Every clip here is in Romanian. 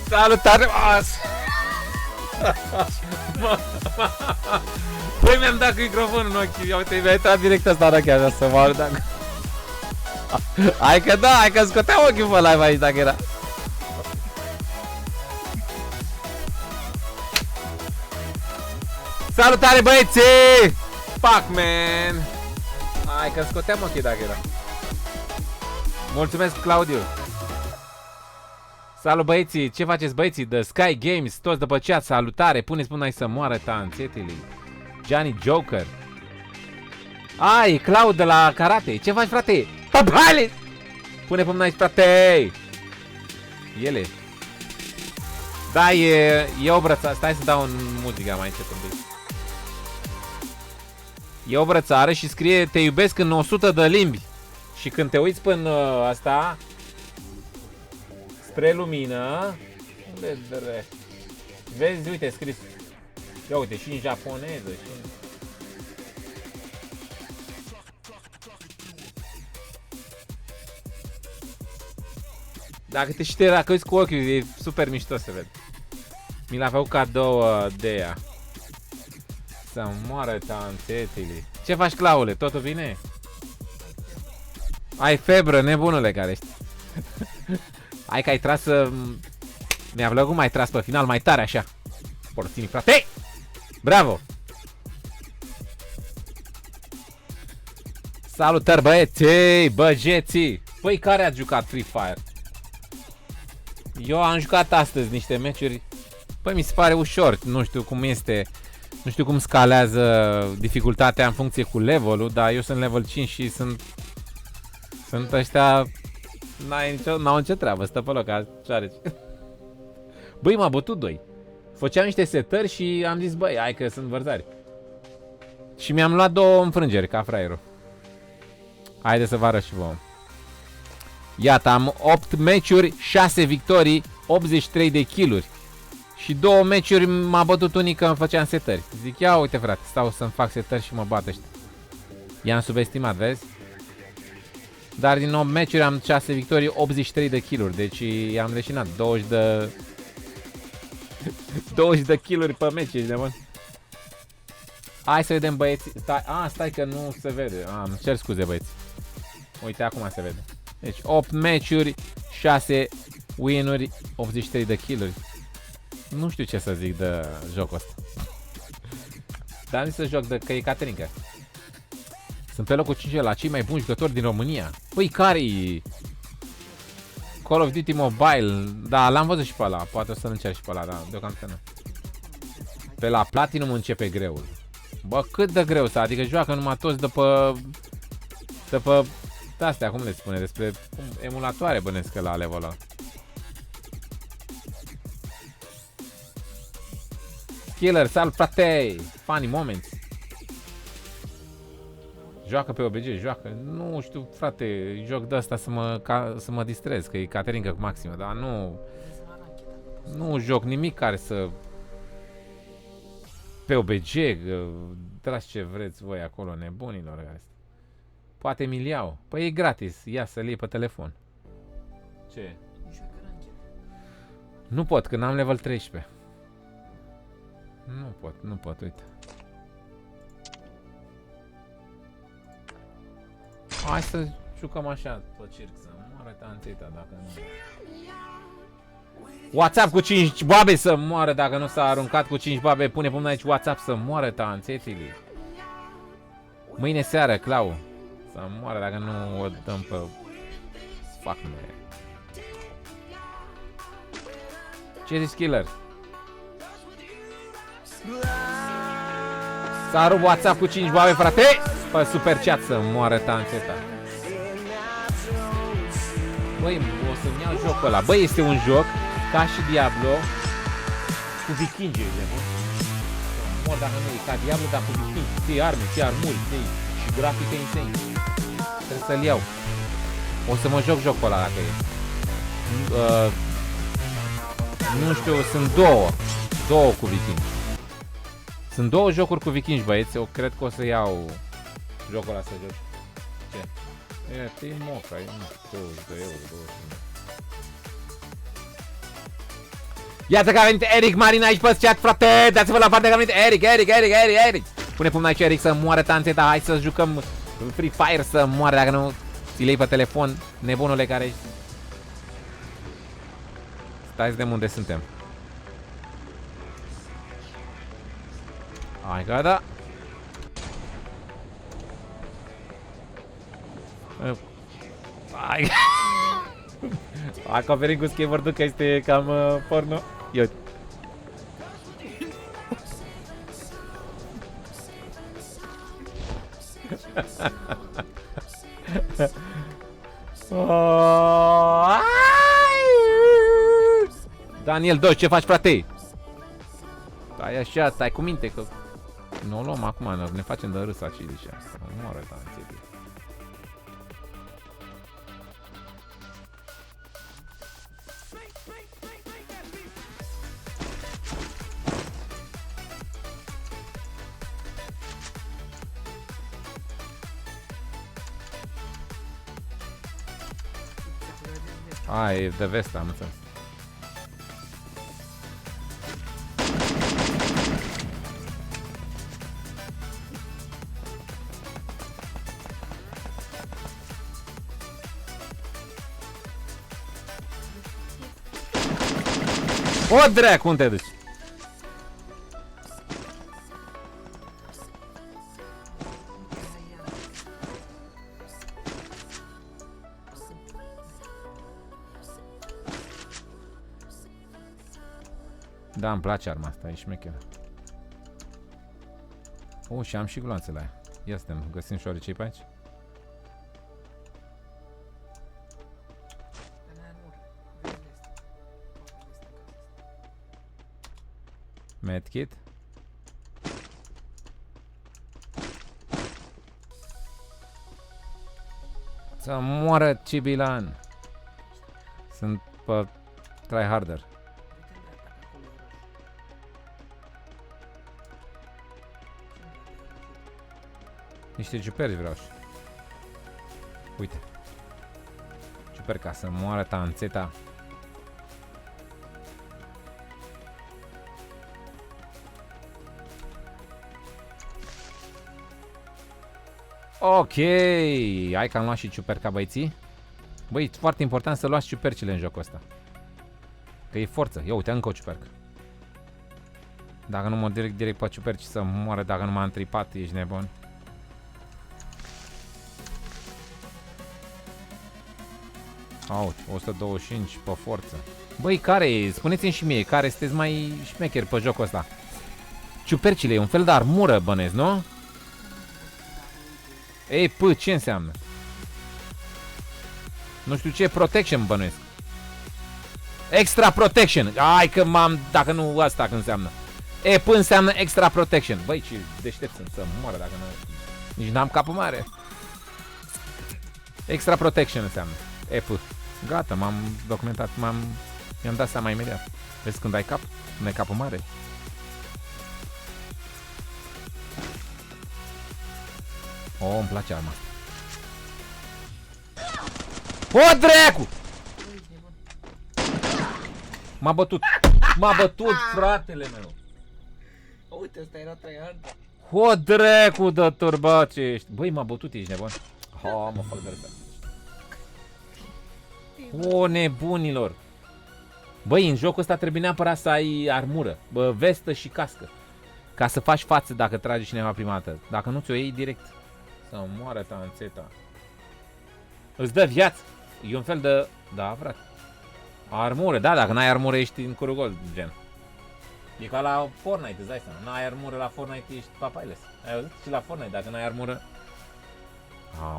Salutare! Păi mi-am dat cu microfonul în ochi. Ia uite, mi-a intrat direct asta dacă așa să mă arăt dacă... Hai că da, hai că scoteam ochiul pe live aici dacă era. Salutare băieții! Pac-Man! Hai că scoteam ochii dacă era. Mulțumesc, Claudiu! Salut băieții! Ce faceți băieții? The Sky Games, toți după chat, salutare! Puneți mâna aici să moară tanțetele. Gianni Joker. Ai, Claud de la Karate. Ce faci, frate? Papale! Pune mâna aici, frate! Ele. Da, e o brățară. Stai să dau în muzica mai încet un pic. E o brățară și scrie te iubesc în 100 de limbi. Și când te uiți până asta spre lumină, unde vezi, uite, scris. Ia uite, și în japoneză, și în... Dacă te uiți cu ochiul, e super mișto să vede. Mi l-a făcut cadou de ea. Să moară tanțetele. Ce faci, Claule? Totul bine? Ai febră, nebunule care ești. Hai că ai tras... Mi-a plăcut, mai tras pe final, mai tare așa. Porțini, frate! Bravo! Salutări băieții, băjeții! Păi care ați jucat Free Fire? Eu am jucat astăzi niște meciuri. Păi mi se pare ușor, nu știu cum este. Nu știu cum scalează dificultatea în funcție cu levelul, dar eu sunt level 5 și sunt ăștia. N-au nicio treabă, stă pe loc, așa. Băi, m-a bătut 2. Făceam niște setări și am zis, băi, hai că sunt vărzari. Și mi-am luat 2 înfrângeri, ca fraierul. Haideți să vă arăt și vouă. Iată, am 8 meciuri, 6 victorii, 83 de kill-uri. Și 2 meciuri m-a bătut unii că îmi făceam setări. Zic, ia uite frate, stau să-mi fac setări și mă bat ăștia. I-am subestimat, vezi? Dar din 8 meciuri am 6 victorii, 83 de kill-uri. Deci i-am leșinat 20 de kill-uri pe meci, ești nebun? Hai să vedem băieți. Stai că nu se vede. Îmi cer scuze băieți. Uite, acum se vede. Deci 8 meciuri, 6 win-uri, 83 de kill-uri. Nu știu ce să zic de jocul ăsta. Dar nu să joc de că e Caterinca. Sunt pe locul 5 la cei mai buni jucători din România. Păi care-i Call of Duty Mobile? Da, l-am văzut și pe ăla. Poate o să-l încerc și pe ăla, da, deocamdată nu. Pe la Platinum începe greul. Bă, cât de greu să, adică joacă numai toți după astea, cum le spune, despre emulatoare bănesc la level ăla. Killer, salut frate! Funny moments. Joacă pe OBG, joacă. Nu știu, frate, joc de asta să mă distrez, că e Caterinca cu maximă, dar nu joc nimic care să... Pe OBG, dați ce vreți voi acolo, nebunilor astea. Poate mi-l iau. Păi e gratis, ia să-l iei pe telefon. Ce? Nu pot, că n-am level 13. Nu pot, uite. Hai să jucăm așa, pe circ, să moară tanțeta dacă nu... WhatsApp cu 5 babe să moară dacă nu s-a aruncat cu 5 babe. Pune până aici WhatsApp să moară tanțetele. Mâine seară, Clau. Să moară dacă nu o dăm pe... Fuck me. Ce zici, Killer? S-a rupt WhatsApp cu 5 babe, frate! Pe super chat să moară tanțeta. Băi, o să-mi iau jocul ăla. Băi, este un joc ca și Diablo cu vikingi, de bun. Mor dacă nu e ca Diablo, dar cu vikingi. Ții arme, ții armuri, ții și grafică insane. Trebuie să-l iau. O să mă joc jocul ăla dacă e. Nu știu, sunt două cu vikingi. Sunt 2 jocuri cu vikingi, băieți. Eu cred că o să iau jocul ăla să joc. Ce? E, te-i moca, e 20 de euro, 20. Iată că a venit Eric Marina aici pe chat, frate! Dați-vă la partea că a venit Eric! Pune pumna aici, Eric, să moară tanțeta. Hai să jucăm Free Fire, să moară, dacă nu ți lei pe telefon, nebunule care ești. Stai să vedem unde suntem. Hai că da. Hai. Acoperim cu skateboard-ul că este cam porno. Eu. Daniel Doș, ce faci, frate? Stai așa, stai cu minte că nu o luăm acum, ne facem de râs aici deja. Nu moară tanțete. E de vest, am înțeles. O dracu, unde te duci? Da, îmi place arma asta, e șmecheră. Și am și gloanțele aia. Ia suntem, găsim șoaricei pe aici? Medkit. Să moară Cibilan. Sunt pe tryharder. Niște ciuperci vreau și. Uite. Ciuper ca să moară tanțeta. Ok. Hai că am luat și ciuperca, băieții. Băi, e foarte important să luați ciupercile în jocul ăsta. Că e forță. Ia uite, încă o ciupercă. Dacă nu mă direct pe ciuperci să moară, dacă nu m-am întripat, ești nebun. Uite, 125 pe forță. Băi, care e? Spuneți-mi și mie, care sunteți mai șmecheri pe jocul ăsta? Ciupercile e un fel de armură, bănesc, nu? Ei, ce înseamnă? Nu știu ce, protection bănuiesc. Extra protection. Hai că m-am, dacă nu asta că înseamnă. Înseamnă extra protection. Băi, ce deștept sunt să moară dacă nu. Nici n-am capul mare. Extra protection înseamnă. Gata, m-am documentat, mi-am dat seama imediat. Vezi când ai cap? Când ai capul mare. Îmi place arma. O, dracu! M-a bătut. M-a bătut, fratele meu. Uite, ăsta era tryhard. O, dracu de turba ce ești. Băi, m-a bătut, ești nebun. Mă fac de râs. O, nebunilor. Băi, în jocul ăsta trebuie neapărat să ai armură, vestă și cască. Ca să faci față dacă trage cineva prima dată. Dacă nu ți-o iei direct, să moară tanțeta. Îți dă viață. E un fel de... Da, frate. Armură, da, dacă n-ai armură ești în curugol, gen. E ca la Fortnite, îți dai seama. N-ai armură la Fortnite, ești papailes. Ai auzit? Și la Fortnite, dacă n-ai armură...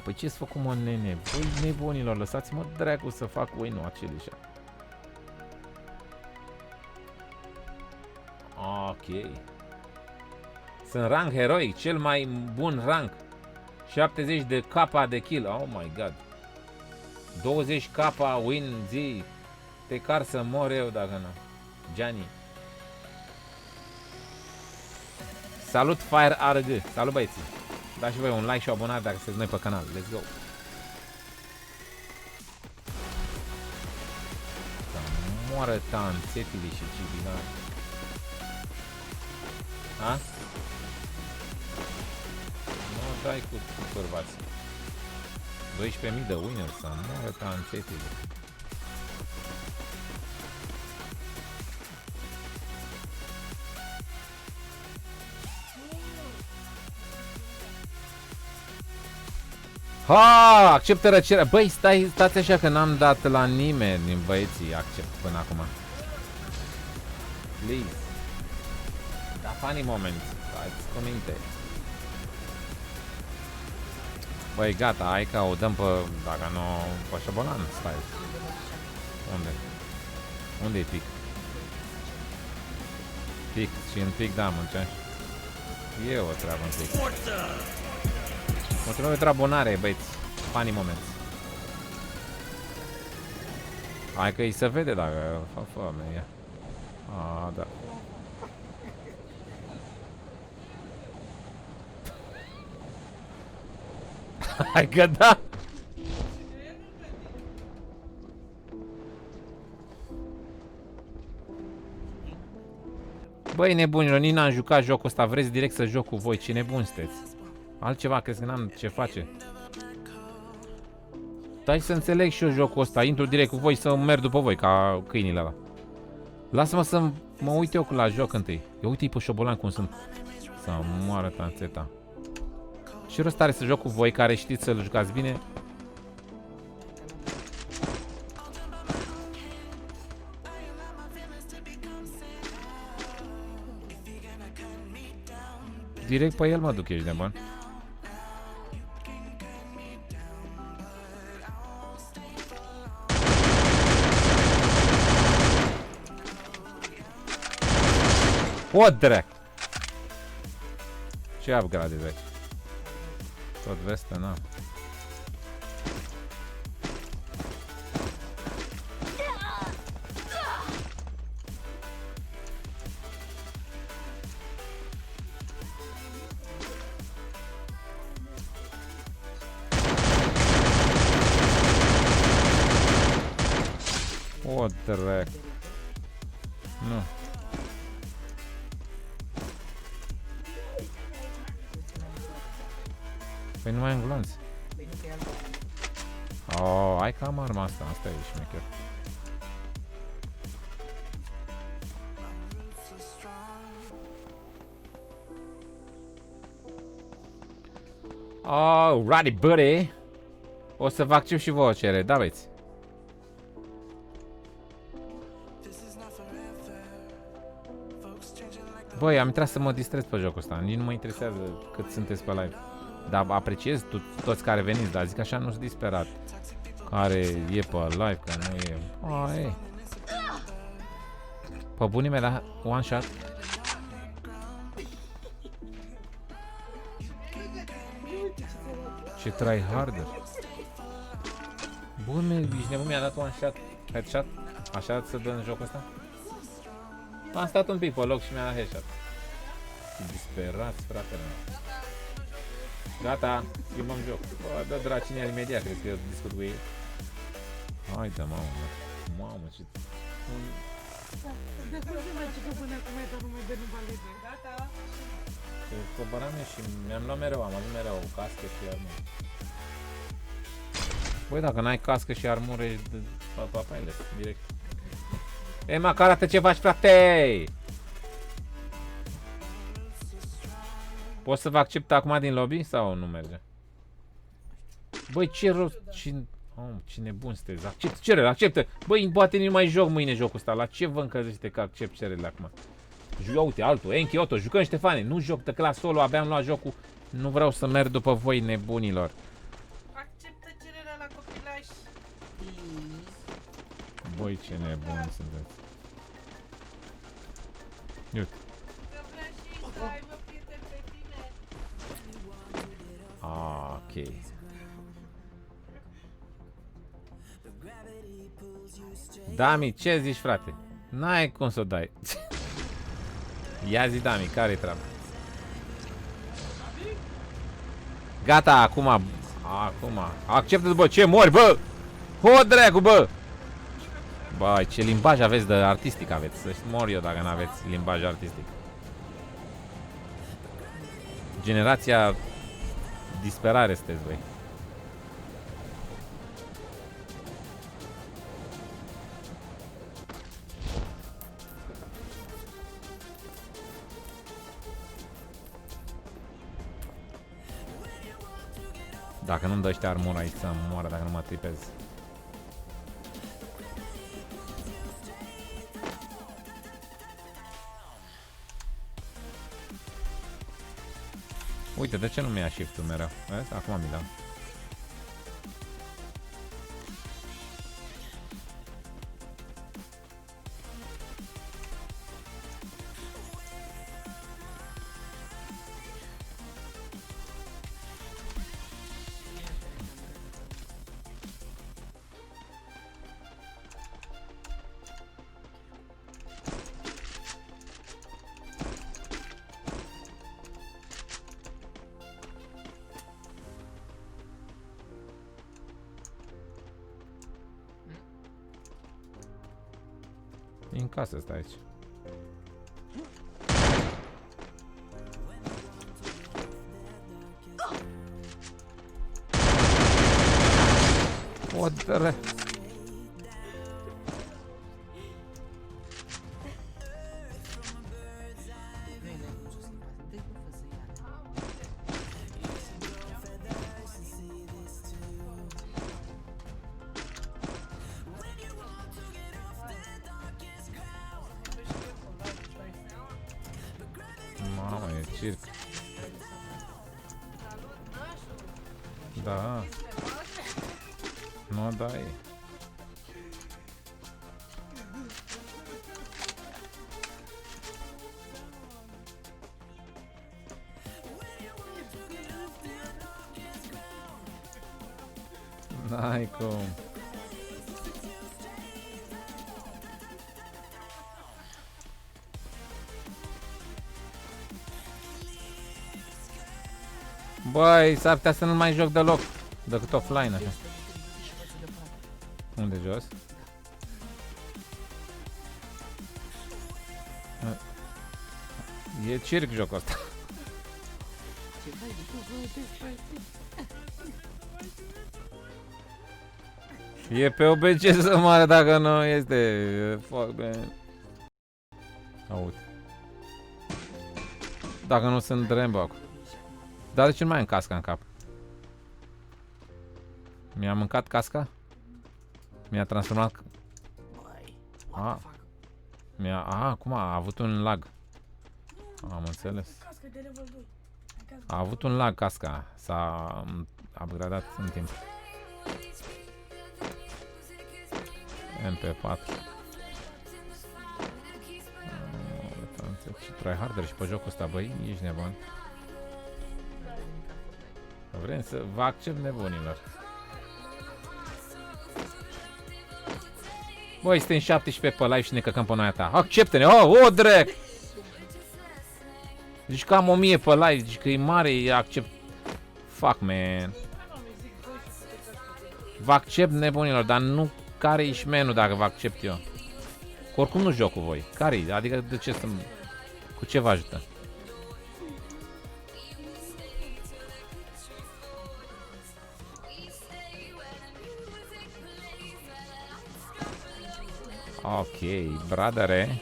Păi ce-ți făcut, mă, nene? Băi, nebunilor, lăsați-mă dracu să fac win-ul aceleșa. Ok. Sunt rank heroic, cel mai bun rank. 70 de capa de kill. Oh my god. 20 capa win zi. Te car să mor eu dacă nu. Gianni. Salut Fire ARG. Salut băieții. Dați și voi un like și o abonare dacă sunteți noi pe canal. Let's go. moară tanțetile și civilare. Ha? Nu dai cu bărbați. 12.000 de winner să moară tanțetile. Ha, acceptă răcerea. Băi, stați așa că n-am dat la nimeni din băieții accept până acum. Please. Da, funny moment. Dați cu minte. Băi, gata, hai că o dăm pe, dacă nu, pe șobolan. Stai. Unde? Unde-i pic? Pic și în pic, da, muncești. E o treabă în pic. Mulțumim pentru abonare, băieți. Funny moments. Hai că îi se vede dacă fac foame. A, da. Hai că da. Băi nebunilor, nici n-am jucat jocul ăsta. Vreți direct să joc cu voi? Ce nebuni sunteți? Altceva, crezi că n-am ce face? Stai să înțeleg și eu jocul ăsta. Intru direct cu voi să merg după voi, ca câinile ăla. Lasă-mă să mă uit eu la joc întâi. Eu uite-i pe șobolan cum sunt. Să moară tanțeta. Și rost are să joc cu voi care știți să-l jucați bine. Direct pe el mă duc, ești nebun. O drac! Ce upgrade vezi? Tot vestă, na. O drac! Nu. Păi nu mai am glanț. Oh, hai că am arma asta. Asta e șmecher. Oh, righty buddy. O să vă accept și vouă cere. Da, băieți. Băi, am intrat să mă distrez pe jocul ăsta. Nici nu mă interesează cât sunteți pe live. Dar apreciez toți care veniți, dar zic așa, nu sunt disperat. Care e pe live, că nu e. Ai. Pe bunii mei la one shot. Ce tryharder. Bun, ești nebun, mi-a dat one shot. Headshot. Așa să dă în jocul ăsta? Am stat un pic pe loc și mi-a dat headshot. Disperați, fratele. Gata, schimbăm joc. Bă, dă dracine imediat, crezi că eu discut cu ei? Haide, mamă. Mamă, ce... Gata. Coboram și mi-am luat mereu, am avut mereu cască și armură. Băi, dacă n-ai cască și armură, ești papaile, direct. Ei, mă, că arată ce faci, frate! Poți să vă accept acum din lobby sau nu merge? Băi, ce rost... ce nebun sunteți. Accept cerere, acceptă. Băi, poate nu mai joc mâine jocul ăsta. La ce vă încălzește că accept cererile acum? Eu, uite, altul, Enki, Otto, jucăm Ștefane. Nu joc, că la solo, abia am luat jocul. Nu vreau să merg după voi, nebunilor. Acceptă cererea la copilaș. Băi, ce nebuni sunteți. Uite. Ok. Dami, ce zici, frate? N-ai cum să o dai. Ia zi, Dami, care-i treaba? Gata, acum. Acceptă, bă, ce mori, bă! Ho, dracu, bă! Băi, ce limbaj aveți de artistic aveți. Să mor eu dacă n-aveți limbaj artistic. Generația disperare sunteți voi. Dacă nu-mi dă ăștia armura aici să moară, dacă nu mă tripez. Uite, de ce nu mi-a shift-ul mereu? Vezi? Acum mi l-am. E în casă stai aici. O dă-re. Mamă, e circ. Da. Nu dai. N-ai cum. Băi, s-ar putea să nu mai joc deloc decât offline așa. Unde jos? E circ jocul ăsta. E pe OBG să moară dacă nu este. Fuck, man. Aud. Dacă nu sunt Rambo acum. Dar de ce nu mai am casca în cap? Mi-a mâncat casca? Mi-a transformat... Acum a avut un lag. Am înțeles. A avut un lag casca. S-a upgradat în timp. MP4. Ce tryharder și pe jocul ăsta, băi, ești nebun. Vrem să vă accept nebunilor. Băi, suntem 17 pe live și ne căcăm pe noi ta. Acceptă-ne! Oh, drec! Zici că am 1000 pe live, zici că e mare, e accept. Fuck, man. Vă accept nebunilor, dar nu care ești menul dacă vă accept eu. Că oricum nu joc cu voi. Care-i? Adică de ce să... Cu ce vă ajută? Ok, bradere.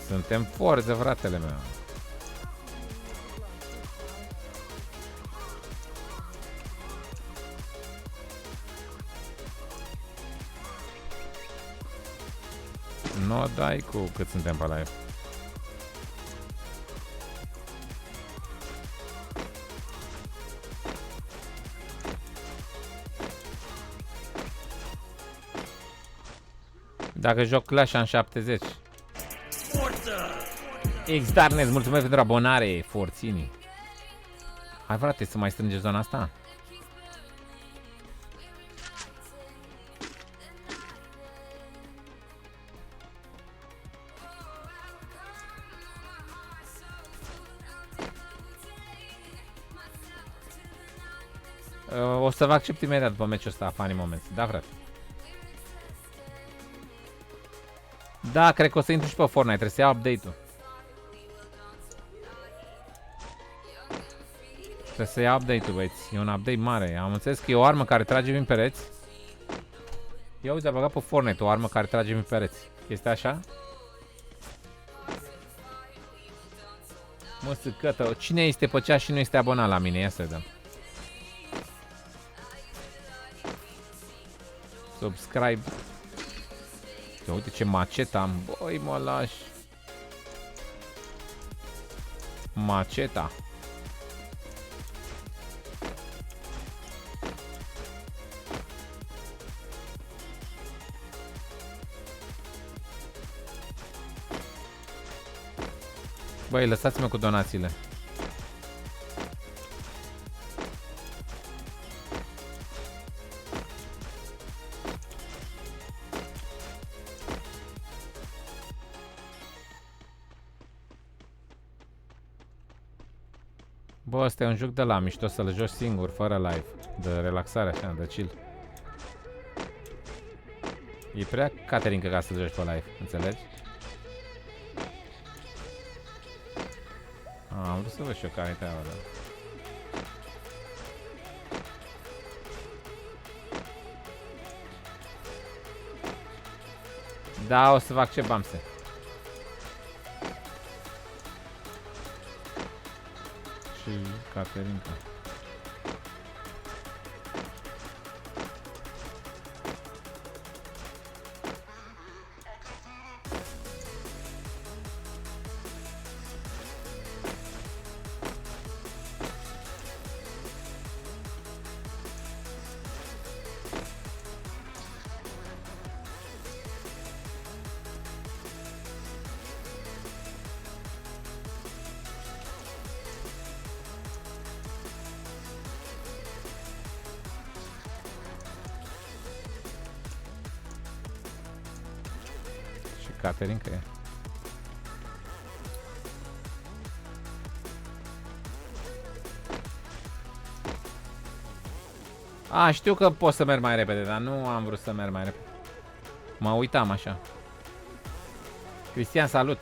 Suntem forță, fratele meu. Nu dai cu cât suntem pe live. Dacă joc Clash am 70. X-Darkness, mulțumesc pentru abonare, forțini. Hai frate, să mai strânge zona asta. O să vă accept imediat după meciul ăsta, Funny Moments. Da, frate. Da, cred că o să intru și pe Fortnite, trebuie să iau update-ul. Trebuie să iau update-ul, băieți. E un update mare. Am înțeles că e o armă care trage prin pereți. Ia uite, a băgat pe Fortnite o armă care trage prin pereți. Este așa? Mă, săcătă. Cine este pe cea și nu este abonat la mine? Ia să vedem. Subscribe. Ia uite ce maceta am. Băi, mă lași. Maceta. Băi, lăsați-mă cu donațiile. Bă, ăsta e un joc de la mișto să-l joci singur, fără live. De relaxare, așa, de chill. E prea caterincă ca să-l joci pe live, înțelegi? Am vrut să văd și eu care-i treaba, da. Da, o să vă accept, Bamse. Și Caterinca. Caterinca e. A, știu că pot să merg mai repede, dar nu am vrut să merg mai repede. Mă uitam așa. Cristian, salut!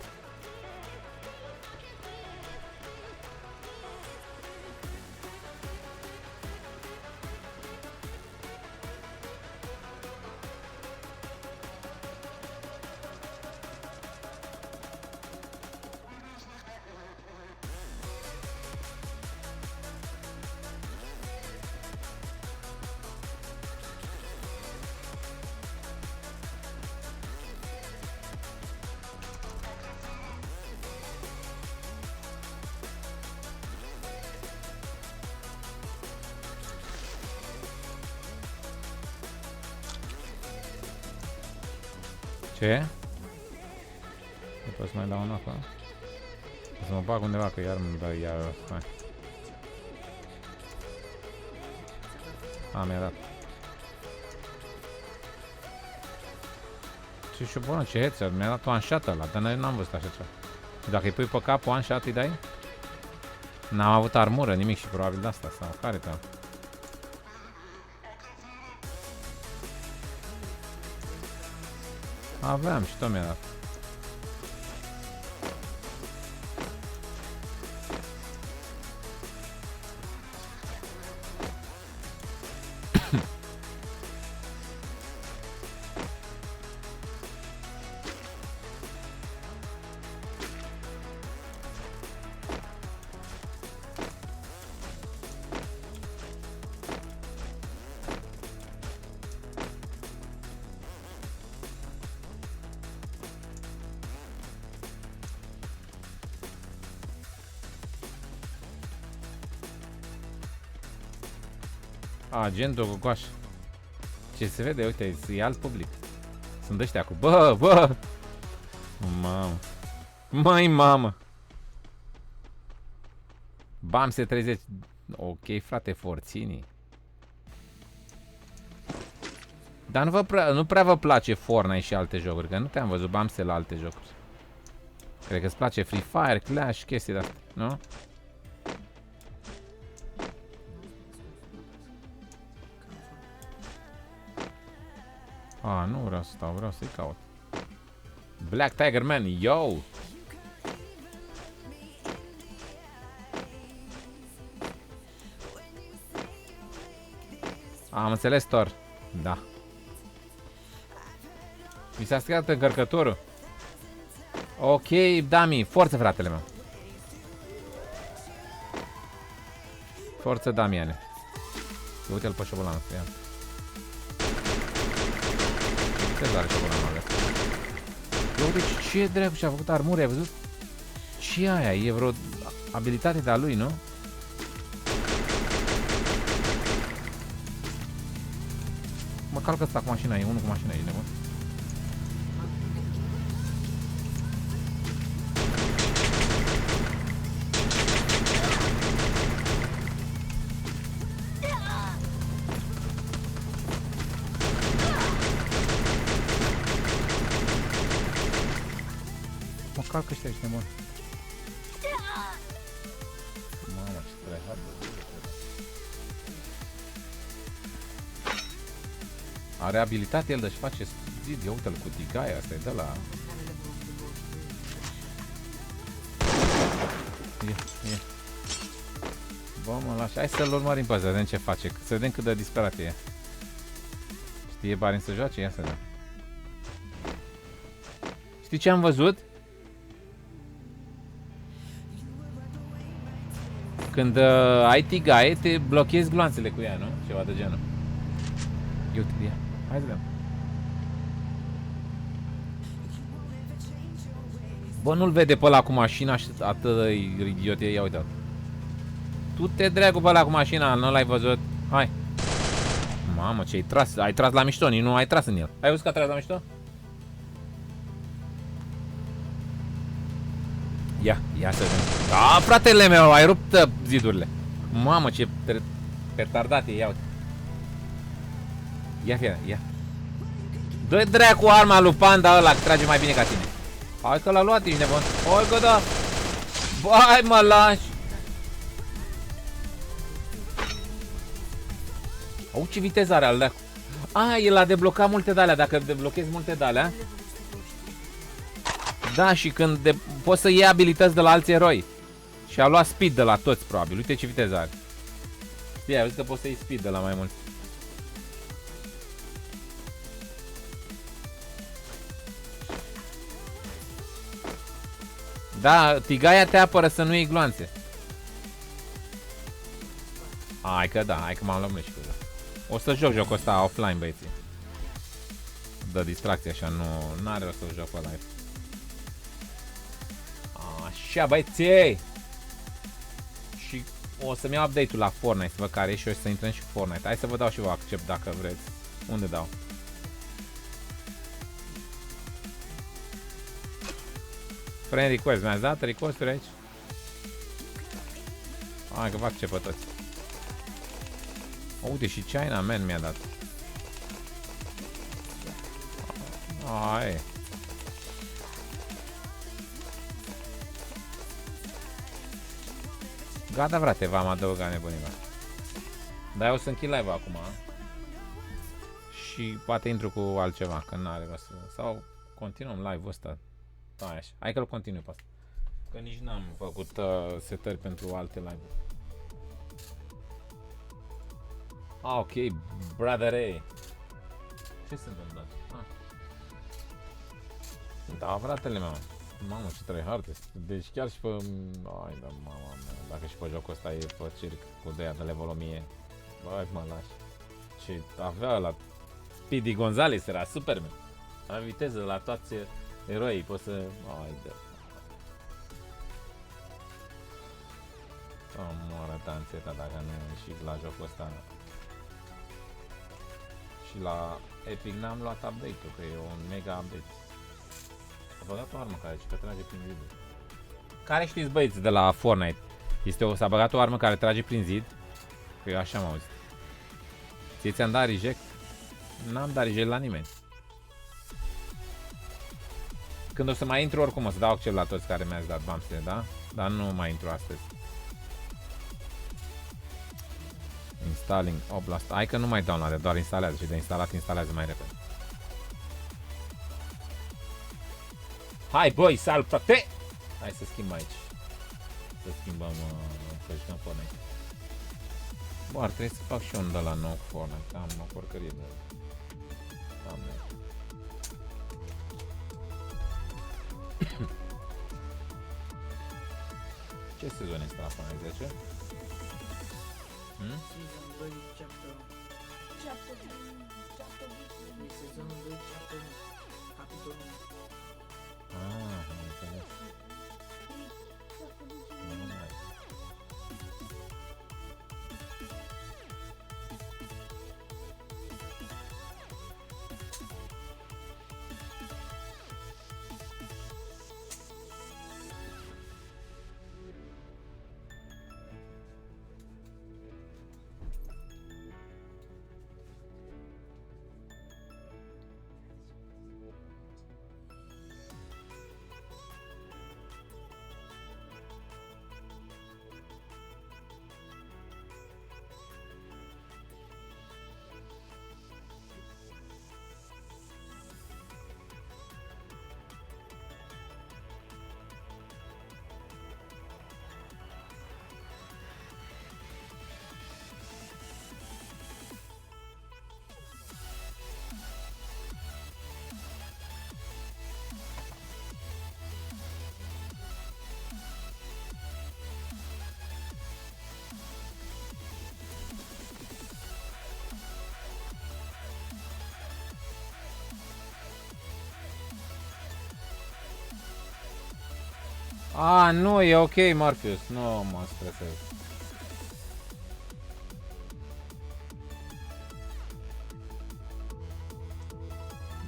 Ce? Nu pot să mai dau un acolo? O să mă bag undeva, că iar îmi dă, iar... Hai. A, mi-a dat. Ce și bună, ce headshot, mi-a dat one shot ăla, dar noi n-am văzut așa ceva. Dacă îi pui pe cap, one shot îi dai? N-am avut armură, nimic și probabil de asta, sau care te-am? Aveam și tot mi-a dat. Agentul Gogoaș. Ce se vede, uite, e alt public. Sunt ăștia cu bă! Mamă. Mai mamă. Bamse 30. Ok, frate, forținii. Dar nu prea vă place Fortnite și alte jocuri, că nu te-am văzut Bamse la alte jocuri. Cred că îți place Free Fire, Clash, chestii de astea, nu? Nu vreau să stau, vreau să-i caut. Black Tiger Man, yo! Am înțeles, Thor. Da. Mi s-a stricat încărcătorul. Ok, Dami, forță, fratele meu. Forță, Damiane. Uite-l pe șobolanul ăsta, ia. Ce are șobolanul ăsta? Uite ce dracu și-a făcut armuri, ai văzut? Ce aia? E vreo abilitate de-a lui, nu? Mă calcă ăsta cu mașina, e unul cu mașina, e nebun. Mă calcă ăștia, ești nebun. Mamă, ce tryhard. Are abilitate el de-și face zid, ia uite-l cu tigaia, asta e de la... E. Bă, mă lași, hai să-l urmărim pe ăsta, să vedem ce face, să vedem cât de disperat e. Știe Barin să joace? Ia să vedem. Știi ce am văzut? Când ai tigaie, te blochezi gloanțele cu ea, nu? Ceva de genul. Uite, ia. Hai să vedem. Bă, nu-l vede pe ăla cu mașina și atât de idiot e. Ia uite. Tu te dreagă pe ăla cu mașina, nu l-ai văzut? Hai. Mamă, ce ai tras? Ai tras la mișto, nici nu ai tras în el. Ai văzut că a tras la mișto? Ia să vedem. Da, fratele meu, ai rupt zidurile. Mamă, ce retardat e, ia uite. Ia fie, ia. Dă-i dracu arma lui Panda ăla, că trage mai bine ca tine. Hai că l-a luat, ești nebun. Hai că da. Bai, mă lași. Au, ce viteză are al dracu. El a deblocat multe de alea, dacă deblochezi multe de alea. Da, și când poți să iei abilități de la alți eroi. Și a luat speed de la toți, probabil. Uite ce viteză are. Ia, vezi că poți să iei speed de la mai mulți. Da, tigaia te apără să nu iei gloanțe. Hai că da, hai că m-am lămurit și cu ăla. O să joc jocul ăsta offline, băieții. Dă distracție așa, nu are rost să joc pe live. Așa, băieții! Și o să-mi iau update-ul la Fortnite, să văd care e și eu să intrăm și Fortnite. Hai să vă dau și vă accept dacă vreți. Unde dau? Friend request, mi-ați dat request-uri aici? Hai că vă accept pe toți. Uite, și China Man mi-a dat. Hai. Gata, frate, v-am adăugat nebuniva. Dar eu o să închid live-ul acum. Și poate intru cu altceva, că n-are rost. Sau continuăm live-ul ăsta. Hai că-l continui pe asta. Că nici n-am făcut setări pentru alte live-uri. Ok, brother. Ce se întâmplă? Da, fratele meu. Mamă, ce tryhard este. Deci chiar și pe... Ai, da, mama mea. Dacă și pe jocul ăsta e pe circ cu de aia de level 1000. Băi, mă lași. Și avea la Speedy Gonzales, era Superman. Avea viteză la toți eroii. Poți să... Ai, da. Moară tanțeta dacă nu și la jocul ăsta. Și la Epic n-am luat update-ul, că e un mega update. A băgat o armă care trage prin zid. Care știți, băieți, de la Fortnite? S-a băgat o armă care trage prin zid? Că eu așa am auzit. Ți-am dat reject? N-am dat reject la nimeni. Când o să mai intru, oricum o să dau accept la toți care mi-ați dat bamse, da? Dar nu mai intru astăzi. Installing Oblast. Hai că nu mai download, doar instalează și de instalat instalează mai repede. Hai băi, salvate! Hai să schimb aici. Să schimbăm, să jucăm Fortnite. Bă, ar trebui să fac și eu un de la nou Fortnite. Am o porcărie de... Doamne. Ce sezon este la Fortnite 10? Season 2, chapter 1. E sezonul 2, chapter 1. Capitolul 1. Ah, am înțeles. Nice. Ah, nu, e ok, Morpheus. Nu mă stresez.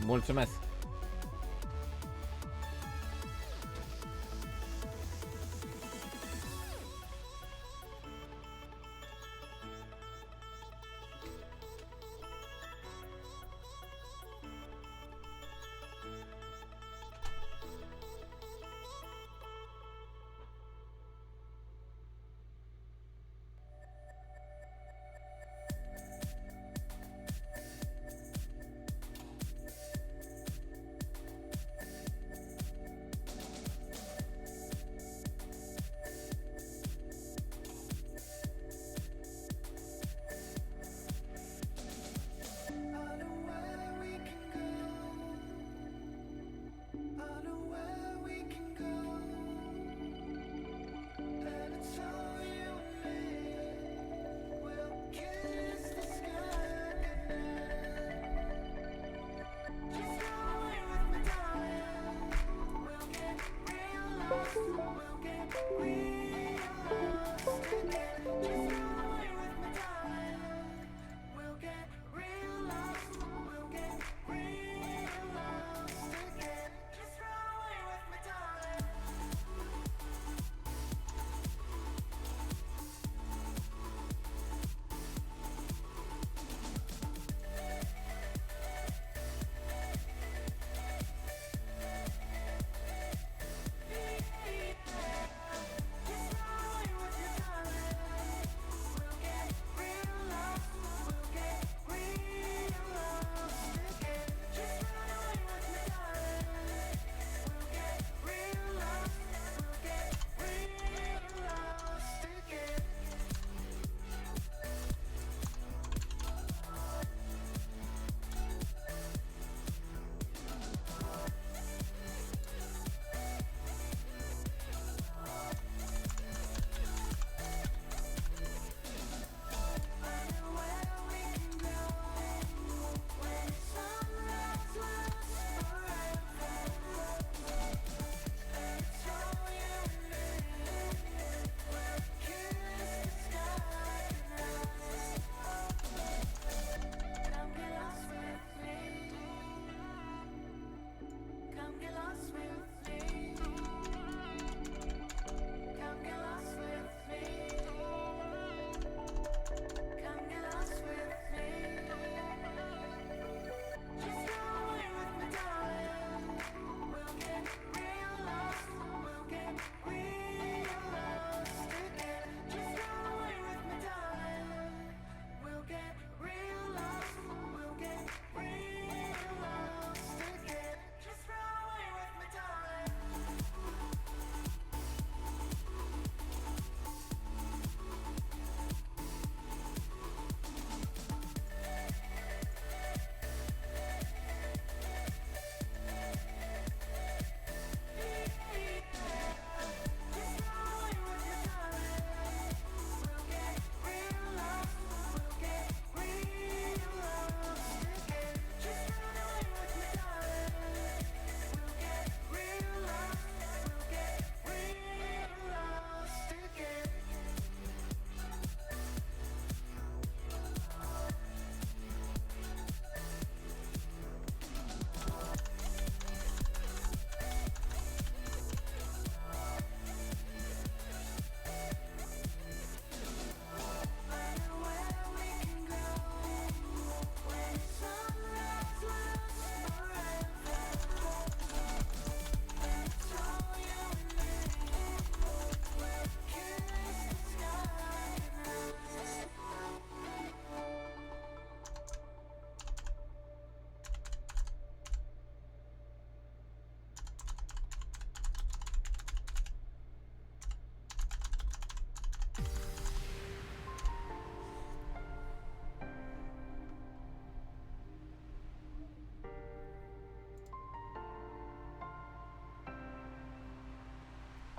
Mulțumesc.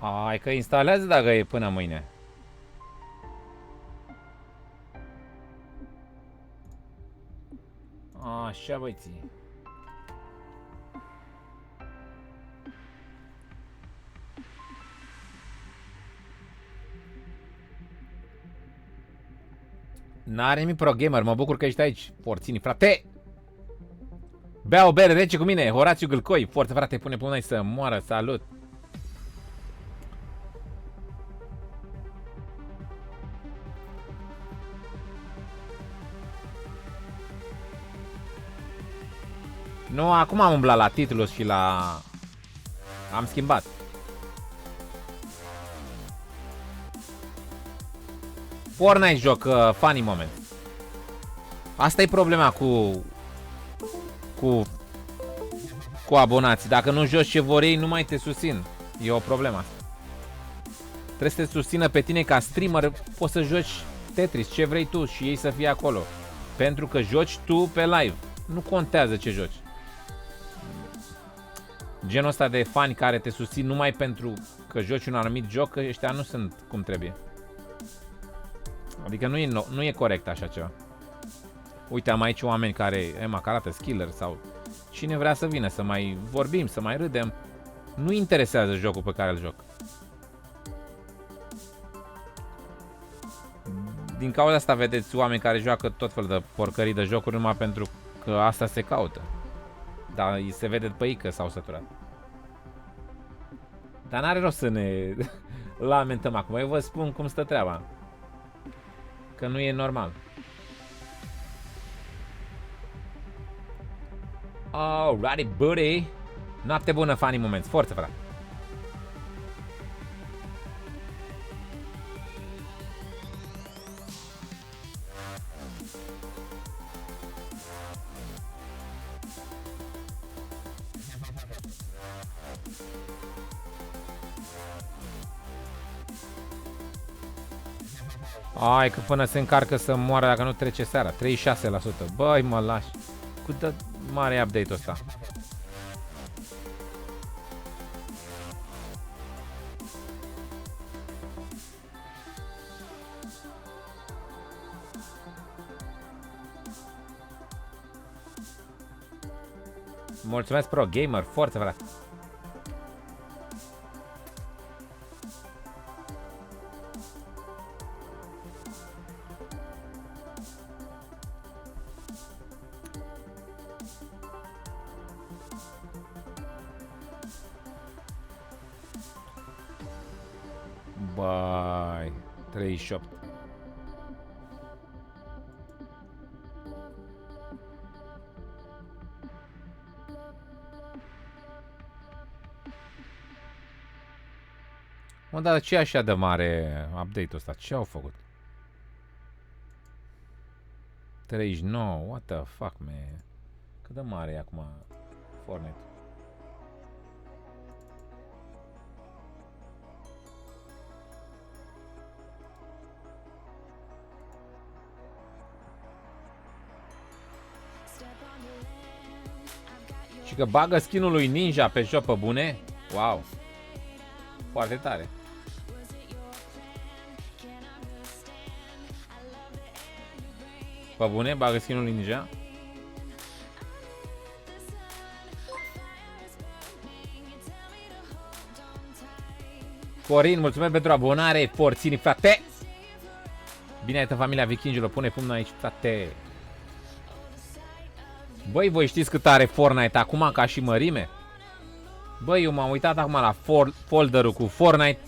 Hai că instalează dacă e până mâine. Așa, băieții. N-are nimic pro gamer, mă bucur că ești aici, Forțini, frate! Bea o bere rece cu mine, Horațiu Gâlcoi, forță frate, pune pe una să moară, salut! Nu, acum am umblat la titlu și la... Am schimbat. Fortnite joc funny moment. Asta e problema cu abonații. Dacă nu joci ce vor ei, nu mai te susțin. E o problemă asta. Trebuie să te susțină pe tine ca streamer. Poți să joci Tetris, ce vrei tu și ei să fie acolo. Pentru că joci tu pe live. Nu contează ce joci. Genul ăsta de fani care te susțin numai pentru că joci un anumit joc, că ăștia nu sunt cum trebuie. Adică nu e corect așa ceva. Uite, am aici oameni care arată skiller sau cine vrea să vină să mai vorbim, să mai râdem. Nu interesează jocul pe care îl joc. Din cauza asta vedeți oameni care joacă tot fel de porcării de jocuri numai pentru că asta se caută. Dar îi se vede pe ei că s-au săturat. Dar n-are rost să ne lamentăm acum. Eu vă spun cum stă treaba. Că nu e normal. Alrighty, buddy. Noapte bună, funny moments. Forță, frate. Ai că până se încarcă să moară dacă nu trece seara. 36%. Băi, mă lași. Cât de mare e update-ul ăsta? Mulțumesc, Pro Gamer. Forță, frate. Băi, 38. Mă, dar ce e așa de mare update-ul ăsta? Ce au făcut? 39, what the fuck, man? Cât de mare e acum Fortnite? Și că bagă skin-ul lui Ninja pe joc pe bune? Wow! Foarte tare! Pe bune, bagă skin-ul lui Ninja? Corin, mulțumesc pentru abonare, Forțini, frate! Bine ai familia vikingilor, pune pumnul aici, frate! Băi, voi știți cât are Fortnite acum ca și mărime? Băi, eu m-am uitat acum la folderul cu Fortnite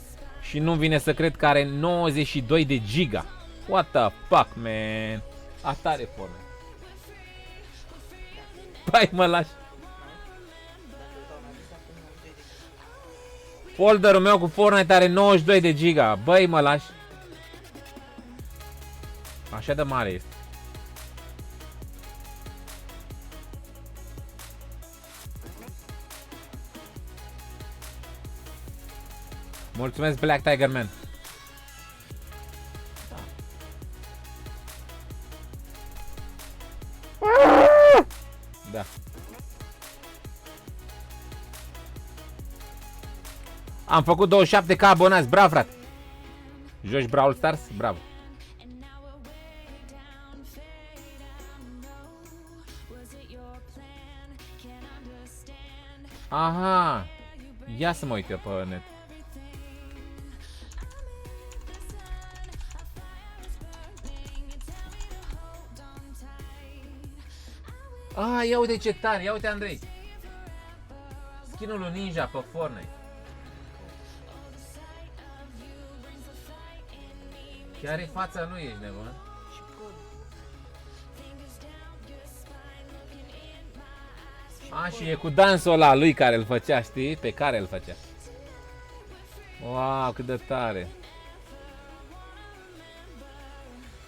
și nu vine să cred că are 92 de giga. What the fuck, man? Atare Fortnite. Băi, mă lași. Folderul meu cu Fortnite are 92 de giga. Băi, mă lași. Așa de mare este. Mulțumesc, Black Tiger Man. Da. Am făcut 27k abonați, bravo frate. Joci Brawl Stars? Bravo. Aha. Ia să mă uit eu pe net. Ah, ia uite ce tare, ia uite Andrei. Skinul lui Ninja pe Fortnite. Chiar e fața lui, ești nebun? Și cod. A, și e cu dansul ăla lui care îl făcea, știi? Pe care îl făcea. Wow, cât de tare.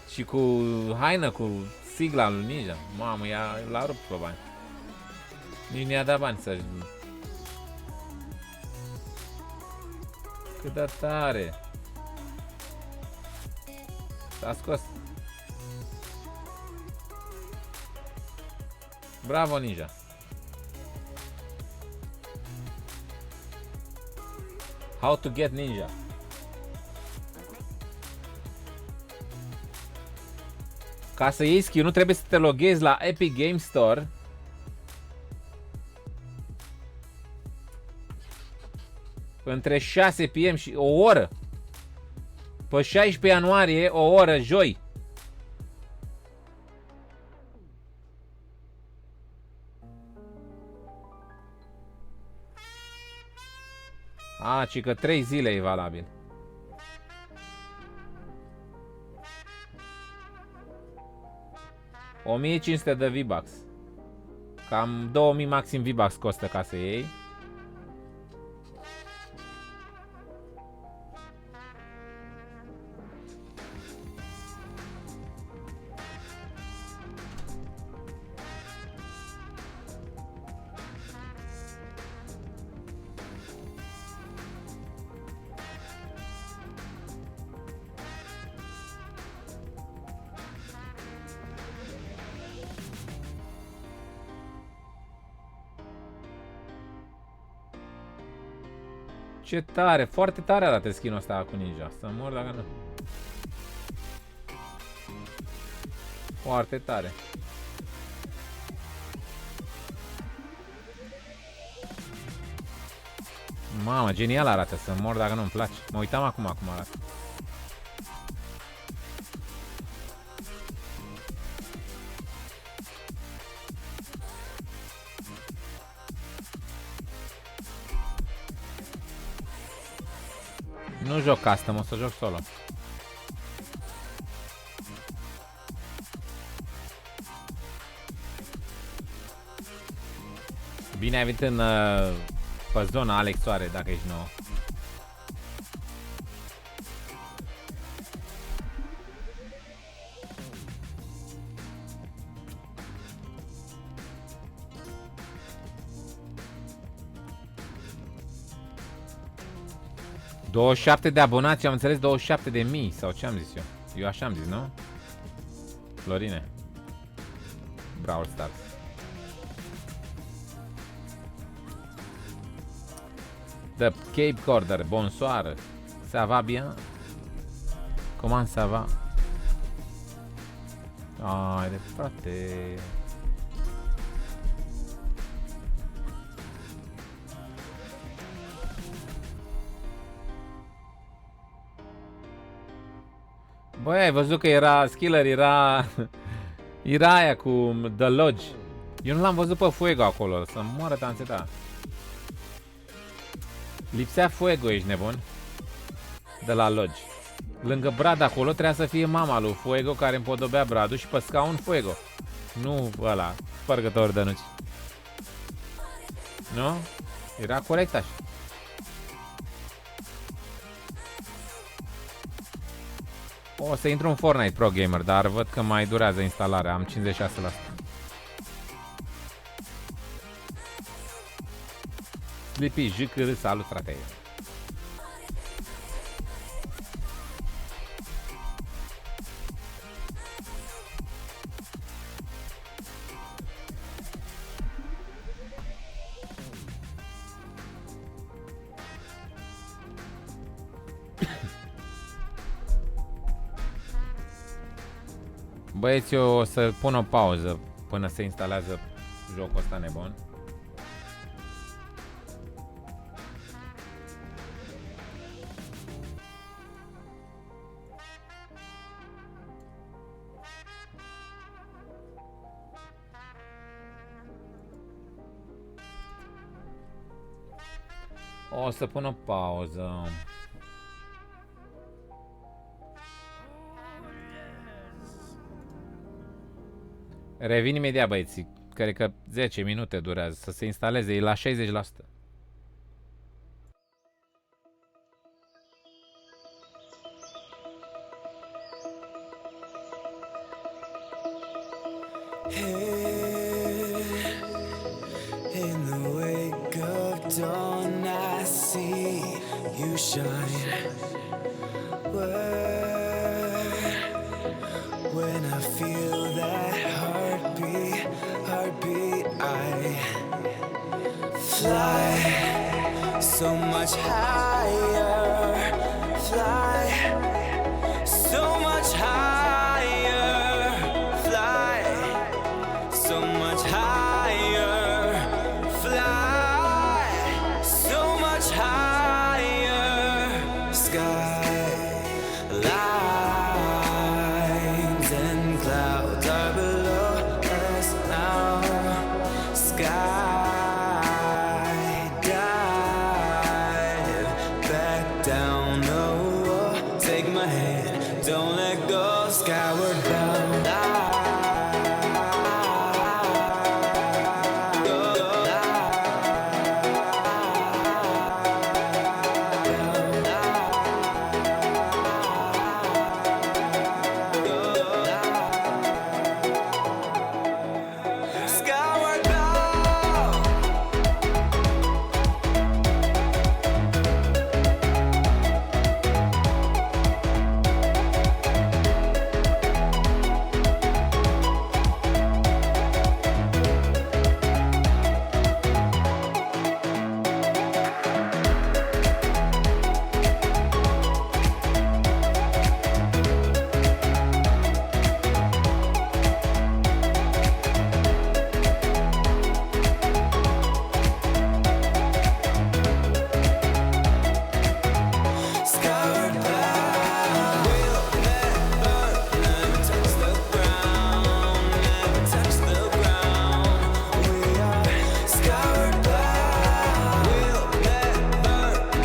Și cu haină, cu sigla lui Ninja. Mamă, l-a rupt pe bani. Nici nu i-a dat bani să... Cât de tare. S-a scos. Bravo, Ninja. How to get Ninja. Ca să iei skin, nu trebuie să te loghezi la Epic Game Store. Între 6 PM și o oră. Pe 16 ianuarie, o oră, joi. A, ci că 3 zile e valabil. $1500 de V-Bucks. Cam 2000 maxim V-Bucks costă ca să iei. Ce tare, foarte tare arată skin-ul ăsta cu Ninja. Să mor dacă nu. Foarte tare. Mamă, genial arată, să mor dacă nu-mi place. Mă uitam acum cum arată. Nu joc custom, o să joc solo. Bine ai venit în pe zona Alex Soare, dacă ești nou. ...27 de abonați, am înțeles 27 de mii, sau ce am zis eu? Eu așa am zis, nu? Florine. Brawl Stars. The Cape Corder, bonsoir. Ça va bien? Comment ça va? Ai de frate. Băi, ai văzut că era Skiller, era aia cu The Lodge. Eu nu l-am văzut pe Fuego acolo, să moară tanțeta. Lipsea Fuego, ești nebun? De la Lodge. Lângă Brad acolo trebuia să fie mama lui Fuego care împodobea Bradul și pe scaun Fuego. Nu ăla, spărgător de nuci. Nu? Era corect așa. O să intru în Fortnite Pro Gamer, dar văd că mai durează instalarea, am 56%. Sleepy JCR, salut frate. Băieți, eu o să pun o pauză până se instalează jocul ăsta nebun. O să pun o pauză. Revin imediat, băieții. Cred că 10 minute durează să se instaleze. E la 60%. In the wake of dawn, I see you shine. When I feel that heartbeat, I fly so much higher, fly so much higher, fly so much higher, fly so much higher, sky lines and clouds are below us now, sky dive back down, oh, take my hand, don't let go, skyward bound. Skyward bound. Skyward bound. We'll never touch the ground, never touch the ground. We are skyward bound. We'll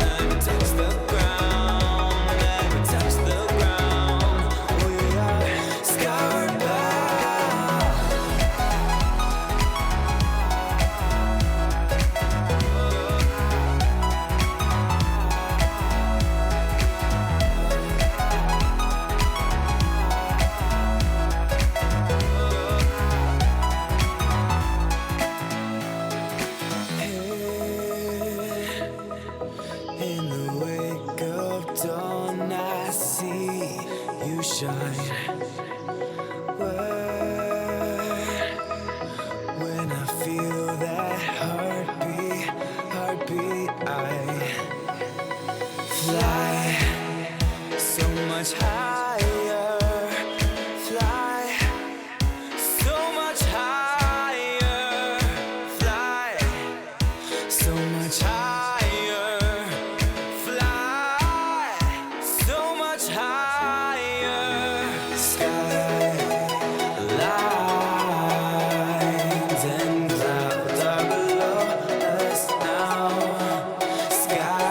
never touch the ground, never touch the ground. We are skyward bound. In the wake of dawn, I see you shine. When I feel that heartbeat, I fly so much higher, fly so much higher, fly so much higher, fly so much higher, sky lines and clouds are below us now, sky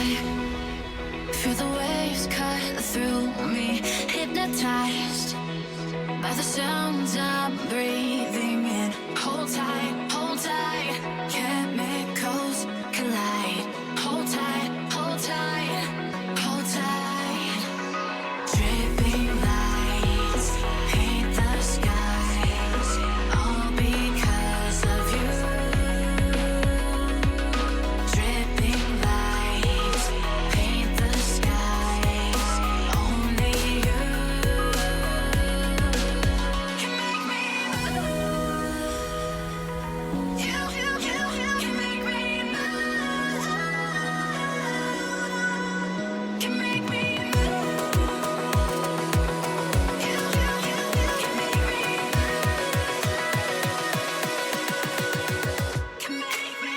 high. Feel the waves cut through me, hypnotized by the sounds I'm breathing in. Hold tight, chemicals collide. Hold tight, hold tight, hold tight. Dripping lights paint the skies, all because of you. Dripping lights paint the skies, only you can make me move. You can make me move. Can make me move. You can make me move. Can make me.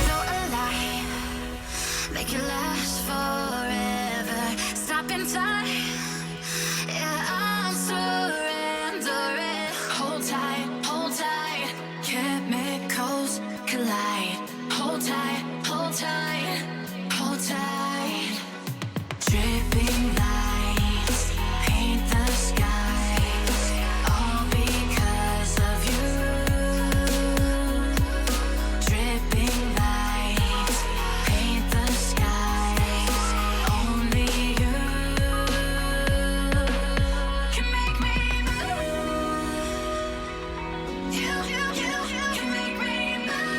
Feel alive, make it last forever. Stop in time, yeah, I'm surrendering. Hold tight, chemicals collide. Hold tight, hold tight, hold tight. Dripping lights paint the skies, all because of you. Dripping lights paint the skies, only you can make me move. You can make me move.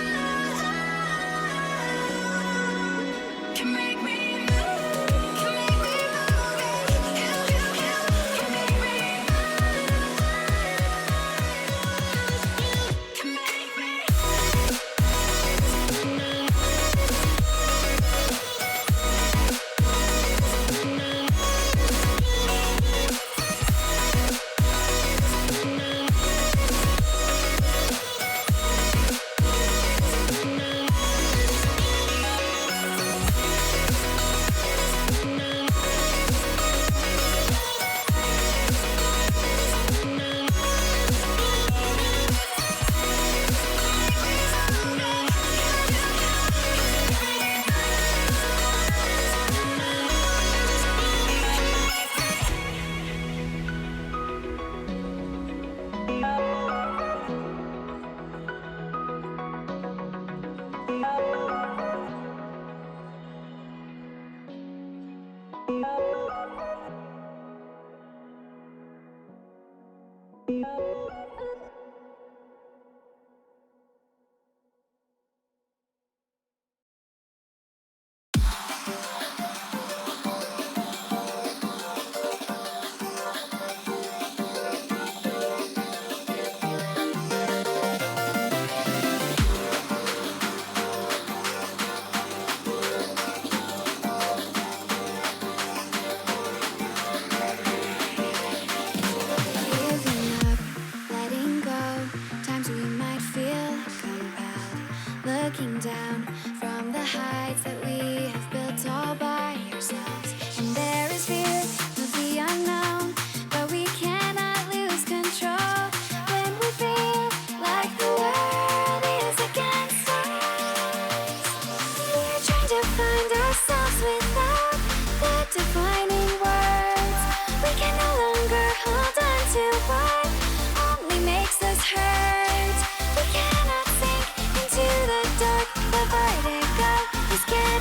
Can make me move. Can make me move. You can make me move. Can make me. Giving up, letting go. Times we might feel compelled. Looking down from the heights that we have built all by ourselves. And there is fear of the unknown, but we cannot lose control. When we feel like the world is against us, we're trying to find ourselves without the defining words. We can no longer hold on to what only makes us hurt. We cannot sink into the dark. The vertigo is getting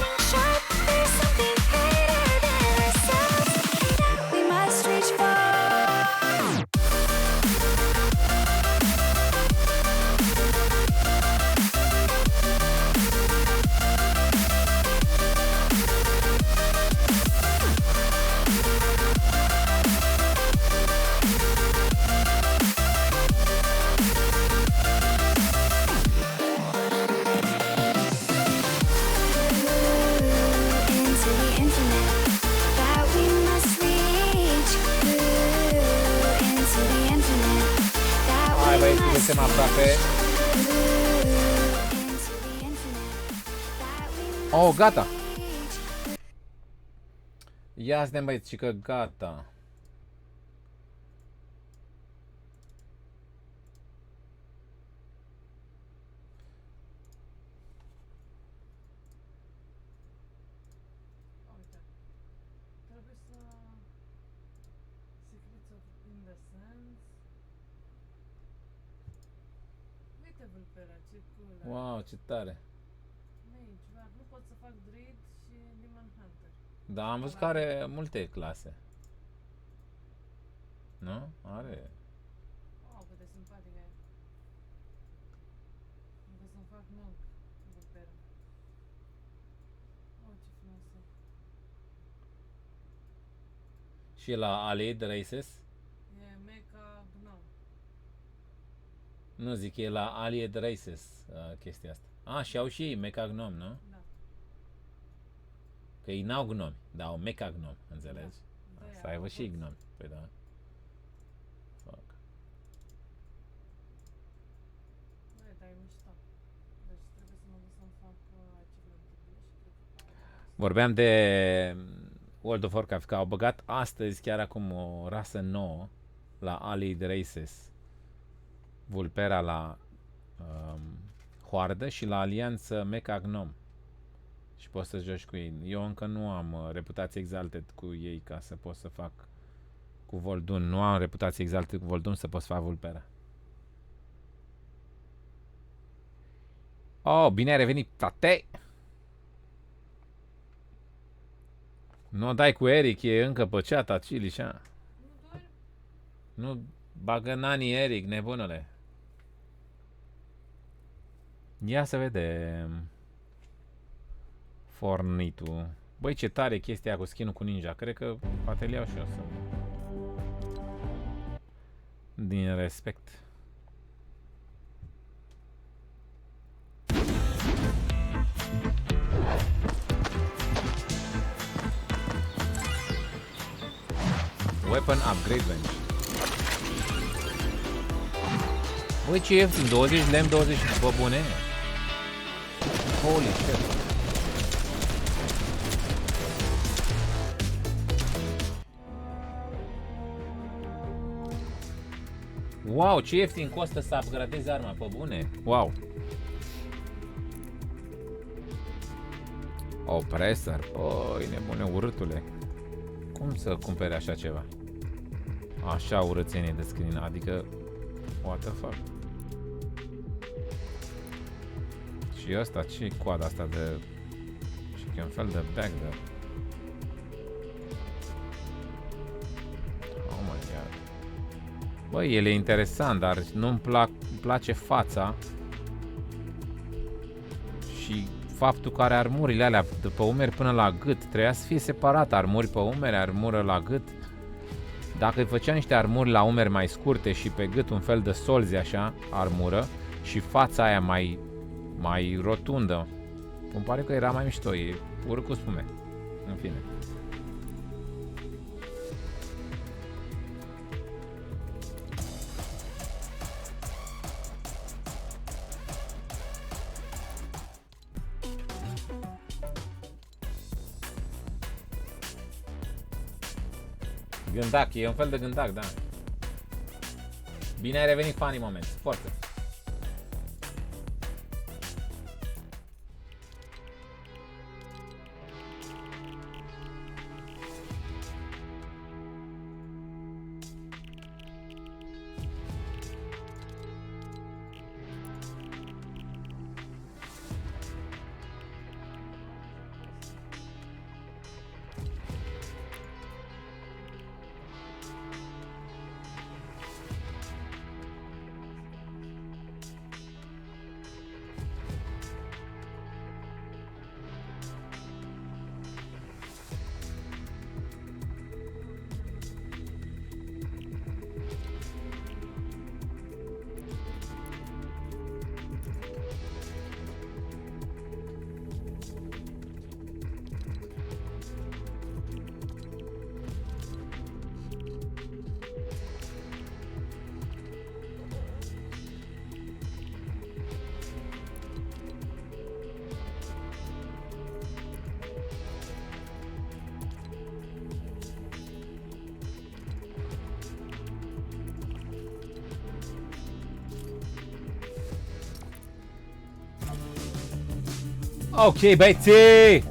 into the infinite that we Oh, must gata. reach. Ia suntem băieți, și că gata. Uite. Trebuie să... Secrets of Innocence. Uite vulpera, ce cool. Wow, ce tare. Mage, dar nu pot să fac Druid și Demon Hunter. Da, am văzut că are multe clase. Nu? Are. Wow, cât de simpatică e. Încă să-mi fac monk, vulpera. Oh, ce frumos e. Și la Allied Races? E Mecha Gnome. Nu zic, e la Allied Races chestia asta. Și au și ei Mecha Gnome, nu? Da. Că ei n-au gnomi, dar au Mecha Gnome, înțelegi? Da, Să aibă și ei gnomi. Păi da. Fuck. Băi, dar e mișto. Deci trebuie să mă duc să-mi fac achievement-urile și cred că... Vorbeam de World of Warcraft, că au băgat astăzi chiar acum o rasă nouă la Allied Races. Vulpera la Hoardă și la Alianță Mecha Gnome. Și poți să joci cu ei. Eu încă nu am reputație Exalted cu ei ca să pot să fac cu Voldun. Nu am reputație Exalted cu Voldun să pot să fac Vulpera. Oh, bine ai revenit, tate! Nu o dai cu Eric, e încă pe chat, Cilișa. Nu doar? Nu bagă nanii Eric, nebunule. Ia să vedem. Fornitul. Băi, ce tare chestia aia cu skin-ul cu ninja. Cred că poate le iau și eu să... Din respect. Weapon upgrade bench. Băi, ce ieftin, 20 lemn, 20 bă bune. Holy shit. Wow, ce ieftin costă să upgradezi arma, pe bune. Wow. Opresor. Oi, nebune, urâtule. Cum să cumpere așa ceva? Așa urățenie de screen, adică what the fuck? Și ăsta, ce coada asta de... Și că un fel de bag de... Oh my god. Băi, el e interesant, dar nu-mi place fața. Și faptul că are armurile alea de pe umeri până la gât. Trebuia să fie separat, armuri pe umeri, armură la gât. Dacă îi făcea niște armuri la umeri mai scurte și pe gât un fel de solzi așa, armură, și fața aia mai rotundă, îmi pare că era mai mișto, e urât cu spume. În fine. Gândac, e un fel de gândac, da. Bine ai revenit, Funny Moments. Forță. Ok, băieții!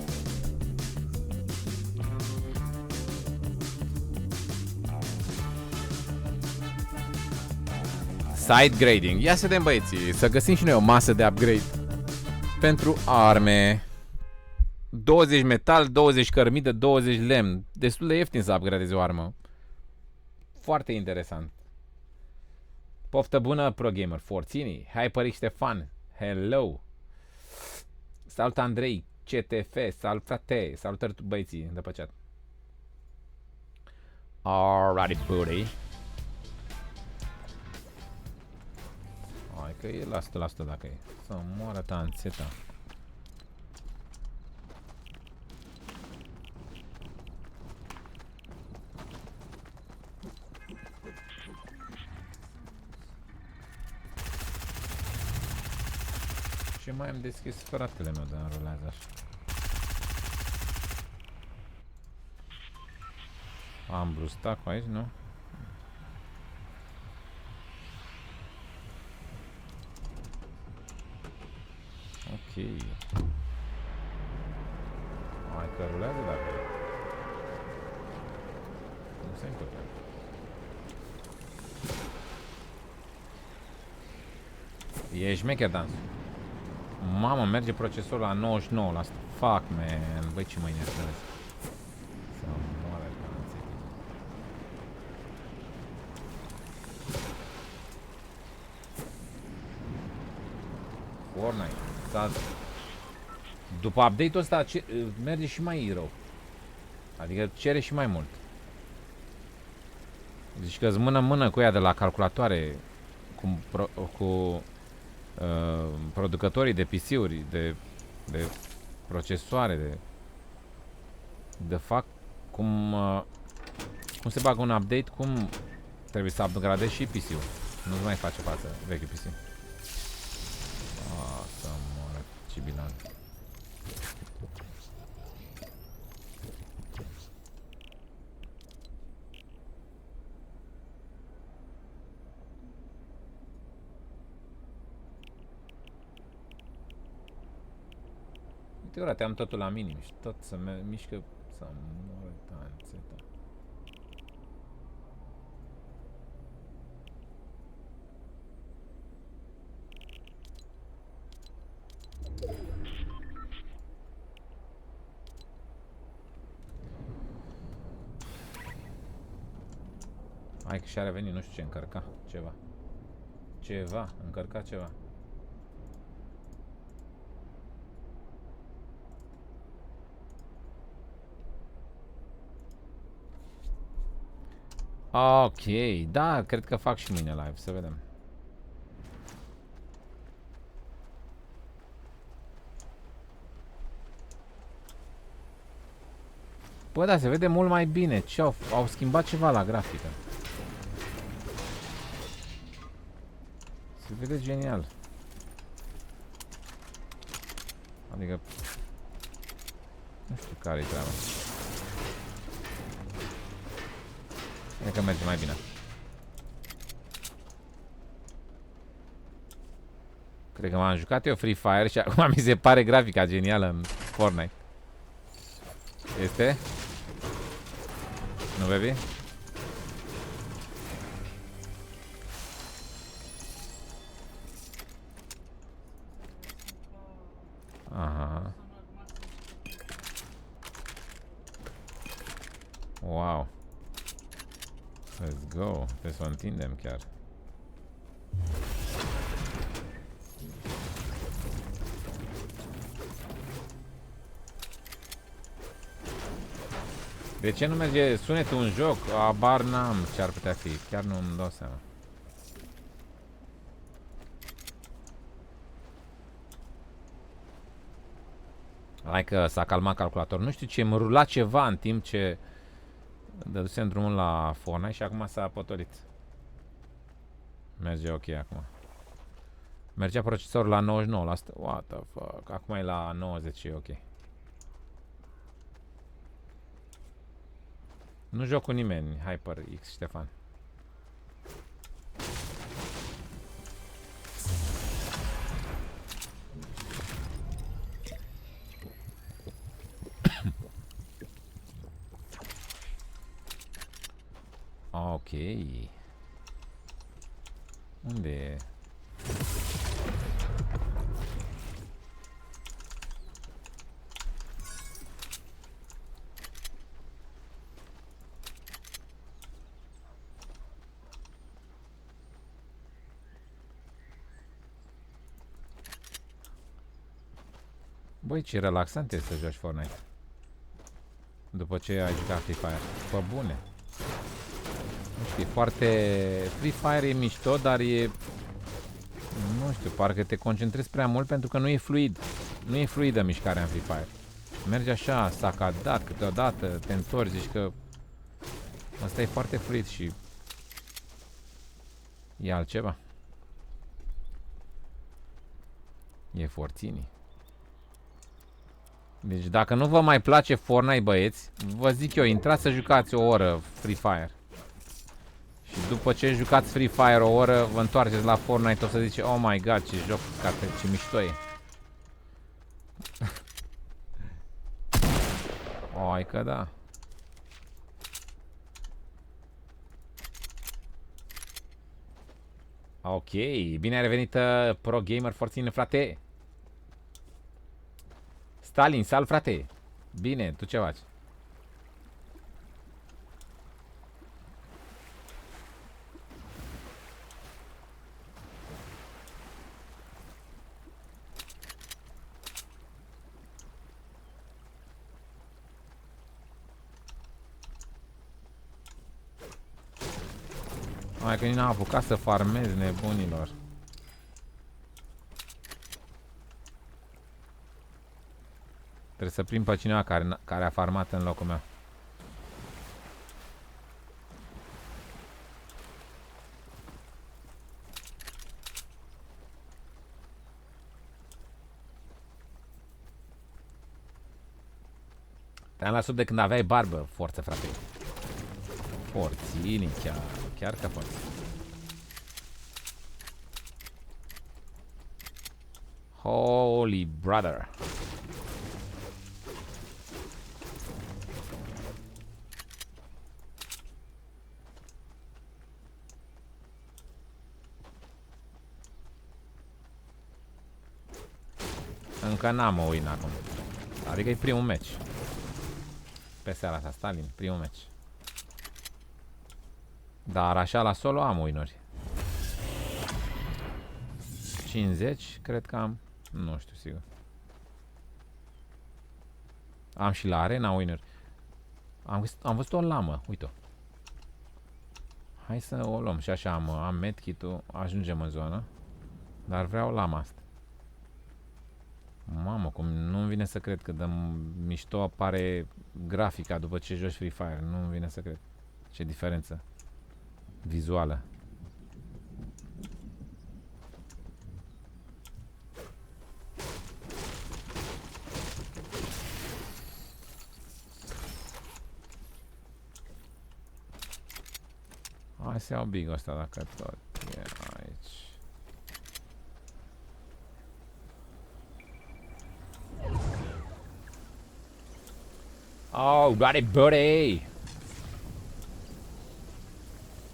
Side grading. Ia să vedem, băieții, să găsim și noi o masă de upgrade pentru arme. 20 metal, 20 cărmidă, 20 lemn. Destul de ieftin să upgradezi o armă. Foarte interesant. Poftă bună, ProGamer Forțini, HyperX Ștefan, hello. Salut Andrei, CTF, salut frate, salutări băieții de pe chat. Alrighty buddy. Hai că e la 100% dacă e. Să moară tanțeta. Ce mai am deschis fratele meu de înrolează așa? Am blue stack aici, nu? Ok. Hai că rulează dacă e. Nu se întâmplă. E șmecher dansul. Mamă, merge procesorul la 99%. Fuck, man. Băi, ce mă enervez. Să moară danții. Fortnite. După update-ul ăsta merge și mai rău. Adică cere și mai mult. Zici că-ți mână-mână cu ea de la calculatoare, cu producătorii de PC-uri, de procesoare, de fac cum se bagă un update, cum trebuie să upgradezi și PC-ul. Nu mai face față vechiul PC. Să moară cibilan. Uite, ora, te-am totul la minim și tot să mișcă, să moară tanțeta. Hai că și-a revenit, nu știu ce încărca, ceva, încărca ceva. Ok, da, cred că fac și mâine live, să vedem. Bă, da, se vede mult mai bine. Ce au schimbat ceva la grafică. Se vede genial. Adică nu știu care-i treaba. Cred că merge mai bine. Cred că m-am jucat eu Free Fire și acum mi se pare grafica genială în Fortnite. Este? Nu, baby? Aha. Wow. Let's go. Trebuie să o întindem chiar. De ce nu merge sunetul în joc? Abar n-am ce ar putea fi. Chiar nu îmi dau seama. Hai că s-a calmat calculatorul. Nu știu ce, îmi rula ceva în timp ce dădusem drumul la Fortnite și acum s-a potolit. Merge ok acum. Mergea procesorul la 99%. What the fuck? Acum e la 90, e ok. Nu joc cu nimeni, HyperX Ștefan. Unde e? Băi, ce relaxant e să joci Fortnite după ce ai jucat Free Fire. Pe bune. Nu știu, e foarte... Free Fire e mișto, dar e... Nu știu, parcă te concentrezi prea mult pentru că nu e fluid. Nu e fluidă mișcarea în Free Fire. Merge așa, sacadat, câteodată te întorci, zici că... Asta e foarte fluid și... E altceva. E forținii. Deci dacă nu vă mai place Fortnite, băieți, vă zic eu, intrați să jucați o oră Free Fire. Și după ce jucați Free Fire o oră, vă întoarceți la Fortnite, o să zice, oh my god, ce joc, ce mișto e. Oi că da. Ok, bine ai revenit, Pro Gamer Forțin, frate. Stalin, sal, frate. Bine, tu ce faci? Mai că nici n-am apucat să farmez, nebunilor. Trebuie să prind pe cineva care a farmat în locul meu. Te-am la sub de când aveai barbă, forță, frate. Forțini, chiar că forță. Holy brother. Încă n-am o win acum. Adică e primul match. Pe seara asta, Stalin, primul match. Dar așa la solo am win-uri. 50, cred că am. Nu știu sigur. Am și la arena win-uri. Am văzut o lamă, uite-o. Hai să o luăm și așa am medkit-ul, ajungem în zonă. Dar vreau lama asta. Mamă, cum nu-mi vine să cred că de mișto apare grafica după ce joci Free Fire. Nu-mi vine să cred. Ce diferență vizuală. Hai să iau big ăsta dacă tot e aici. Oh, got it, buddy!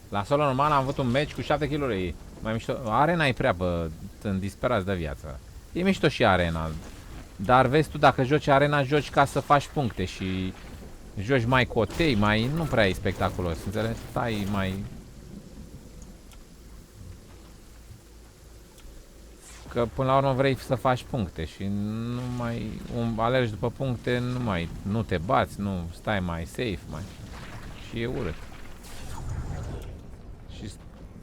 La solo normal am avut un match cu 7 kg-uri. Mai mișto. Arena e prea, bă, sunt disperați de viață. E mișto și arena. Dar vezi tu, dacă joci arena, joci ca să faci puncte și joci mai cotei, mai nu prea e spectaculos, înțelegi? Stai mai... Că până la urmă vrei să faci puncte și nu mai alergi după puncte, nu te bați, nu stai mai safe, mai. Și e urât.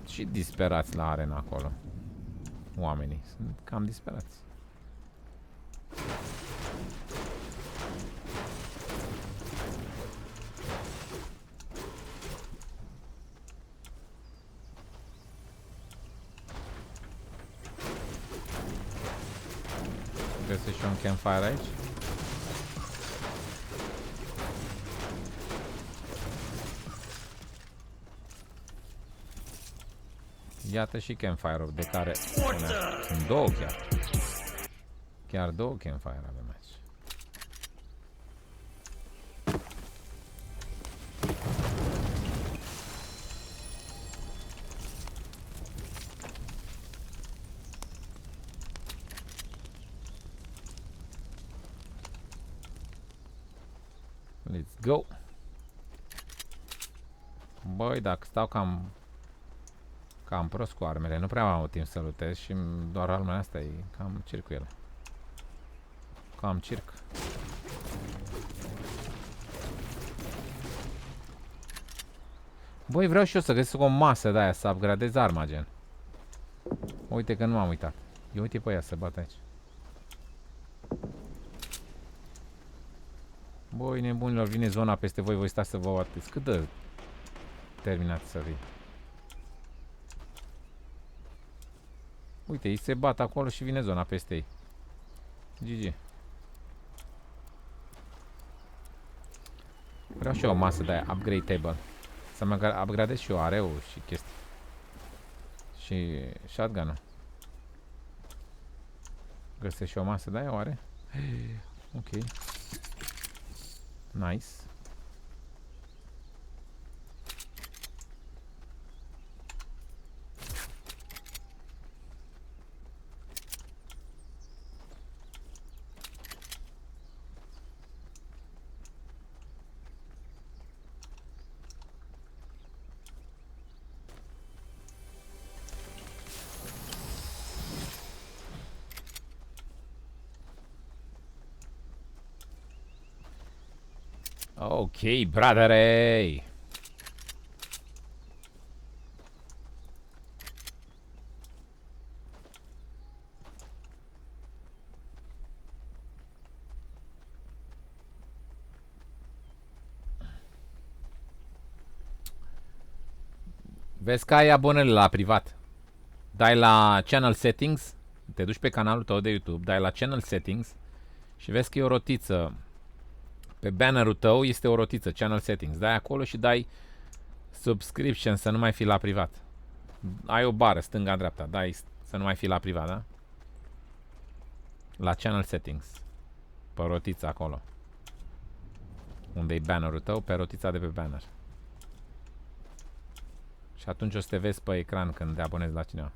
Și disperați la arena acolo. Oamenii sunt cam disperați. Găsești un campfire aici? Iată și campfire-ul de care... Sunt două chiar. Chiar două campfire avem aici. Let's go. Băi, dacă stau cam prost cu armele, nu prea am timp să lutez și doar armele astea e cam circ cu ele. Cam circ. Băi, vreau și eu să găsesc o masă de aia, să upgradez arma, gen. Uite că nu m-am uitat. Eu uite pe ea să bat aici. Băi, nebunilor, vine zona peste voi, voi stați să vă bateți. Cât de terminat să fie? Uite, ei se bat acolo și vine zona peste ei. GG. Vreau și eu o masă de aia, upgrade table. Să mă upgradez și eu areu și chestii. Și shotgun-ul. Găsesc și o masă de aia, oare? Ok. Nice. Ok, bradere. Vezi că ai abonările la privat. Dai la channel settings, te duci pe canalul tău de YouTube, dai la channel settings și vezi că e o rotiță. Pe bannerul tău este o rotiță, channel settings. Dai acolo și dai subscription, să nu mai fii la privat. Ai o bară stânga-dreapta, dai să nu mai fii la privat, da? La channel settings. Pe rotița acolo. Unde e bannerul tău, pe rotița de pe banner. Și atunci o să te vezi pe ecran când te abonezi la cineva.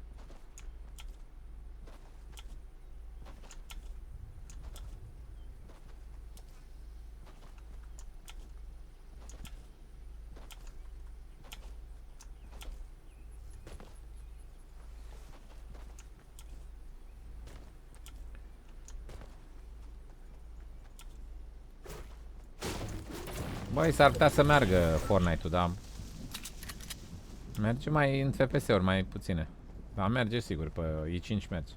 Băi, s-ar putea să meargă Fortnite-ul, dar merge mai în FPS-uri, mai puține. Dar merge sigur, pe i5 merge.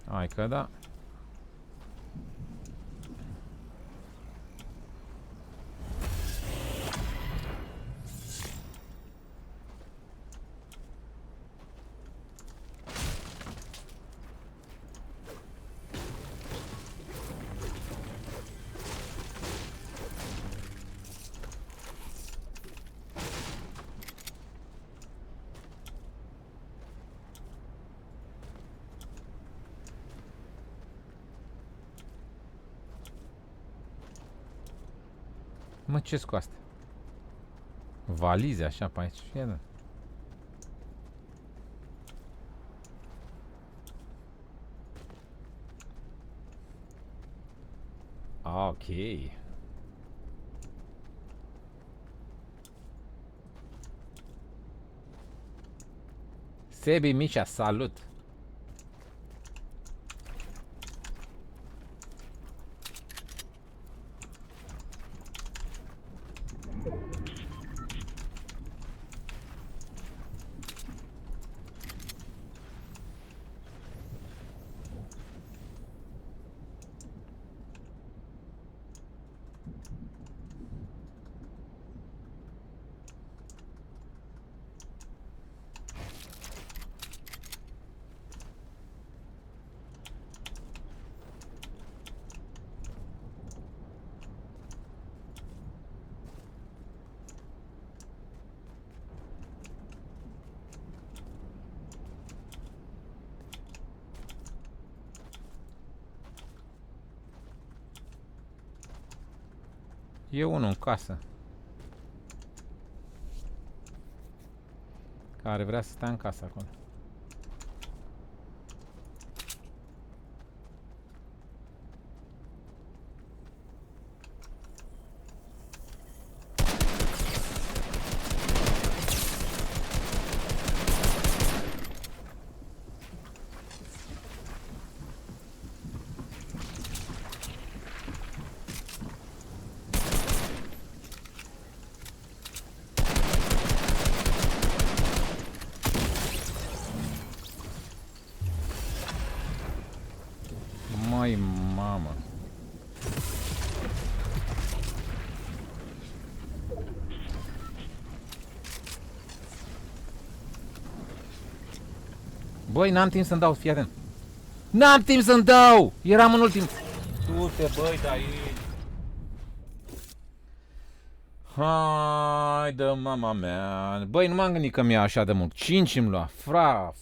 Hai că da. Mă, ce cu astea? Valize așa pe aici. Fie, da. Ok. Sebi Mișa, salut! E unul în casă. Care vrea să stea în casă acolo. Măi, mamă. Băi, n-am timp să-mi dau, fii atent. N-am timp să-mi dau! Eram în ultim. Du-te, băi, de aici. Hai de mama mea. Băi, nu m-am gândit că mi-a așa de mult. 5 îmi lua.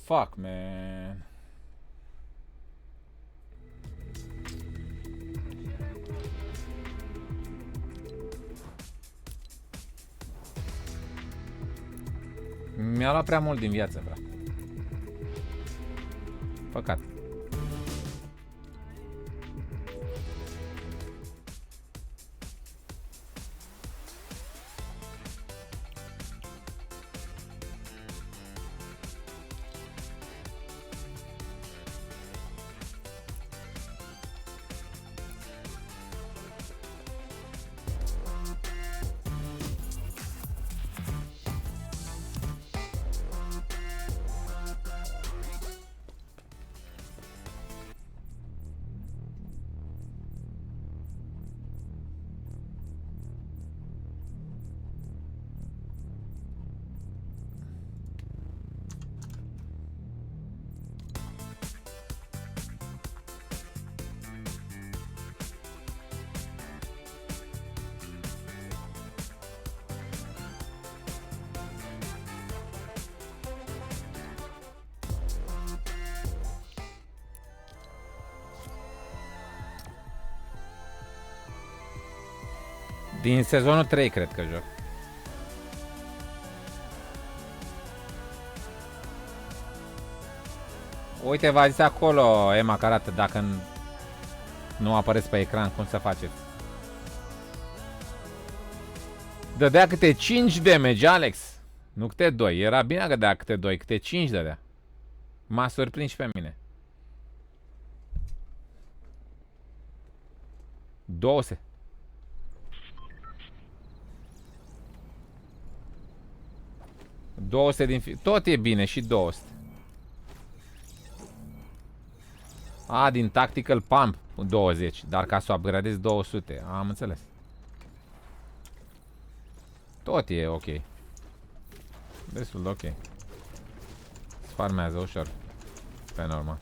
Fuck, man. Mi-a luat prea mult din viață, frate. Păcat. Din sezonul 3 cred că joc. Uite, v-a zis acolo Emma că arată dacă nu apăreți pe ecran, cum să faceți. Dădea câte 5 damage, Alex. Nu câte 2. Era bine că dădea câte 2, câte 5 dădea. M-a surprins și pe mine. 200. Tot e bine și 200. A, din Tactical Pump 20, dar ca să o upgradezi 200. Am înțeles. Tot e ok. Destul de ok. Se farmează ușor. Pe normal.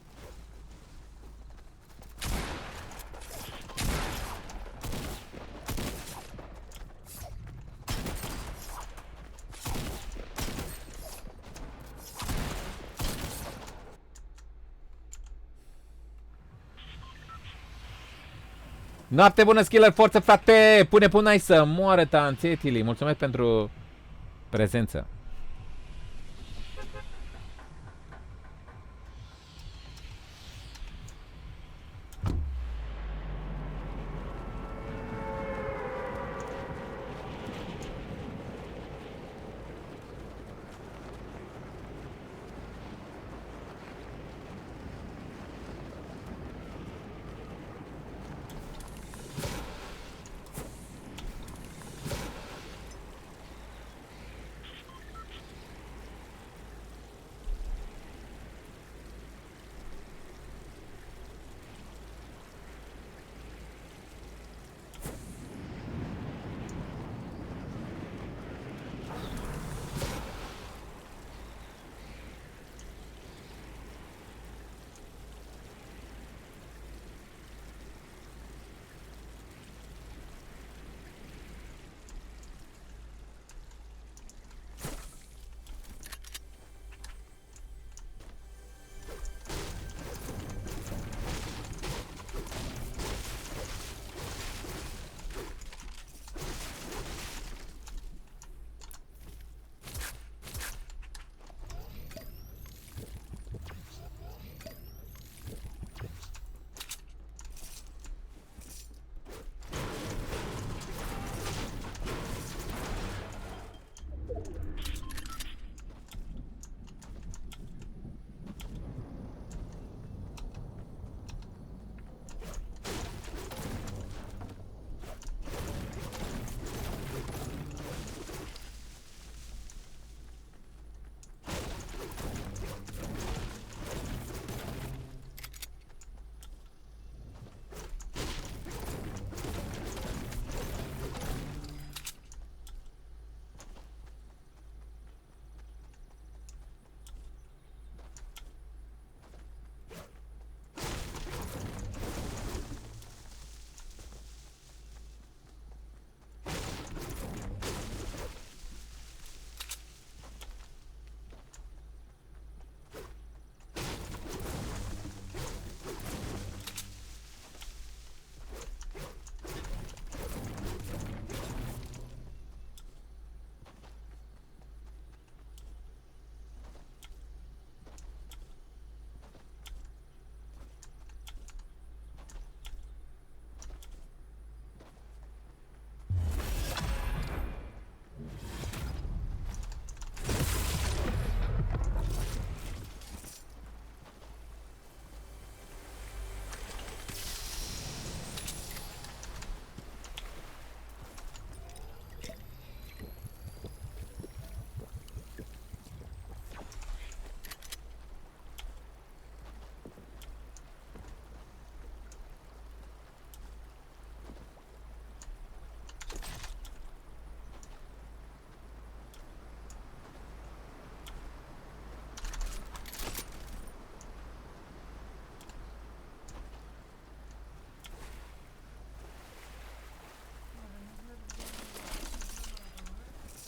Noapte bună, Skiller, forță, frate! Pune punai să moară tanțetili. Mulțumesc pentru prezență.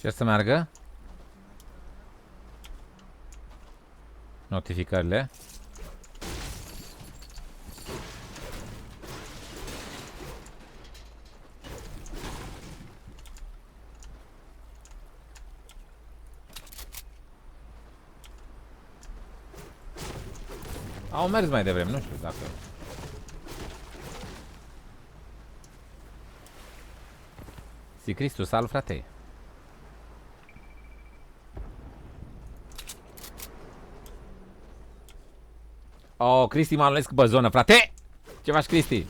Ce să meargă? Notificările. Au mers mai devreme, nu știu dacă... Si Cristu, salut, frate! Oh, Cristi m-a luat pe zonă, frate! Ce faci, Cristi?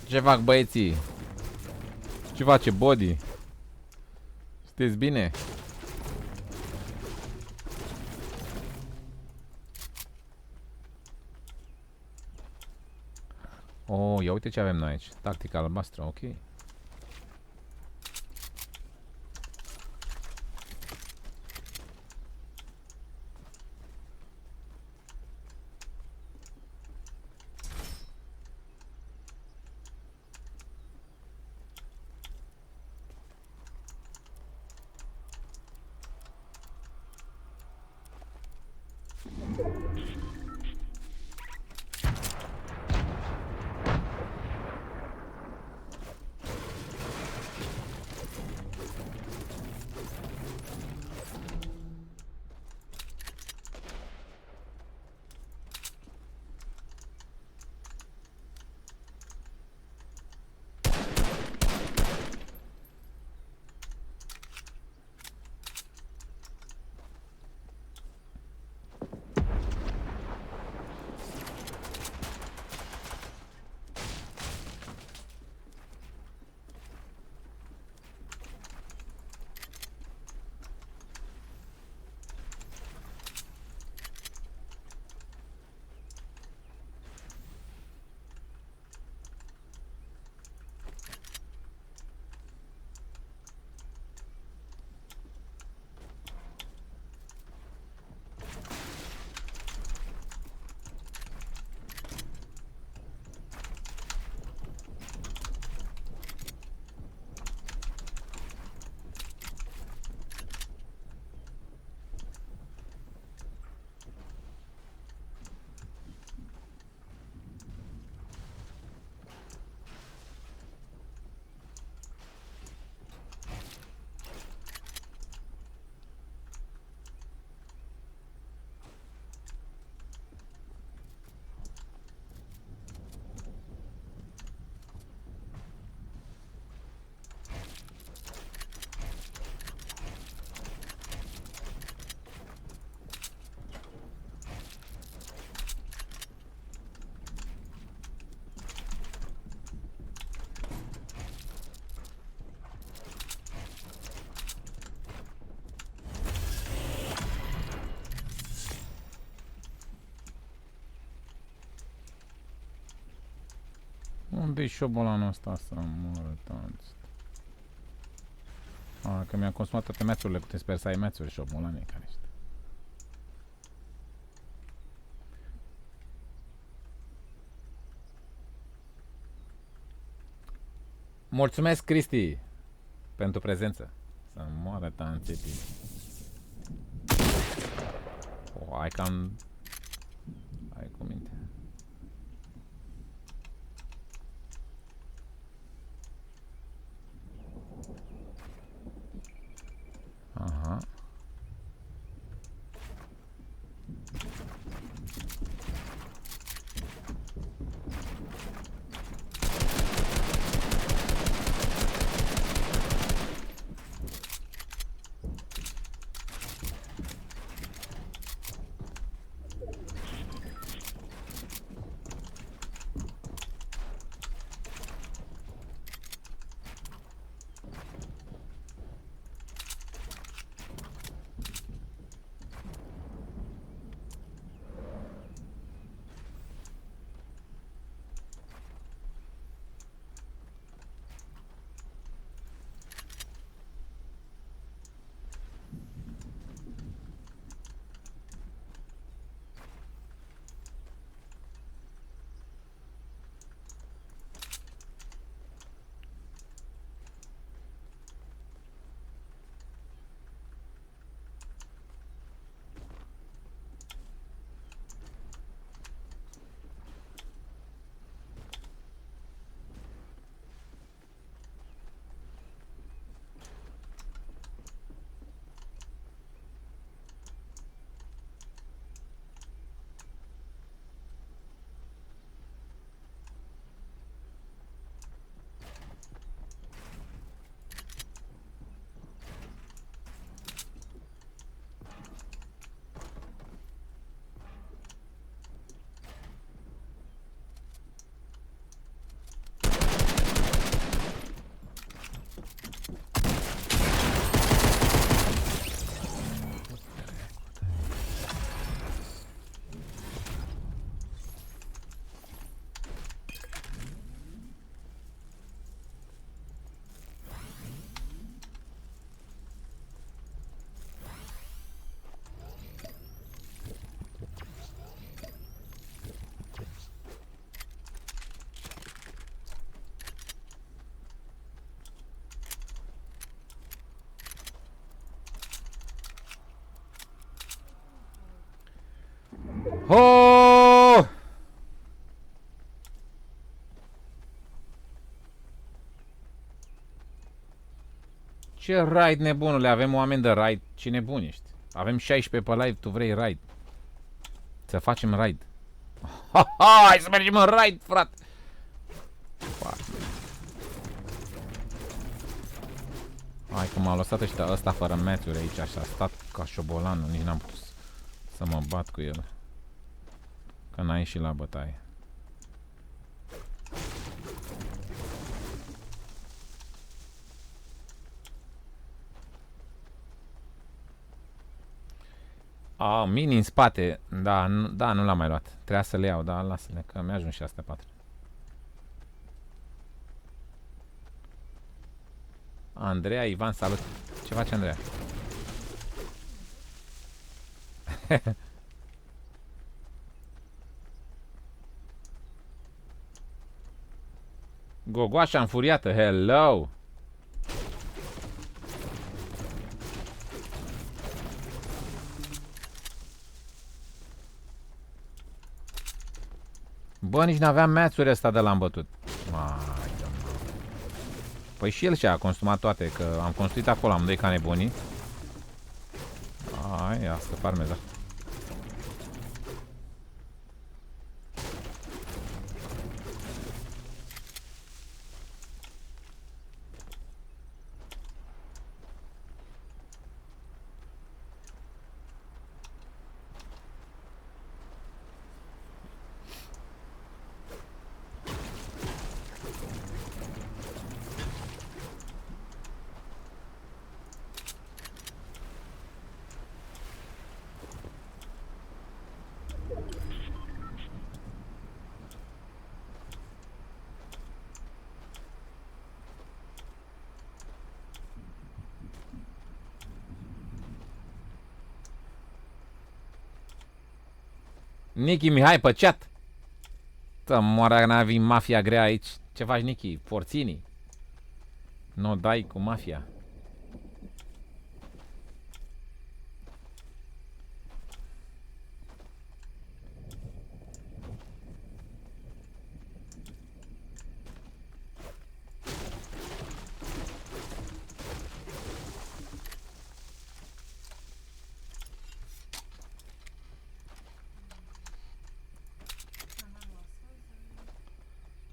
Ce fac băieții? Ce face Body? Sunteți bine? Oh, ia uite ce avem noi aici. Tactica albastră, ok. Unde-i șobolanul ăsta să mă tanți? Ah, că mi-am consumat toate match-urile, putem sper să ai match-uri șobolane care ești. Mulțumesc, Cristi, pentru prezență. Să moară tanțetii. Oh, ai cam... Ai cu minte. Aha. Ce raid, nebunule? Avem oameni de raid. Ce nebun ești? Avem 16 pe live, tu vrei raid. Să facem raid. Hai să mergem în raid, frate. Hai că m-a lăsat ăsta fără match-uri aici. Așa a stat ca șobolanul. Nici n-am putut să mă bat cu el. Că n-a ieșit la bătaie. Mini în spate. Da, nu l-am mai luat. Trebuia să le iau, da, lasă-le, că mi-ajung și astea 4. Andreea, Ivan, salut. Ce face Andreea? Gogoașa înfuriată, hello! Bă, nici n-aveam match-uri ăsta de l-am bătut. Păi și el și-a consumat toate, că am construit acolo, am doi ca nebunii. Ia să farmeza. Nicky Mihai pe chat. Tă moara n-avem mafia grea aici. Ce faci, Nicky? Forțini. Nu dai cu mafia.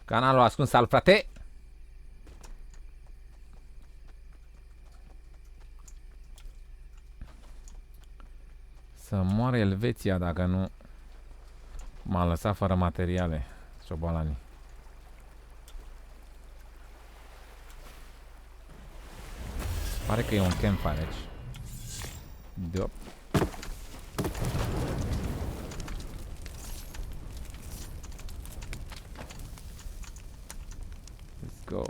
Canalul ascuns al frate. Să moară Elveția dacă nu m-a lăsat fără materiale, șobolanii. Pare că e un campfire aici. Dop. Let's go.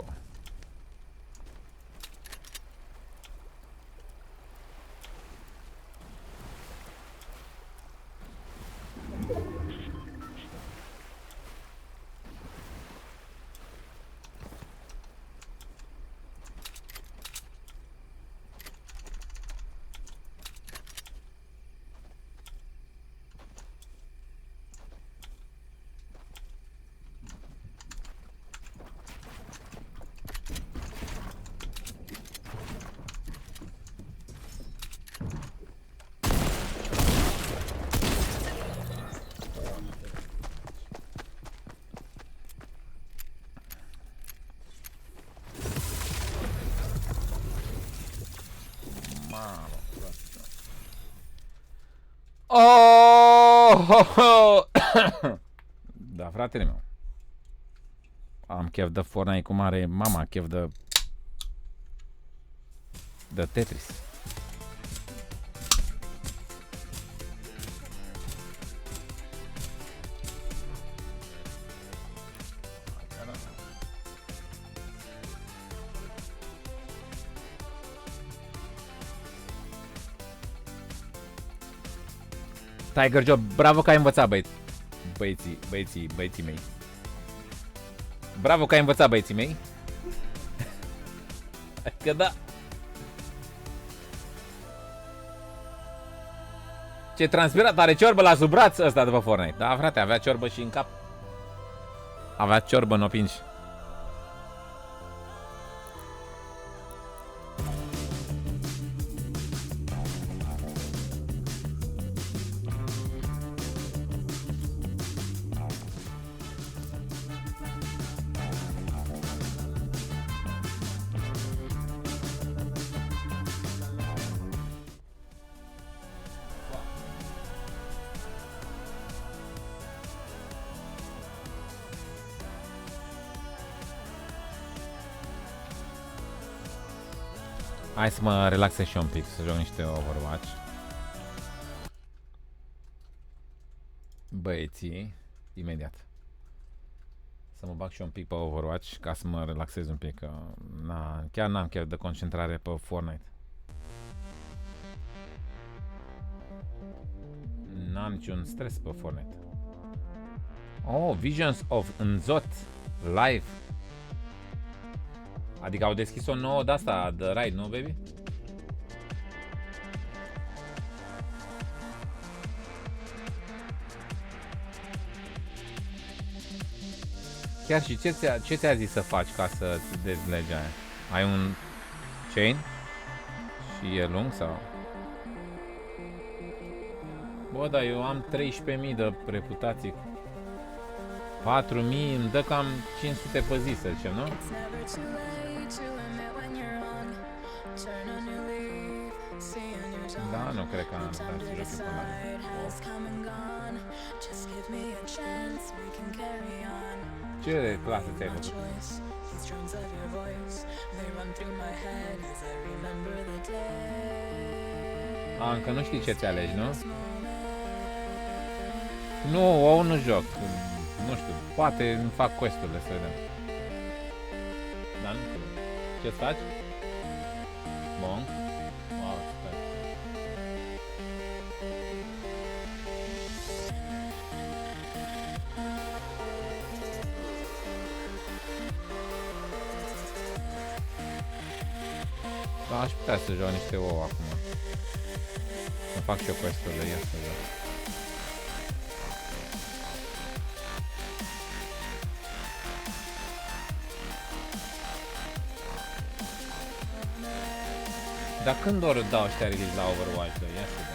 Oh! Da, fratele meu. Am chef de Fortnite cum are mama chef de Tetris. Tiger Job, bravo că ai învățat, băieții mei. Bravo că ai învățat, băieții mei. Că da. Ce transpirat, are ciorbă la sub braț ăsta după Fortnite. Da, frate, avea ciorbă și în cap. Avea ciorbă în opinci. Hai să mă relaxez și un pic, să joc niște Overwatch. Băieții, imediat. Să mă bag și un pic pe Overwatch ca să mă relaxez un pic, că chiar n-am chef de concentrare pe Fortnite. N-am niciun stres pe Fortnite. Oh, Visions of Nzot live. Adică au deschis o nouă de-asta, de Raid, nu, baby? Chiar și ce ți-a zis să faci ca să-ți dezlegi aia? Ai un chain? Și e lung sau? Bă, dar eu am 13.000 de reputații. 4.000 îmi dă cam 500 pe zi, să zicem, nu? Da, nu cred că am dat să joc eu până la ce clasă ți-ai făcut? A, încă nu știi ce ți alegi, nu? Nu, ou nu joc. Nu știu, poate îmi fac quest-urile, să vedem. Da, nu știu. Ce-ți faci? Bun. Wow, super. Da, aș putea să joc niște ouă acum. Să fac și eu quest-urile, ia să joc. Dar când ori dau ăștia release la Overwatch 2? Ia să vedem.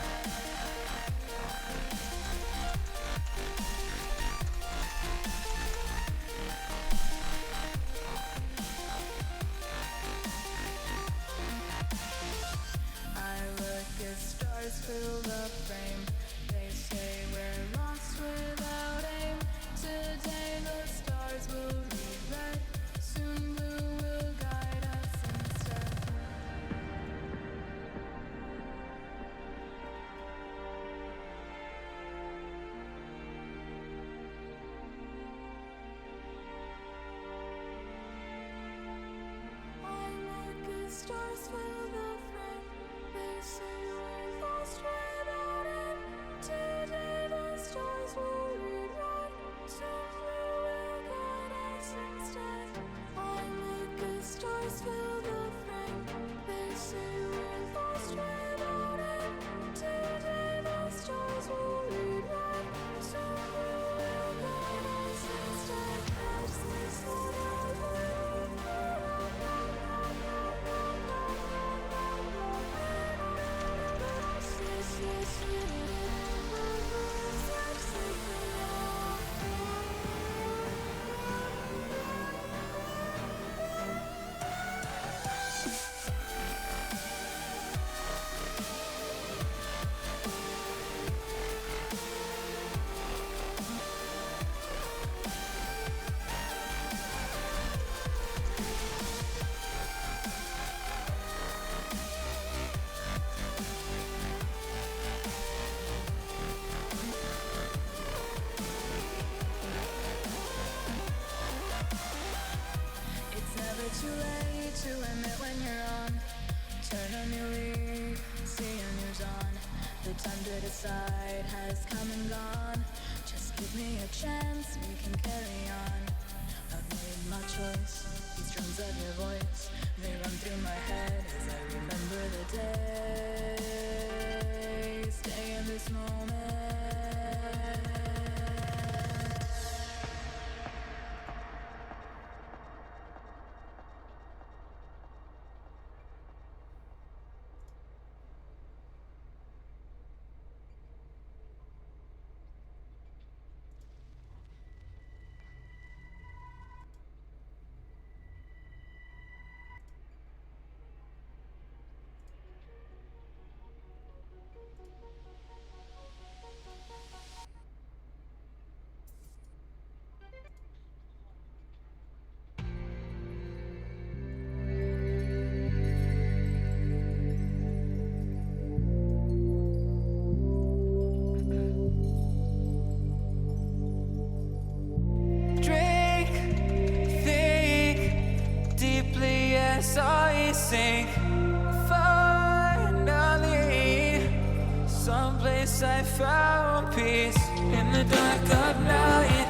the dark of night.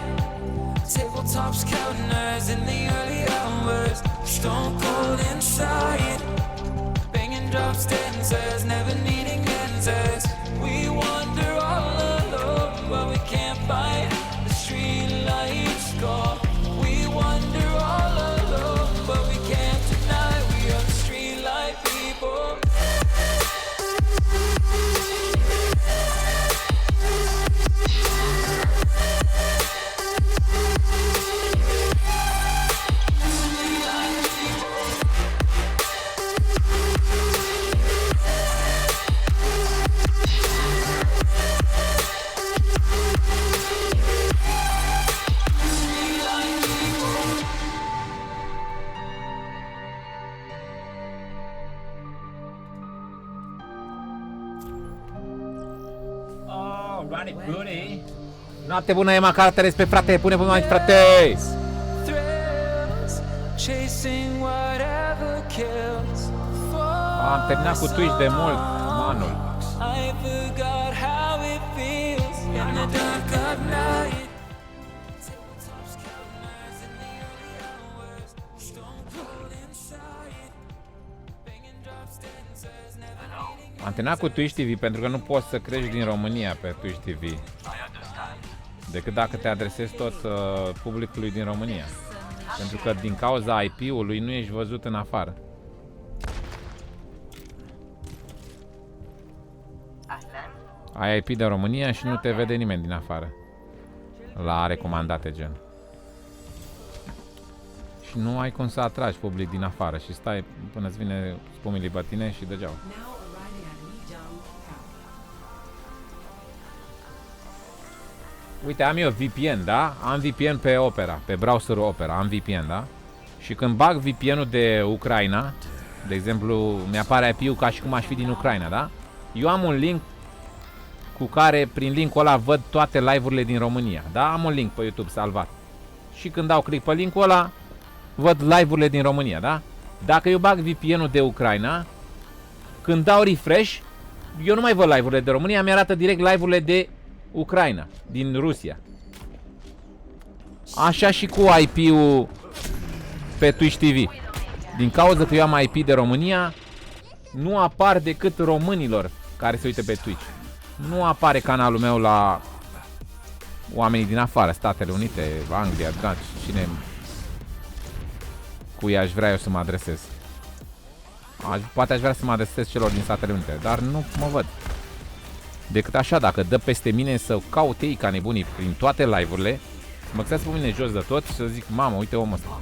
Tabletops counting eyes in the early hours. Stone cold inside. Banging drop stanzas, never needing answers. We wander all alone, but we can't find the street lights gone. We wander all alone, but we can't deny we are the street light people. Oh, Ronnie Booty. Noapte bună, Emma, caracter respect, frate, pune pe mai frate! Thrills, chasing whatever kills. Am terminat cu Twitch de mult, manul. I forgot how it feels in the dark of night. Tabletops counting eyes in the early hours. Stone cold inside. Banging drop stanzas, never needing. Am terminat cu Twitch TV pentru că nu poți să crești din România pe Twitch TV. Decât dacă te adresezi tot publicului din România. Pentru că din cauza IP-ului nu ești văzut în afară. Ai IP de România și nu te vede nimeni din afară. La recomandate gen. Și nu ai cum să atragi public din afară și stai până îți vine spumilii pe tine și degeaba. Uite, am eu VPN, da? Am VPN pe Opera, pe browserul Opera, am VPN, da? Și când bag VPN-ul de Ucraina, de exemplu, mi-apare IP-ul ca și cum aș fi din Ucraina, da? Eu am un link cu care, prin linkul ăla, văd toate live-urile din România, da? Am un link pe YouTube salvat. Și când dau click pe linkul ăla, văd live-urile din România, da? Dacă eu bag VPN-ul de Ucraina, când dau refresh, eu nu mai văd live-urile de România, mi-arată direct live-urile de Ucraina, din Rusia. Așa și cu IP-ul pe Twitch TV. Din cauza că eu am IP de România, nu apar decât românilor care se uită pe Twitch. Nu apare canalul meu la oamenii din afară, Statele Unite, Anglia, da, cine cui aș vrea eu să mă adresez. Poate aș vrea să mă adresez celor din Statele Unite, dar nu mă văd. Decât așa, dacă dă peste mine să caut ei ca nebunii prin toate live-urile, să mă găsească pe mine jos de tot și să zic, mamă, uite omul ăsta.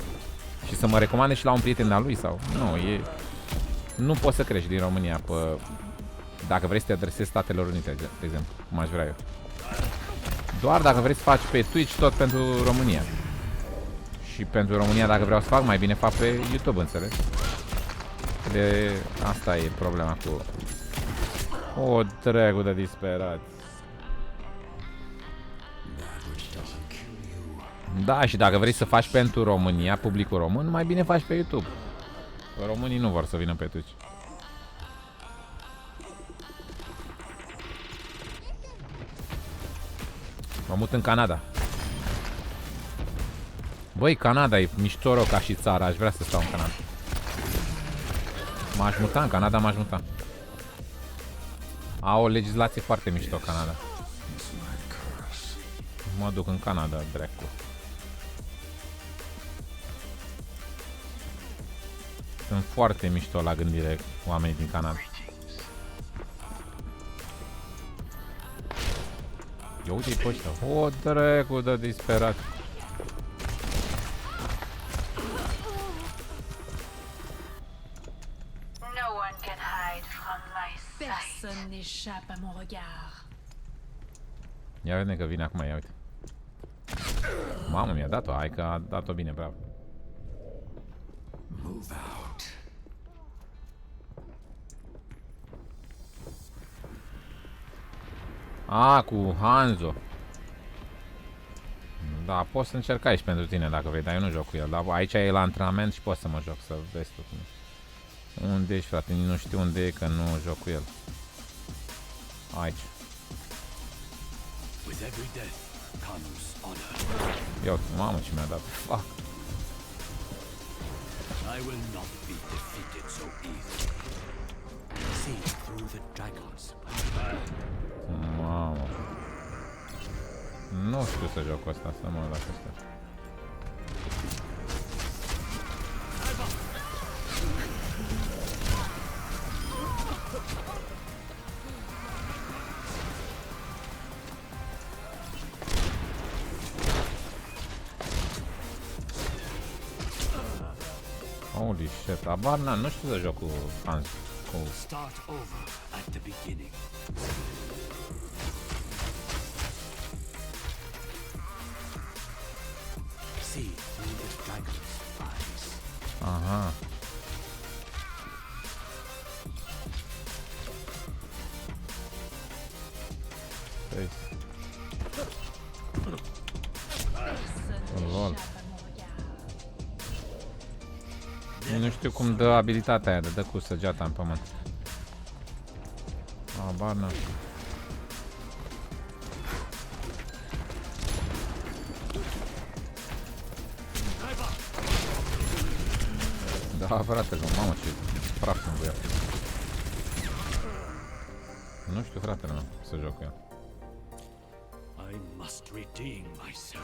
Și să mă recomande și la un prieten al lui sau... Nu, nu poți să crești din România pe... Dacă vrei să te adresezi Statelor Unite, de exemplu, cum aș vrea eu. Doar dacă vrei să faci pe Twitch tot pentru România. Și pentru România, dacă vreau să fac, mai bine fac pe YouTube, înțelegi? De asta e problema cu... O, dragul de disperat. Da, și dacă vrei să faci pentru România, publicul român, mai bine faci pe YouTube. Românii nu vor să vină pe Twitch. Mă mut în Canada. Băi, Canada e mișto rău ca și țara, aș vrea să stau în Canada. M-aș muta în Canada, m-aș muta. Au o legislație foarte mișto Canada. Mă duc în Canada, dracu. Sunt foarte mișto la gândire oamenii din Canada. Eu uite-i pe ăștia. O, dracu de disperat. No one can hide from my sight. Personne n'échappe à mon regard. Ia vede că vine acum, ia uite. Mamă, mi-a dat-o, hai că a dat-o bine, bravo. A, cu Hanzo. Da, poți să încercai și pentru tine dacă vrei, dar eu nu joc cu el. Dar aici e la antrenament și poți să mă joc, să vezi tu cum e. Unde ești, frate? Nu știu unde e, că nu joc cu el. Aici. comes honor. Ia uite, mamă ce mi-a dat. Fuck. I will not be defeated so easily. See through the dragons. Mamă. Nu știu să joc cu asta, să mă las asta. Holy shit, abar n-am, nu știu să joc cu Hans, cu... Start over at the beginning. See through the dragon's eyes. Aha. Păi. Lol. Nu știu cum dă abilitatea aia de dă cu săgeata în pământ. Abar n-am. Da, frate, mamă, ce praf sunt cu el. Nu știu, fratele meu, să joc cu el. I must redeem myself.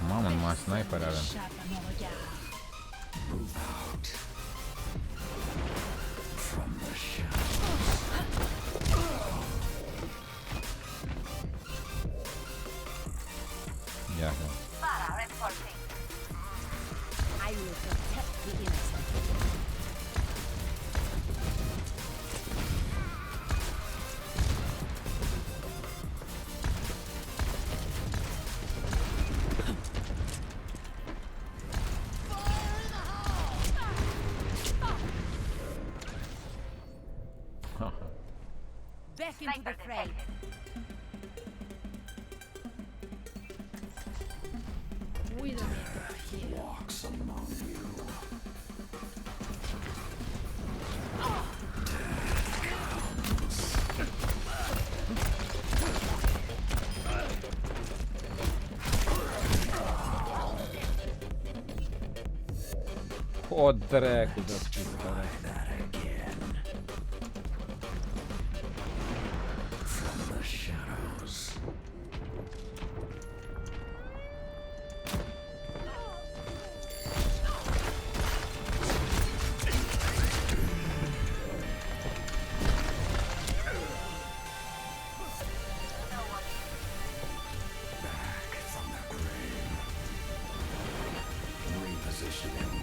Mamă, numai sniper avem. Ia, ia. I will protect the innocent. Back into the fray. Widowmaker here. Walks among you. O dracu de pistole. From the shadows. Back from the grave. Repositioning.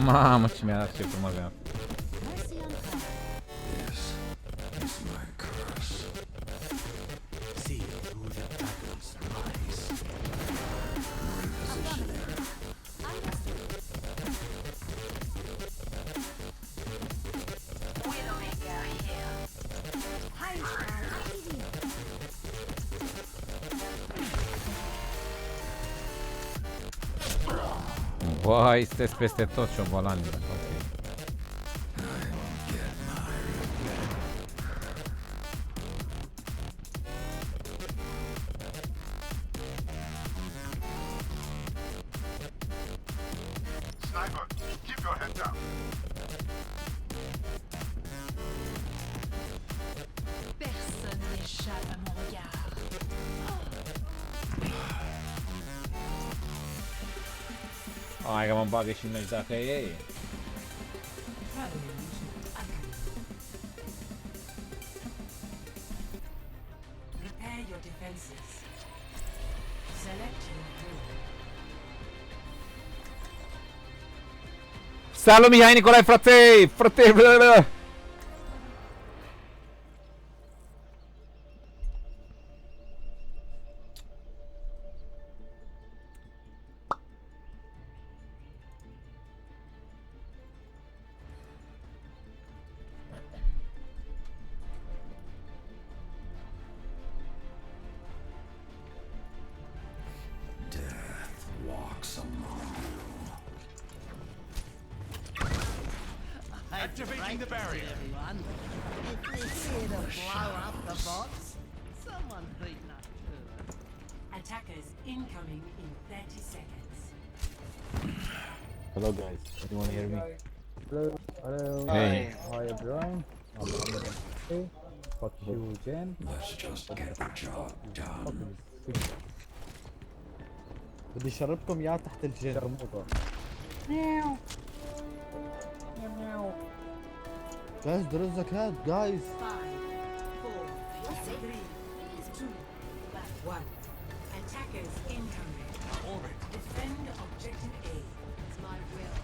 Mamă, ce mi-a dat, ce frumos mi-a. This is my curse. See through the dragon's eyes. Repositioning. Vai, sunteți peste tot șobolanilor. Ok. Sniper, keep your head down. Personne n'échappe à mon regard. Hai că mă bagă și noi dacă e. Prepare your defenses. Select your hero. Salut Mihai Nicolae, frate! Frate! Bla, bla. Death walks among you. Activating the barrier. Everyone. If we're here to blow up the box, someone beat that too. Attackers incoming in 30 seconds. Hello guys, anyone hear me? Hello, hello. Hey. Hi everyone. I'm Hey. Fuck you, Jen. Let's just get the job done. بدي اشربكم اياه تحت الجرموطة. Guys, there is a cat, guys. 5, 4, 3, 2, 1. Attackers incoming. Defend objective A. It's my will.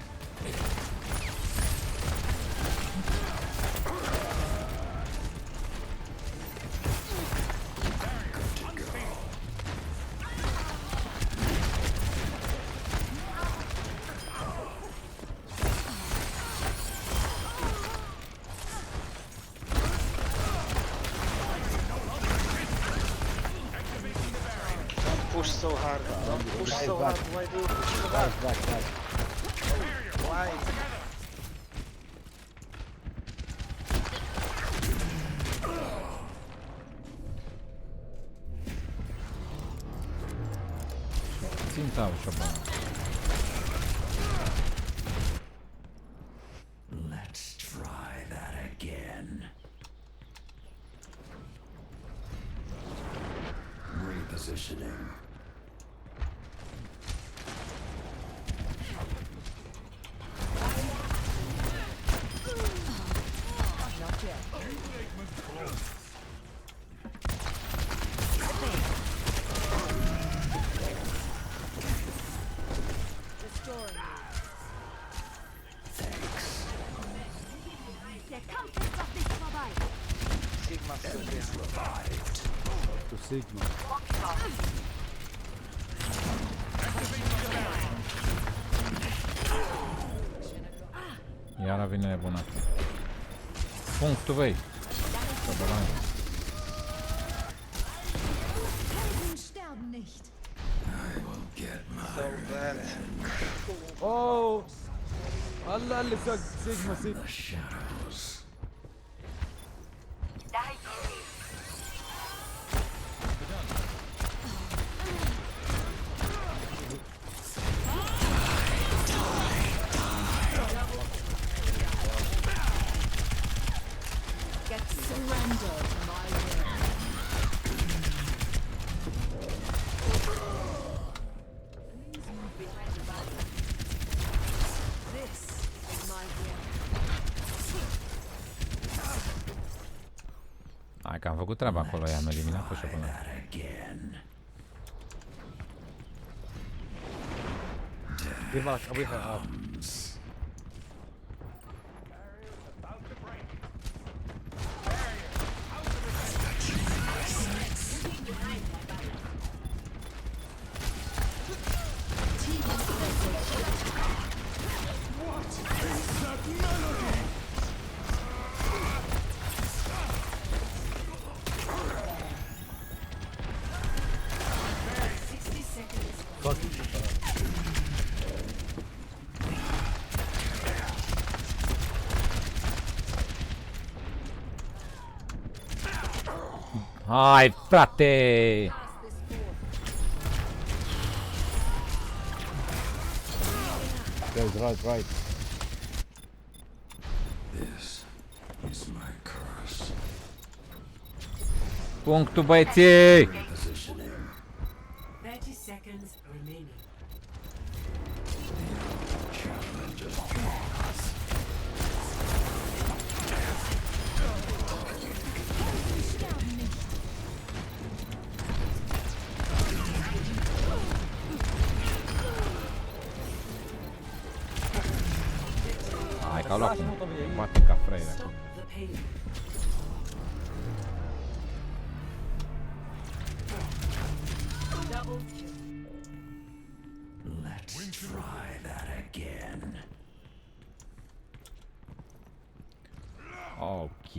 Push so hard. Don't push so hard. Why do you push so hard? Back. Why? Țintau șobolan. Let's try that again. Repositioning. Sigma Sylvia. To Sigma. Iar vine nebuna. Punctul, băi. Șobolan. Sterben nicht. So bad. Oh! الله اللي سق سيجما The shadows. Surrender to my will. This is my will. Hai că am făcut treaba acolo, i-am eliminat pe șobolan. That again. دير بالك ابوي Hai, frate! Right. This is my curse. Punctul, băieții! Positioning. 30 seconds remaining. Challenge is upon us. Hai că a luat cum. Bate ca fraier acum. The payload. Double kill. Let's try that again. Ok,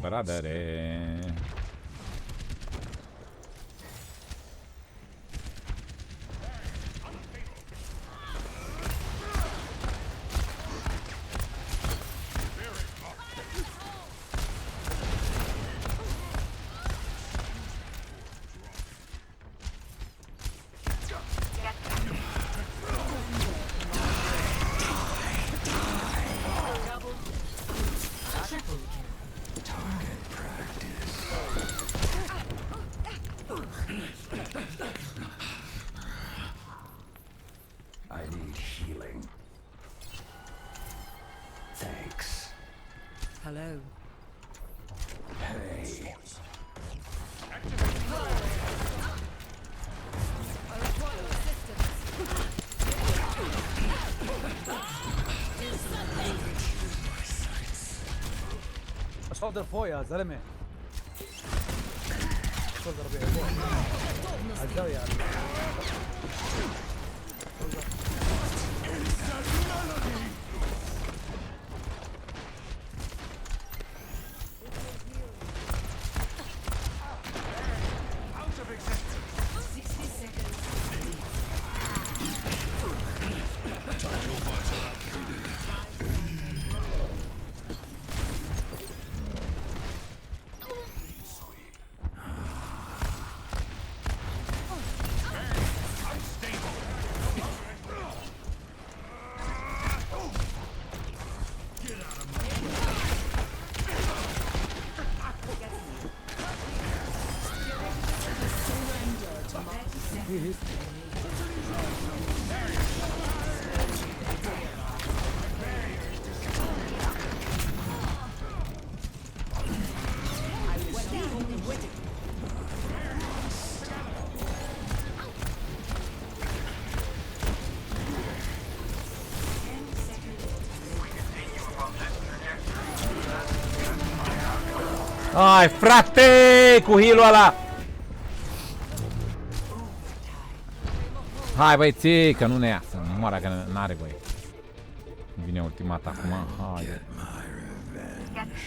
bradere. I need healing. Thanks. Hello. Hey. اشوف فوق يا زلمه صدر بيه فوق الزاويه يعني Out of existence. 60 seconds. Hai, frate, cu heal-ul ăla! Hai, băieții, că nu ne iasă. Nu moară, că n-are voie. Vine ultimata acum. Hai. Get my revenge.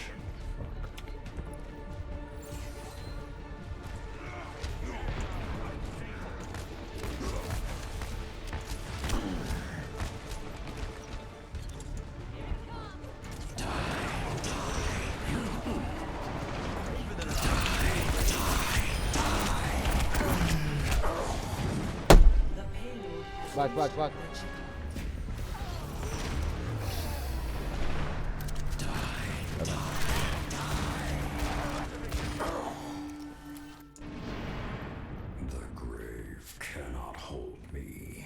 Back. The grave cannot hold me.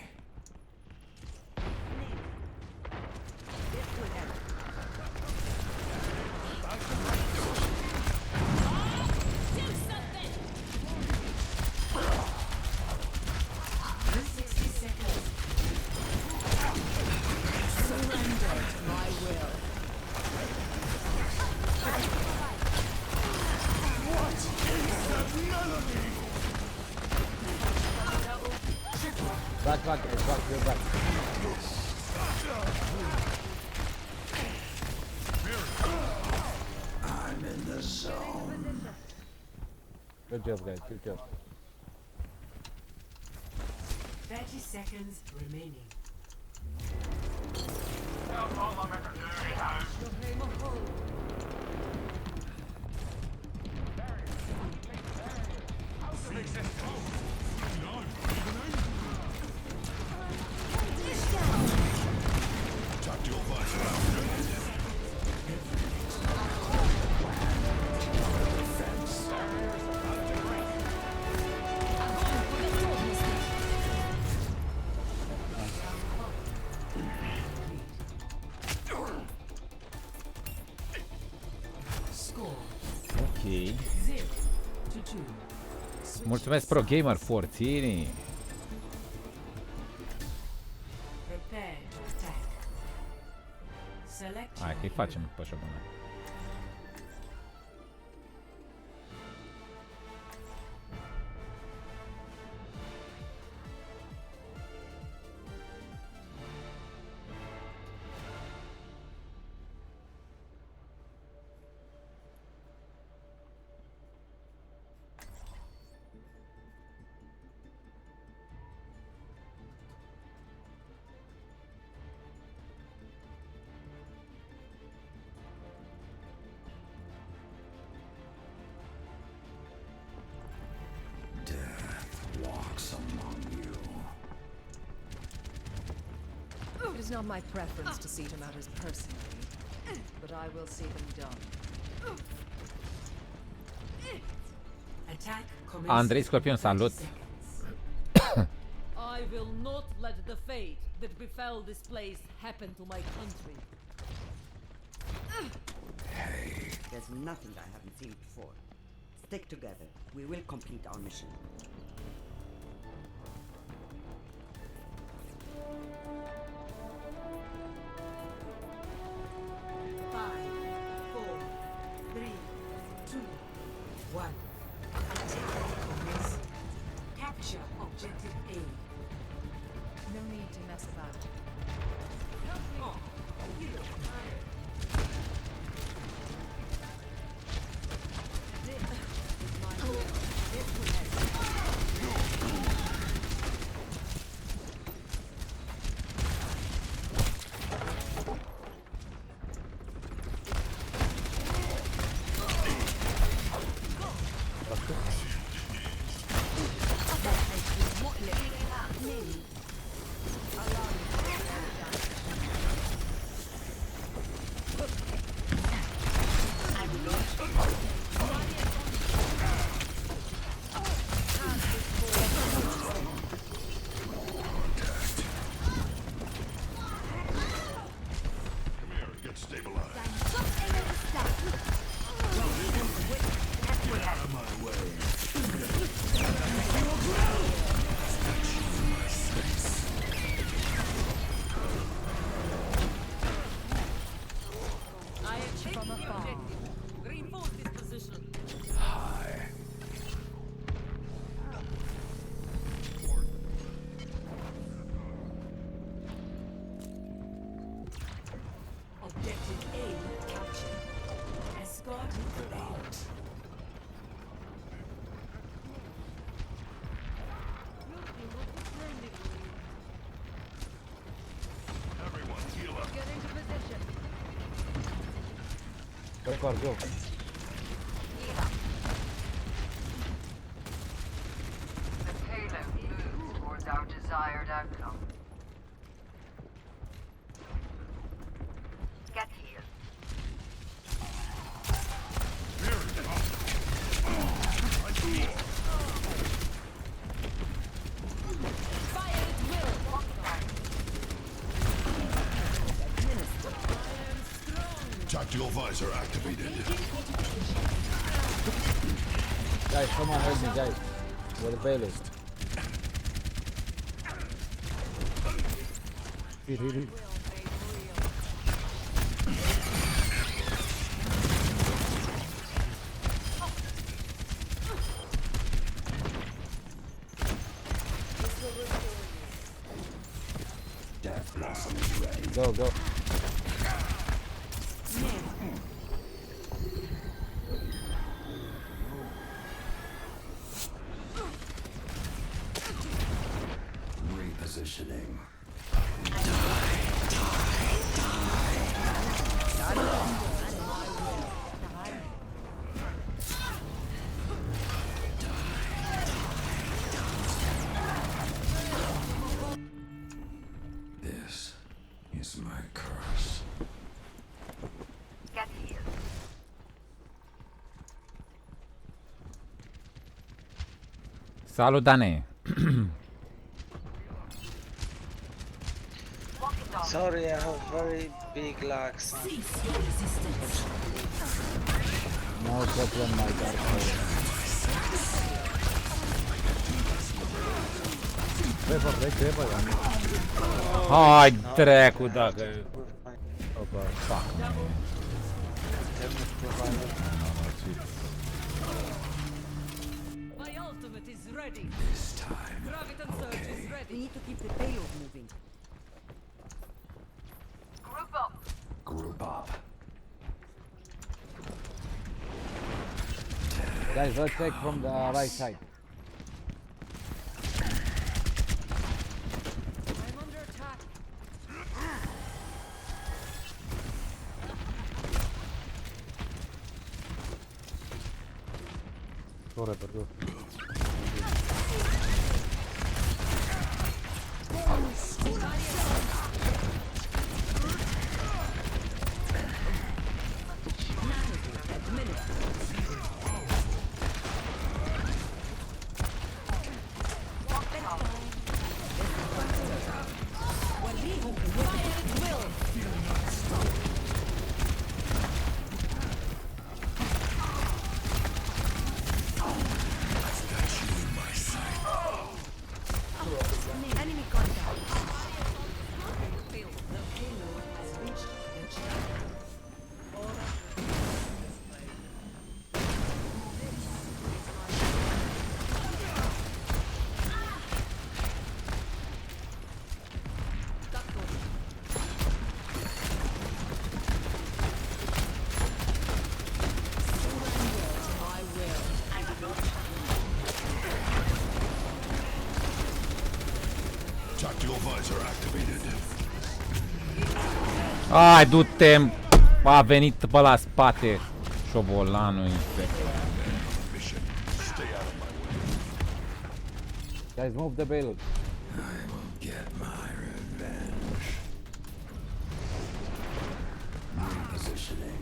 Back, you're back. I'm in the zone. Good job, guys. Good job. 30 seconds remaining. GG. 0-2. Mulțumesc Pro Gamer Forțini. Prepare to attack. Select. Hai că-i facem pe așa bună. Walks among you. It is not my preference to see to matters personally, but I will see them done. Attack Andrei Scorpion, salut. I will not let the fate that befell this place happen to my country. There's nothing I haven't seen before. Stick together. We will complete our mission. Five, 4, 3, 2, 1. Attack commence. Capture objective A. No need to mess about. Oh, hero fired. I am taking the objective. Reinforce this position. Objective A captured. Escort prepared. Everyone, heal up. Get into position. Record, go. The payload moves towards our desired outcome. Get here. Fire at will. Tactical visor activated. Guys, come on, help me, guys. We're the bailiffs. Hit. Death Blossom is ready. Go. Repositioning. This is my curse. Get here. Salut, Dane. Sorry, I have very big lags. No problem, my dark soul. Trebuie, Hai dracu dacă... Opa, fuck. My ultimate is ready. This time. Graviton surge is ready. We need to keep the payload moving. Group up. Guys, let's take from the right side. I'm under attack. Corre, perdón. Enemy contact. Tactical visor activated. Hai, du-te! A venit pe la spate. Șobolanul infect. Mission. Stay out of my way. Guys, move the payload. I will get my revenge. Repositioning.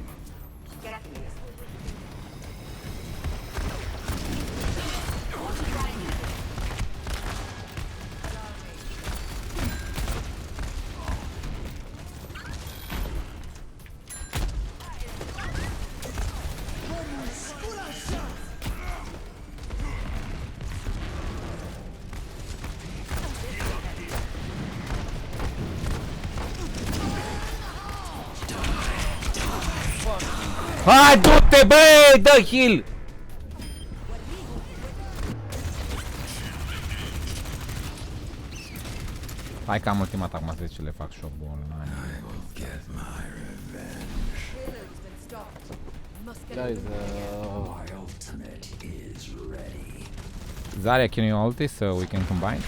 Hai, du-te, băi! Dă heal! Hai că am ultimat acum să vezi ce le fac șobolani. Guys, My ultimate is ready. Zarya, can you ulti so we can combine?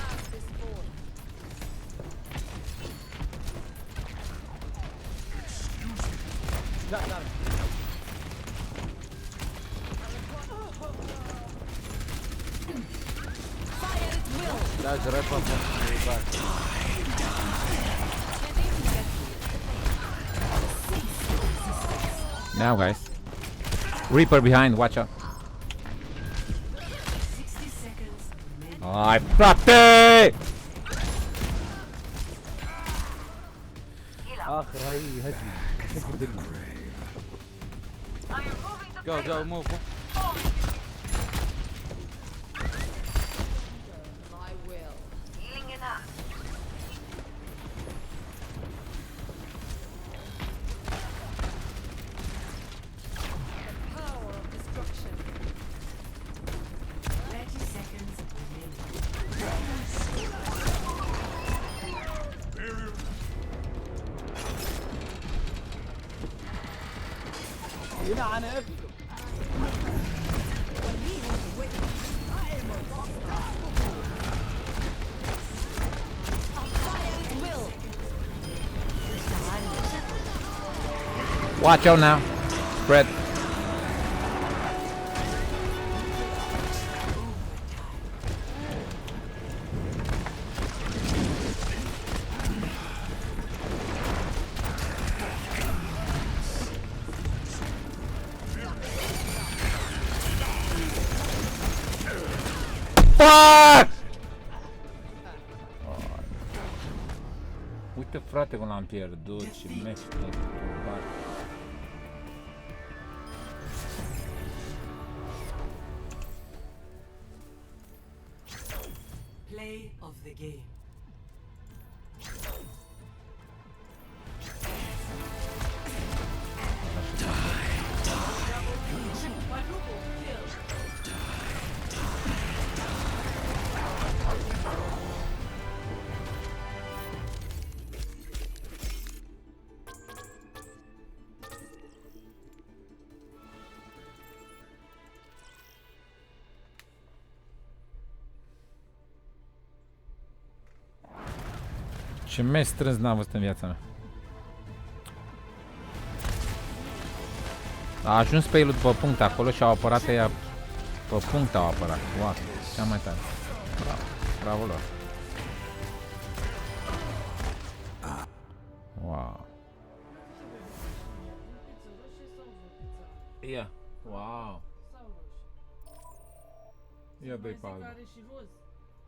guys, wrap up and back. Now, guys. Reaper behind, watch out. Ai, frate! Ah, Rai, هجمي. Go, move. My will. Healing it up. The power of destruction. 30 seconds remaining. يلعن ابي. Watch out now. Spread. Fuck! Uite frate, cum l-am pierdut și meci turbat. Play of the game. Ce meci strâns n-am văzut în viața mea. A ajuns pe el după punct acolo și au apărat ea pe punct au apărat. Wow, cea mai tare. Bravo, bravo lor. Wow. Ia. Wow. Ia dă-i pe albă. Are și roz.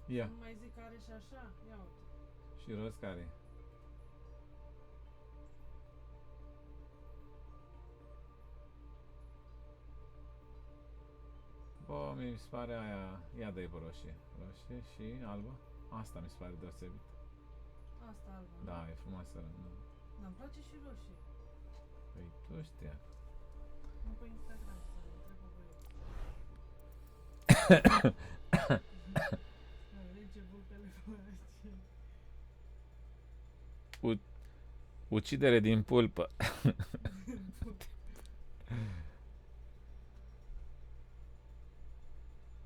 Ia. Nu mai zic că are și așa. Ia uite. Și roz care? Bă, mi se pare aia... Ia dă-i pe roșie. Roșie și albă. Asta mi se pare deosebit. Asta albă. Da, e frumoasă. Dar îmi place și roșie. Păi tu știa. Nu pe Instagram, să le întreb pe băieți. Alege bucăle pe Ucidere din pulpă.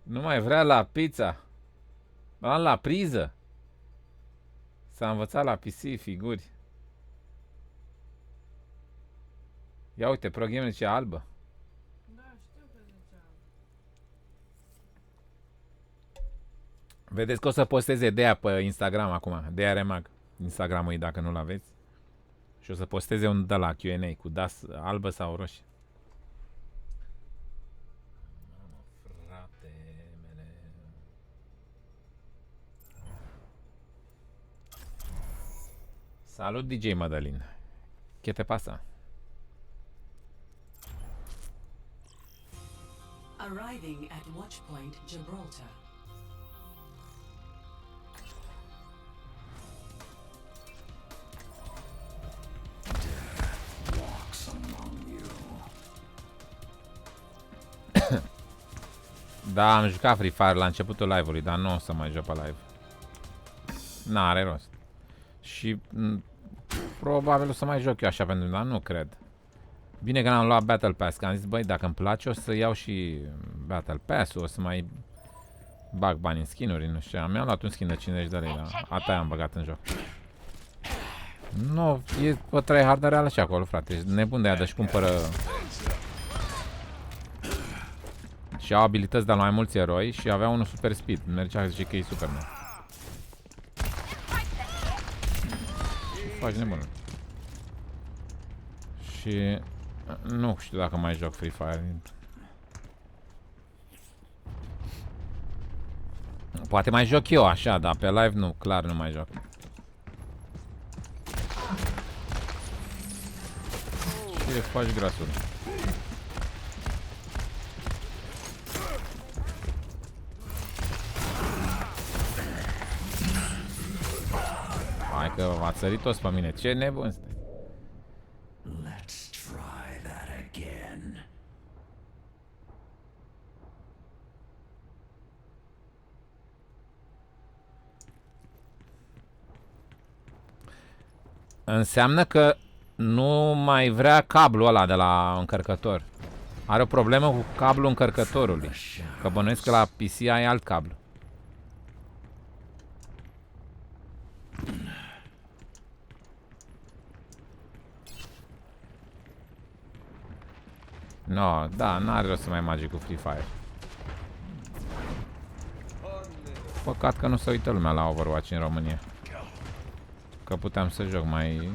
Nu mai vrea la pizza. La priză. S-a învățat la PC figuri. Ia uite, Pro Gamer ce albă. Da, știu că zice albă. Vedeți că o să posteze de-aia pe Instagram acum. De-aia remag. Instagramul dacă nu-l aveți. Și o să posteze un de la Q&A cu das albă sau roșie. Mamă, fratele. Salut DJ Madalin. Ce te pasa? Arriving at Watchpoint Gibraltar. Walks among you. Da, am jucat Free Fire la începutul live-ului, dar nu o să mai joc pe live. N-are rost. Și probabil o să mai joc eu așa pentru, dar nu cred. Bine că n-am luat Battle Pass, că am zis, băi, dacă îmi place o să iau și Battle Pass-ul, o să mai bag bani în skin-uri, nu știu. Mi-am luat un skin de 50 de lei, dar atâia am băgat în joc. Nu, e o tryhard reală și acolo, frate. E nebun de aia, deci cumpără... Și au abilități de la mai mulți eroi și avea unul super speed. Mergea, zice că e Superman. Ce faci, nebun? Și... Nu știu dacă mai joc Free Fire. Poate mai joc eu așa, dar pe live nu, clar nu mai joc. Ce faci, grasul? Hai că v-ați sărit toți pe mine. Ce nebun stai? Let's try that again. Înseamnă că nu mai vrea cablul ăla de la încărcător. Are o problemă cu cablul încărcătorului. Că bănuiesc că la PC ai alt cablu. No, da, n-are rost să mai magi cu Free Fire. Păcat că nu se uită lumea la Overwatch în România. Că puteam să joc mai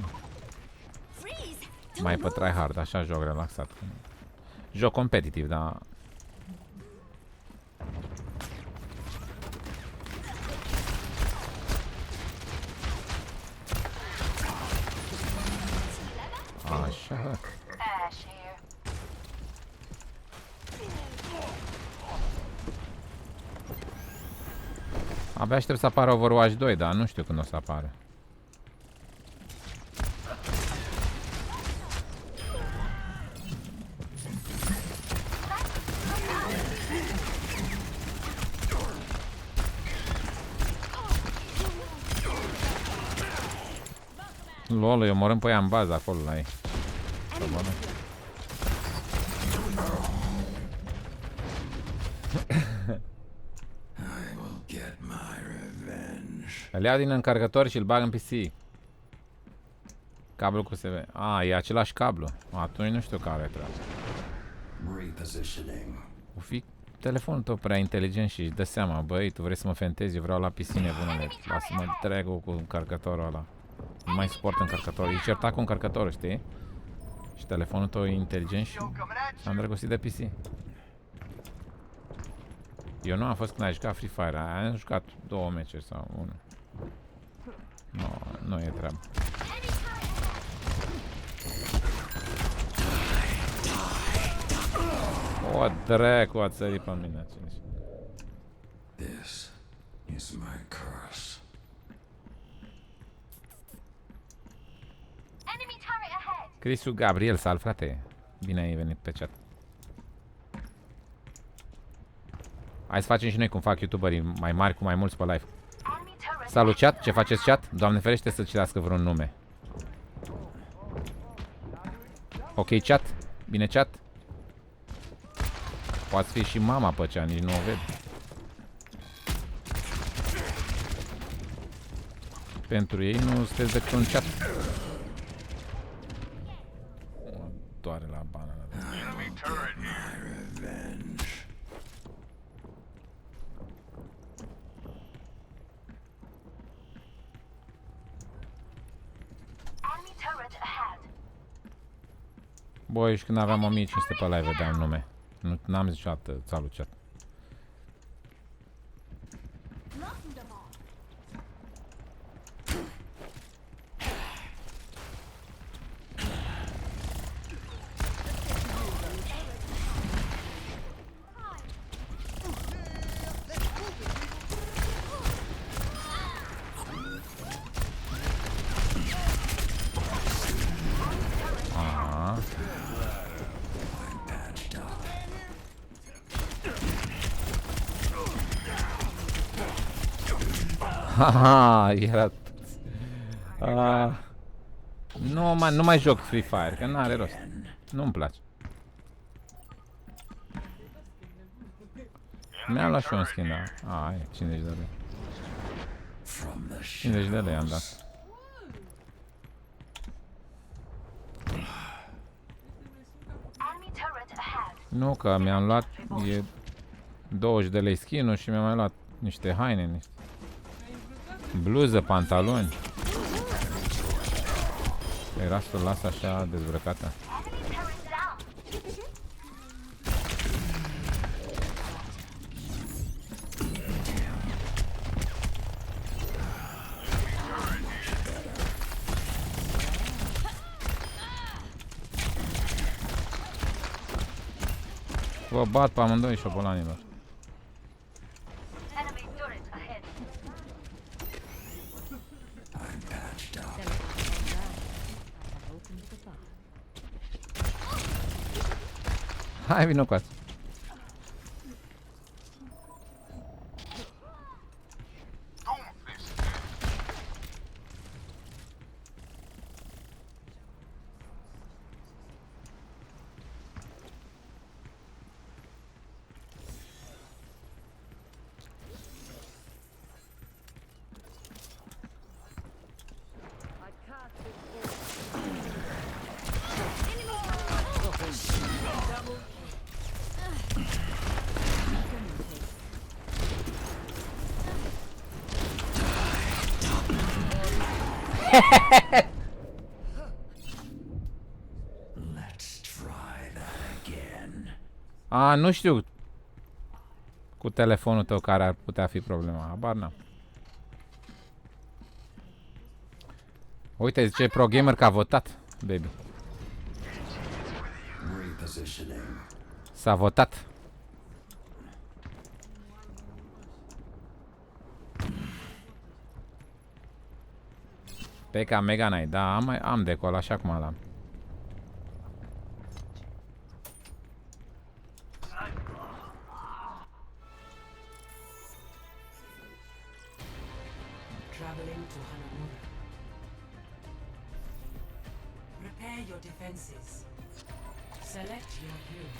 pe tryhard, așa joc relaxat. Joc competitiv, dar... Așa. Abia aștept să apară Overwatch 2, dar nu știu când o să apară. LOL, eu omorâm pe ea în bază acolo la ei. Îl iau din încărcător și îl bag în PC. Cablu cu USB. E același cablu. Atunci nu știu care trebuie. O fi telefonul tău prea inteligent și își dă seama, băi, tu vrei să mă fentezi, eu vreau la PC, nebunule. Lasă-mă dragul cu încărcătorul ăla. Nu mai suport încărcătorul. E certat cu încărcătorul, știi? Și telefonul tău e inteligent și s-a îndrăgostit de PC. Eu nu am fost când ai jucat Free Fire. Am jucat 2 meciuri sau 1. Nu e treabă. O, dracu, a țărit pe mine. This is my curse. Crisu Gabriel, sal, frate. Bine ai venit pe chat. Hai să facem și noi cum fac youtuberii mai mari cu mai mulți pe live. Salut chat, ce faceți chat? Doamne ferește să citească vreun nume. Ok chat? Bine chat? Poate fi și mama pe cea, nici nu o ved. Pentru ei nu sunteți decât un chat. Doare la banana. Băi, și când aveam 1500 pe live vedeam nume. N-am zis niciodată salut chat. Haha, era... nu mai joc Free Fire, că n-are rost. Nu-mi place. Mi-am luat și un skin, da. E 50 de lei. 50 de lei am dat. Nu, că mi-am luat... E 20 de lei skin-ul și mi-am mai luat niște haine, niște... bluză, pantaloni. Era să o las așa dezbrăcată. Vă bat pe amândoi șobolanilor. Hai, vină cu asta. Nu știu cu telefonul tău care ar putea fi problema. Habar n-am. Uite, zice Pro Gamer că a votat, baby. S-a votat. P.K. Mega Knight, da, am decol, așa cum l-am. Traveling to Hanamura. Prepare your defenses. Select your hero.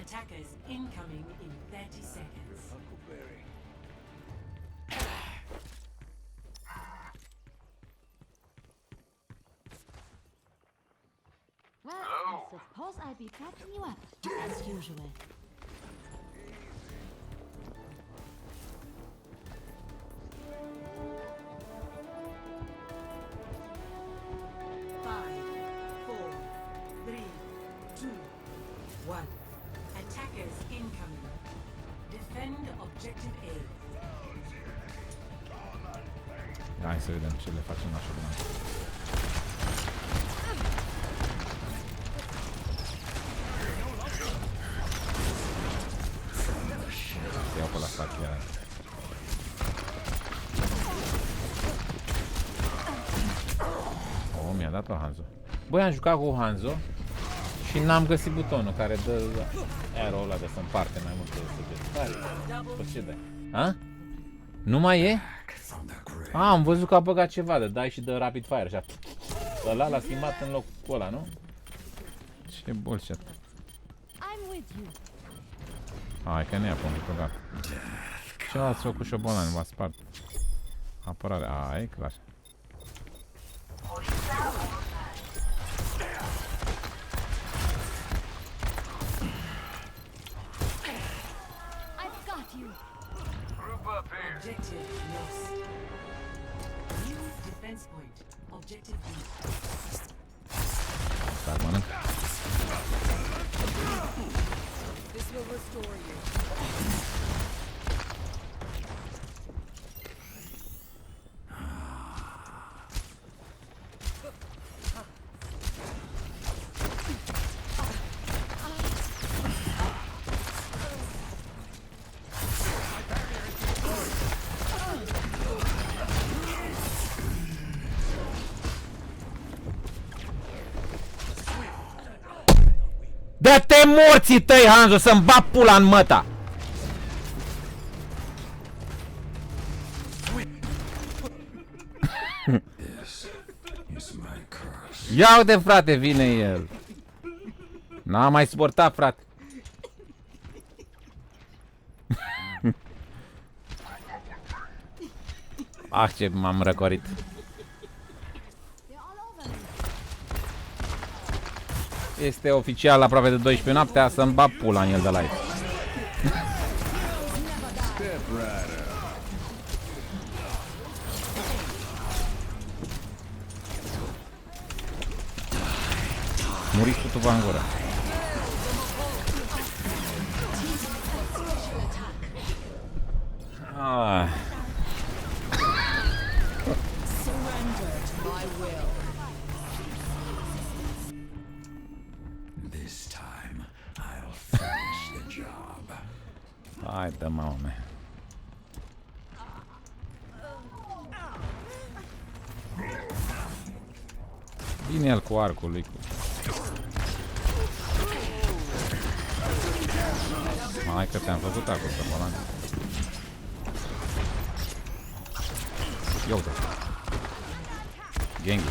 Attackers incoming in 30 seconds. Huckleberry. Well, I suppose I'd be backing you up, as usual. Attackers incoming. Defend objective A. Hai să vedem ce le facem așa de mai. Să iau pe la fac chiar. Oh, mi-a dat-o Hanzo. Băi, am jucat cu Hanzo și n-am găsit butonul care dă arrow ăla de să împarte mai multe săgeți. Păi ce dai? A? Nu mai e? A, am văzut că a băgat ceva de dai și de rapid fire așa. Ăla l-a schimbat în locul ăla, nu? Ce bullshit. Hai că ne ia punctul, gata. Ce ați făcut șobolani, v-a spart. Apărare, a, e clar. Objective lost. New defense point. Objective B. Stai, mănânc. This will restore you. Dă-te morții tăi, Hanzo, să-mi bat pula în măta! Ia uite, frate, vine el. N-am mai suportat, frate. Ah, ce m-am răcorit. Este oficial aproape de 12 noaptea, să-mi bag pula în el de la aici. Muriți cu tuva în gură. Ah. Hai, dă mame. Vine el cu arcul lui. Hai că te-am făcut acolo, Bolan. Ia uite. Genghis.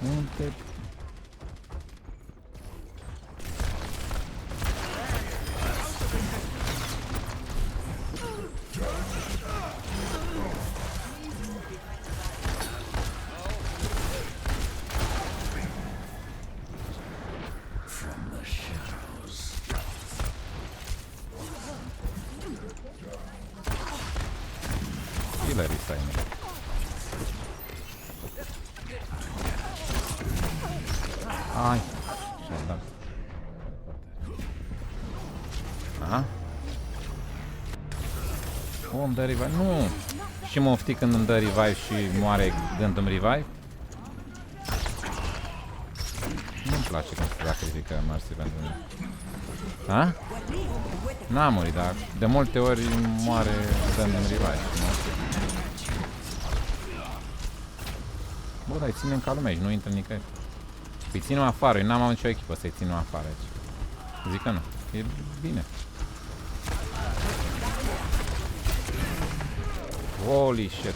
Unde? From the shadows. Killerii ăsta e. Ai. Și-am dat. Aha. O, îmi dă revive. Nu! Și mă oftic când îmi dă revive și moare dându-mi revive. Nu-mi place când se sacrifică Mercy pentru mine. Ha? N-a murit, dar de multe ori moare dându-mi revive. Bă, dar îi ținem ca lumea aici, nu intră nicăieri. Păi ținem afară, eu n-am avut nicio echipă să-i ținem afară aici. Zic că nu, e bine. Holy shit.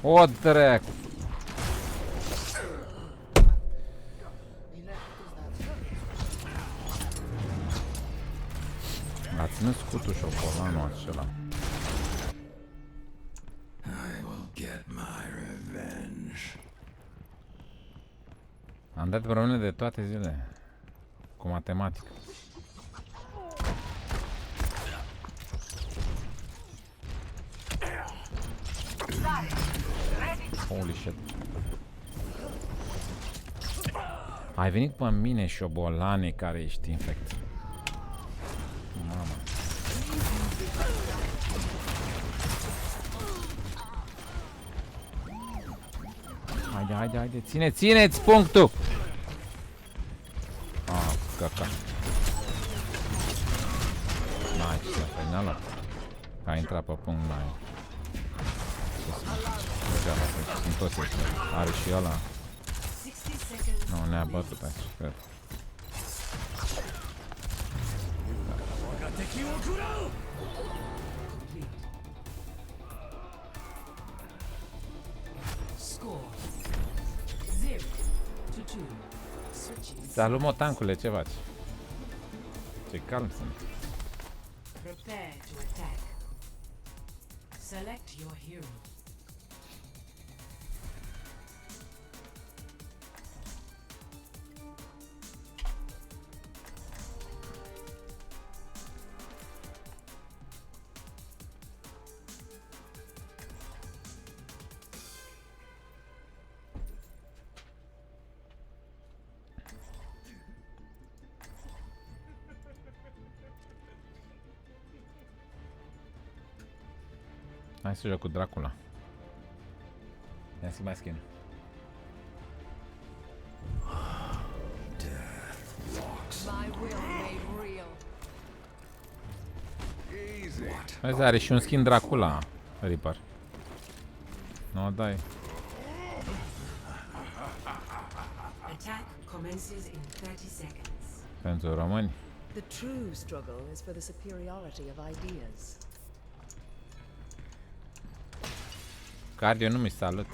O, drac! A ținut scutul șocolanul acela. I will get my revenge. Am dat probleme de toate zilele. Cu matematică. Holy shit. Ai venit pe mine, șobolane, care ești infect. Mama. Haide, haide, haide. Țineți punctul! Ah, caca. Nice, n-a luat. A intrat pe punct, n-ai. Sunt toți ăștia. Are și ăla. Nu, ne-a bătut aici, cred. Salut, motancule, ce faci? Ce calm sunt. Prepare to attack. Select your hero. Hai să joc cu Dracula. Ia să mai schimb. Vezi, are și un skin Dracula, Reaper. Nu o dai. Attack commences in 30 seconds. Pentru români. The true struggle is for the superiority of ideas. Cardio nu mi salut.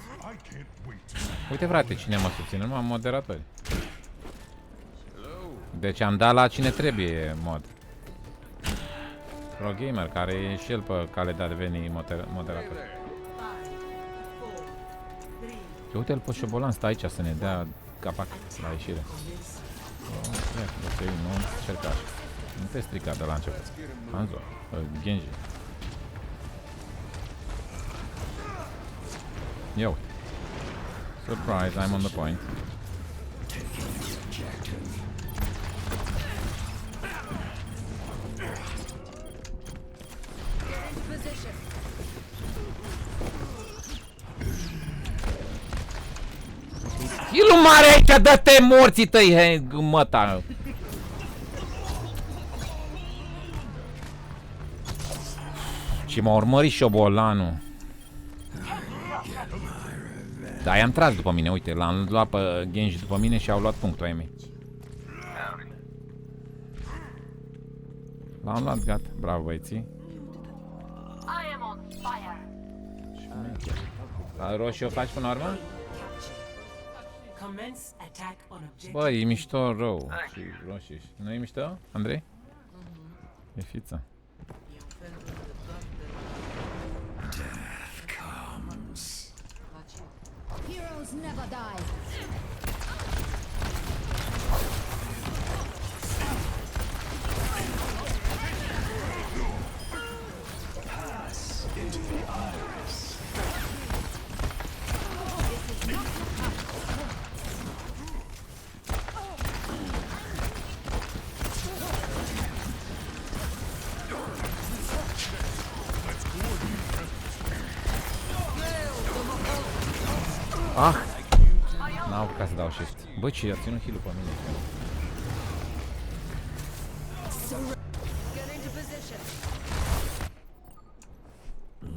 Uite, frate, cine mă susține, numai moderatori. Deci am dat la cine trebuie mod. Pro Gamer, care e și el pe cale de a deveni moderator. Uite-l pe șobolan, stă aici să ne dea capac la ieșire. Nu încerca așa. Nu te strica de la început. Hanzo, Genji. Yo. Surprise, I'm on the point. Heal-ul mare aici, dă-te morții tăi, măta! Ce m-a urmărit șobolanul. Da, i-am tras după mine, uite, l-am luat pe Genji după mine și au luat punctul ai mei. L-am luat, gata. Bravo, băieții. La roșii o faci până la urmă? Bă, e mișto rău. Și roșii. Nu e mișto, Andrei? E fiță. Heroes never die. Pass into the iris. Ah! N-am apucat să dau shift. Bă, ce a ținut heal-ul pe mine.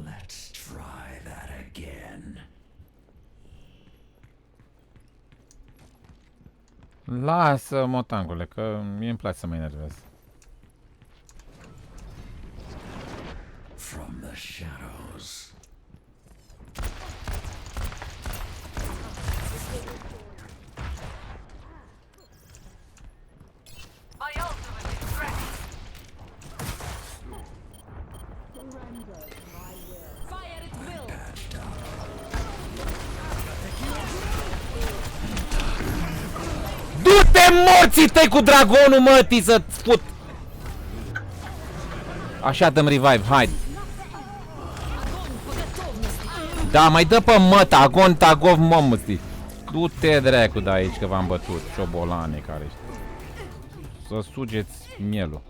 Let's try that again. Lasă-mă, tancule, că mie îmi place să mă enervez. From the shadows. Du-te morții tăi cu dragonul, mătii, să-ți fut! Așa dăm revive, hai! Da, mai dă pe măta, agon, tagov, mămătii! Du-te dracu de aici că v-am bătut, șobolane care ești. Să sugeți mielul.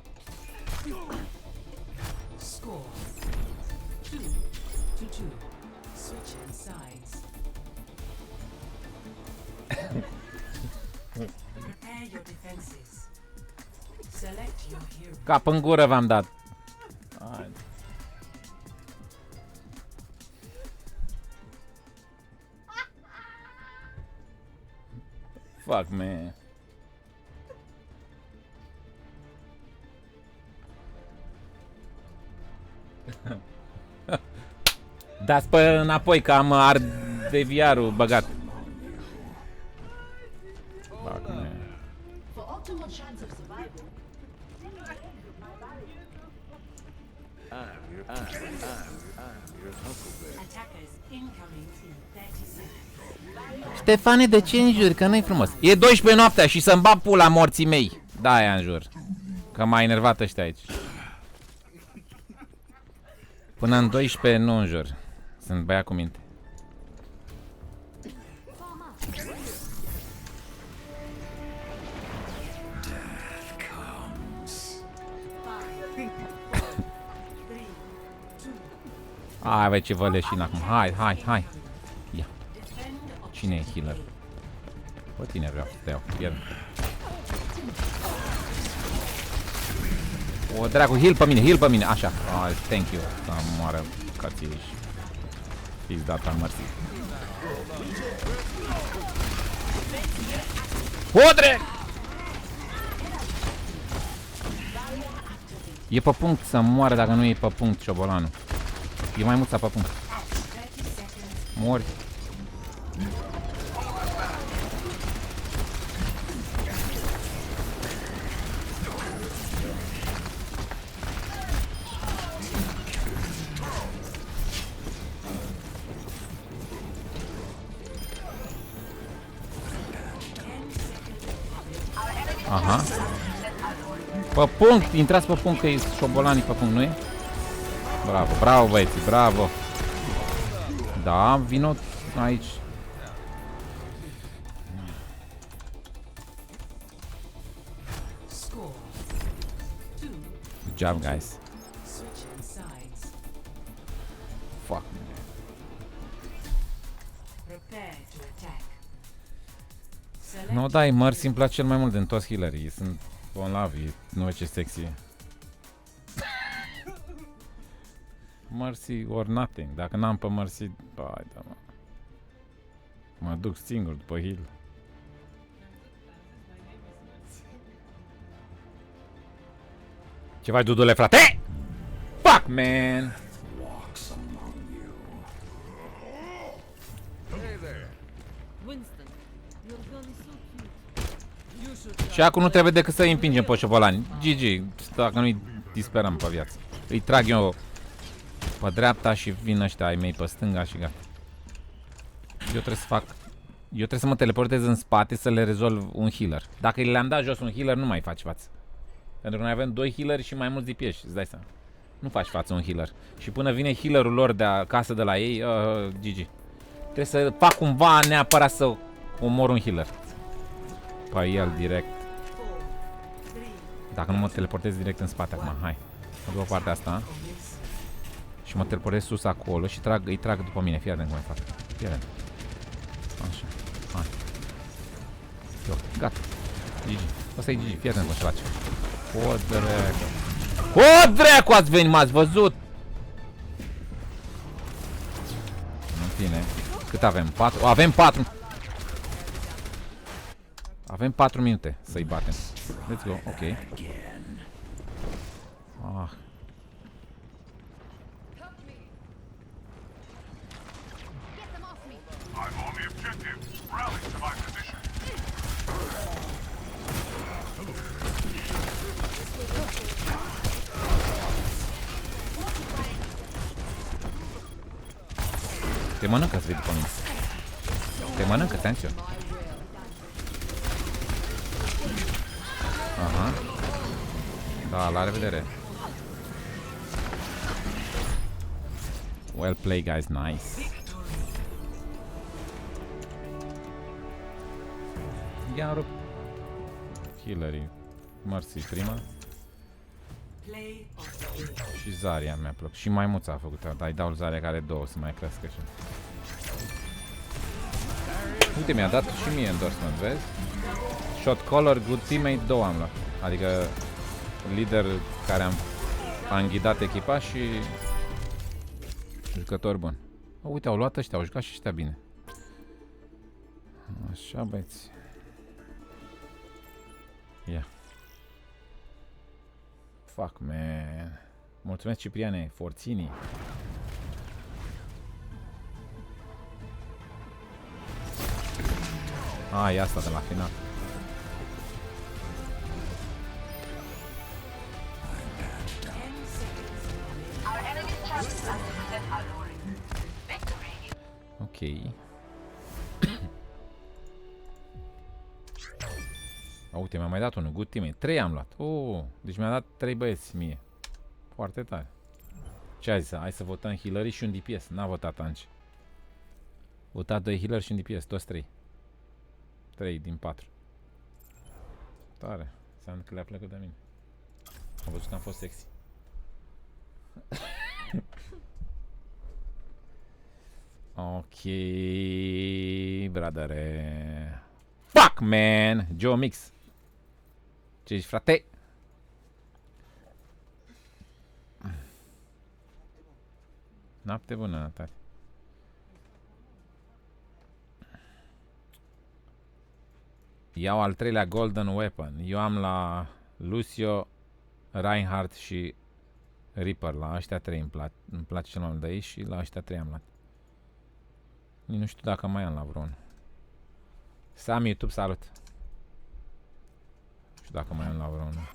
Cap în gură v-am dat. Hai. Fuck, man. Dați pe înapoi că am ardeviarul băgat. Fuck, man. Ștefane, de ce înjuri? Că nu-i frumos. E 12 noaptea și să-mi bag pula morții mei. Da, aia înjur. Că m-a enervat ăștia aici. Până în 12 nu înjur. Sunt băiat cu minte. Hai, băi, ce vă leșin acum. Hai, hai, hai. Ia. Cine e healer? Bă, tine vreau să te iau. Pierd. O, dracu, heal pe mine, heal pe mine. Așa. Oh, thank you. Să moară cații și fiți data în mărții. Hodre! E pe punct să moară dacă nu e pe punct șobolanul. E mai mulța pe punct. Mori. Aha. Pe punct, intrați pe punct că e șobolanii pe punct, nu-i? Bravo, bravo băieții, bravo. Da, vino aici. Good job, guys. Fuck. Nu, dai, Mercy îmi place cel mai mult din toți healerii. Sunt on love, nu ce sexy. Mercy or nothing. Dacă n-am pe Mercy, bai da, mă. Mă duc singur după heal. Ce faci, Dudule, frate? Fuck, man! Winston, your gun is so cute. You should Și acum nu trebuie decât să îi împingem pe șobolani. GG, dacă nu-i disperăm pe viață. Îi trag eu pe dreapta și vin ăștia ai mei pe stânga și gata. Eu trebuie să mă teleportez în spate să le rezolv un healer. Dacă le-am dat jos un healer, nu mai faci față. Pentru că noi avem 2 healeri și mai mulți DPS, îți dai seama. Nu faci față un healer. Și până vine healerul lor de acasă de la ei, GG. Trebuie să fac cumva neapărat să omor un healer. Pe el direct. Dacă nu mă teleportez direct în spate acum, hai. Mă duc pe partea asta. Și mă teleportez sus acolo și îi trag după mine. Fii atent cum îi fac. Fii atent. Așa. Hai. Eu, gata. GG. Asta e GG. Fii atent cum se face. O dracu. O dracu ați venit, m-ați văzut? În fine. Cât avem? 4? Avem 4. Avem 4 minute să-i batem. Let's go. Ok. Ah. Te mănâncă, îți vede pe mine. Te mănâncă, ți-am. Aha. Da, la revedere. Well played, guys. Nice. Ia rup. Healerii. Mercy prima. Și Zarya mi-a plăcut. Și maimuța a făcut-o. Dar îi dau Zarya care 2 să mai crească și. Uite, mi-a dat și mie endorsement, vezi? Shot caller, good teammate, 2 am luat. Adică lider care a înghidat echipa și jucător bun. Uite, au luat ăștia, au jucat și ăștia bine. Așa, băieți. Ia. Fuck, man. Mulțumesc, Cipriane, Forțini. E asta de la final. Ok. Uite, mi-a mai dat unul. Good teammate. 3 am luat. Deci mi-a dat 3 băieți mie. Foarte tare. Ce a zis? Hai să votăm healerii și un DPS. N-a votat Anci. Votat 2 healeri și un DPS. Toți 3. 3 din 4. Tare. Înseamnă că le-a plăcut de mine. Am văzut că am fost sexy. Ok, bradere. Fuck, man! Joe Mix. Ce zici, frate? Noapte bună, tati. Iau al 3-lea Golden Weapon. Eu am la Lucio, Reinhardt și Reaper. La ăștia 3 îmi place cel mai mult de ei și la ăștia 3 am luat. Nu știu dacă mai am la vreun. Sam YouTube, salut! Nu știu dacă mai am la vreun.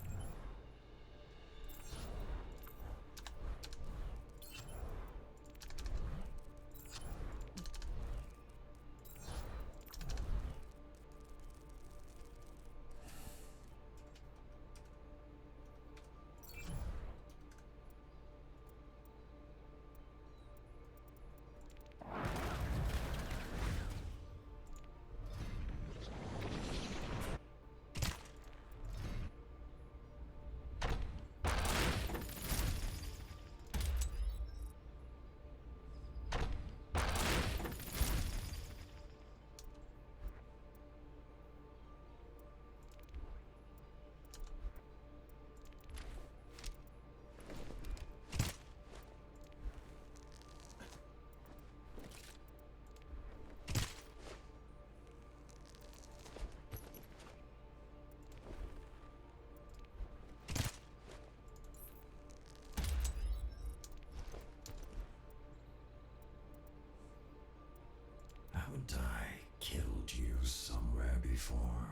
Haven't I killed you somewhere before?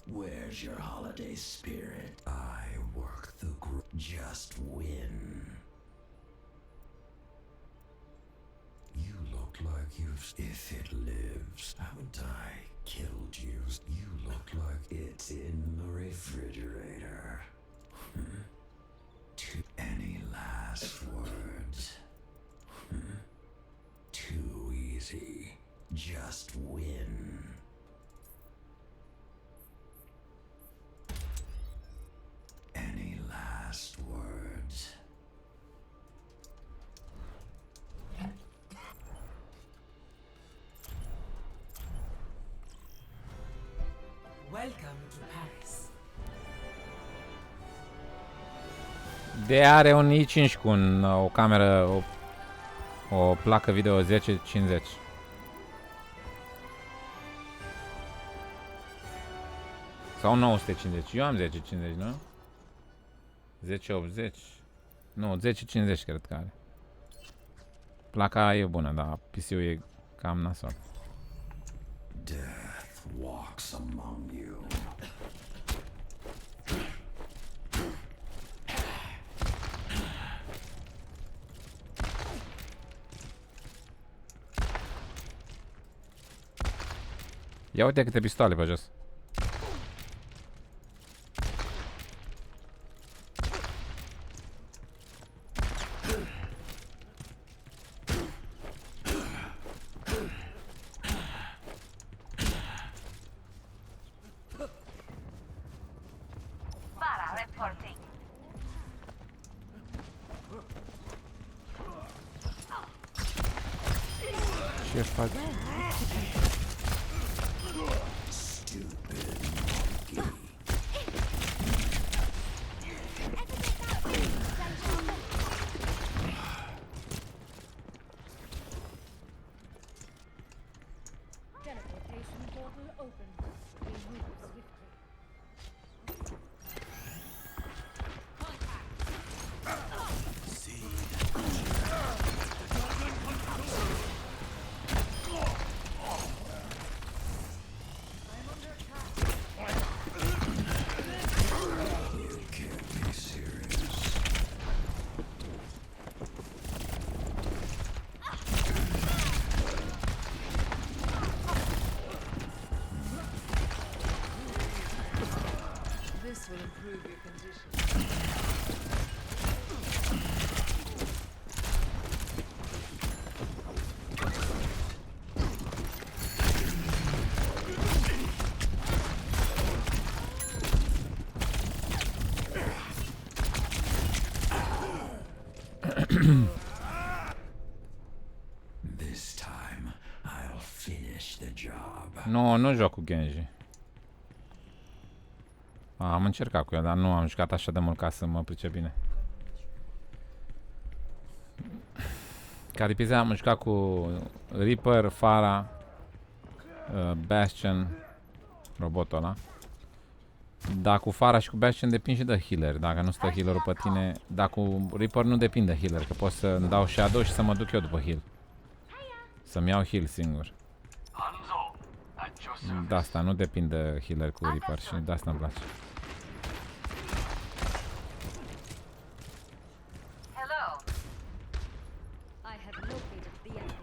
Where's your holiday spirit? I work the just win. You look like you've... If it lives, haven't I killed you? You look like it's in the refrigerator. Any last words? Too easy. Just win. Any last words? Welcome to Paris. De are un i5 cu o cameră, o placă video 1050. Sau 950. Eu am 1050, nu? 1080. Nu, 1050 cred că are. Placa e bună, dar PC-ul e cam nasol. Death walks among you. Ia uite câte pistoale pe jos. Ce faci? Teleportation portal open. We move swiftly. This will improve your condition. This time, I'll finish the job. Nu joc cu Genji. Am încercat cu el, dar nu am jucat așa de mult ca să mă pricep bine. Ca de am jucat cu Reaper, Pharah, Bastion, robotul ăla. Dar cu Pharah și cu Bastion depind și de healer. Dacă nu stă healerul pe tine, dar cu Reaper nu depinde de healer, că pot să-mi dau shadow și să mă duc eu după heal. Să-mi iau heal singur. De asta nu depinde de healer cu Reaper și de asta îmi place. I have located the enemy.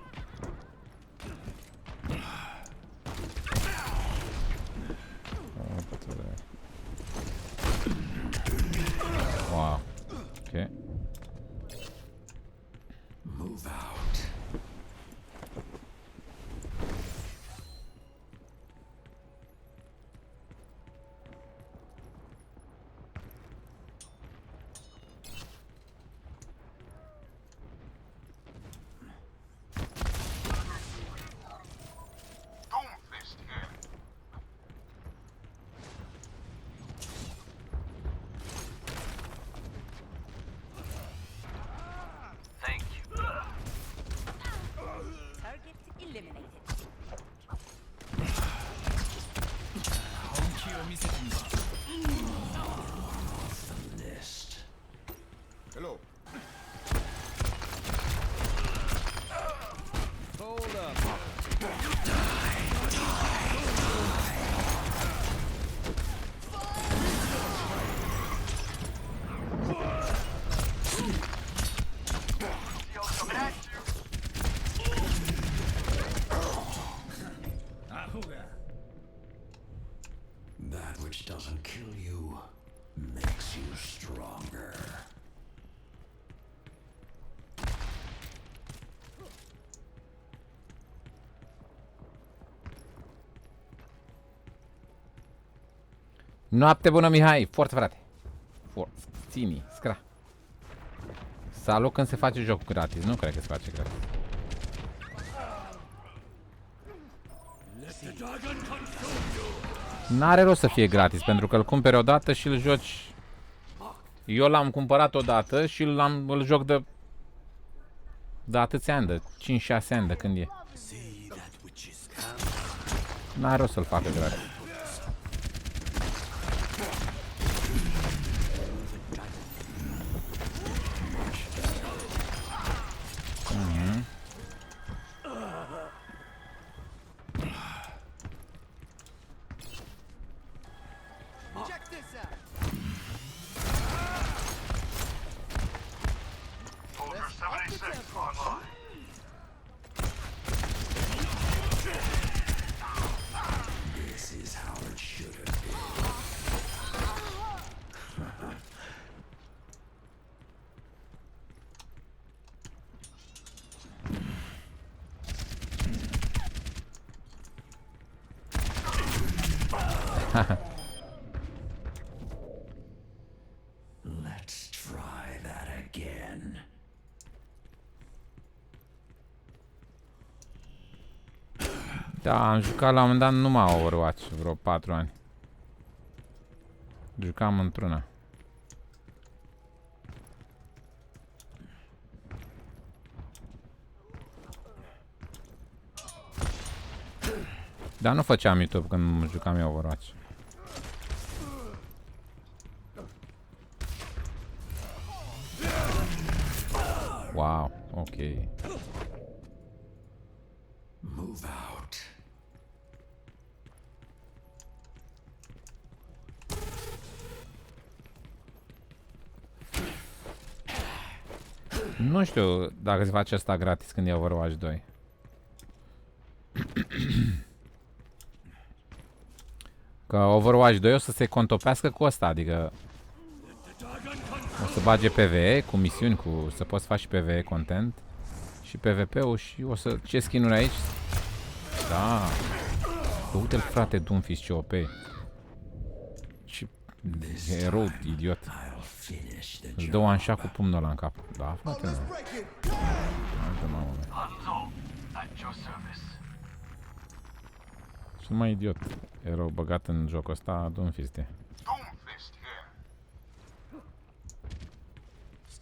Wow. Okay. Move out. Hello. which doesn't kill you, makes you stronger. Noapte bună, Mihai! Forță, frate! Forță! Țini! Scra! Salut când se face joc gratis. Nu cred că se face gratis. N-are rost să fie gratis, pentru că îl cumperi odată și îl joci. Eu l-am cumpărat odată și îl joc de atâția ani, de 5-6 ani de când e. N-are rost să-l facă gratis. Let's try that again. Da, am jucat la un moment dat numai Overwatch, vreo 4 ani. Jucam într-una. Dar nu făceam YouTube când jucam eu Overwatch. Wow, ok. Move out. Nu știu dacă se face asta gratis când e Overwatch 2. Că Overwatch 2 o să se contopească cu asta, adică o să bage PvE cu misiuni, cu să poți face și PvE content și PvP-ul și o să ce skin-uri aici? Da. Uite-l, frate, Doomfist, ce OP. Ce erou idiot. Îți dă one shot cu pumnul ăla în cap. Da, frate, nu. Altă mamă, mea. Sunt mai idiot. Erou băgat în jocul ăsta, Doomfist e.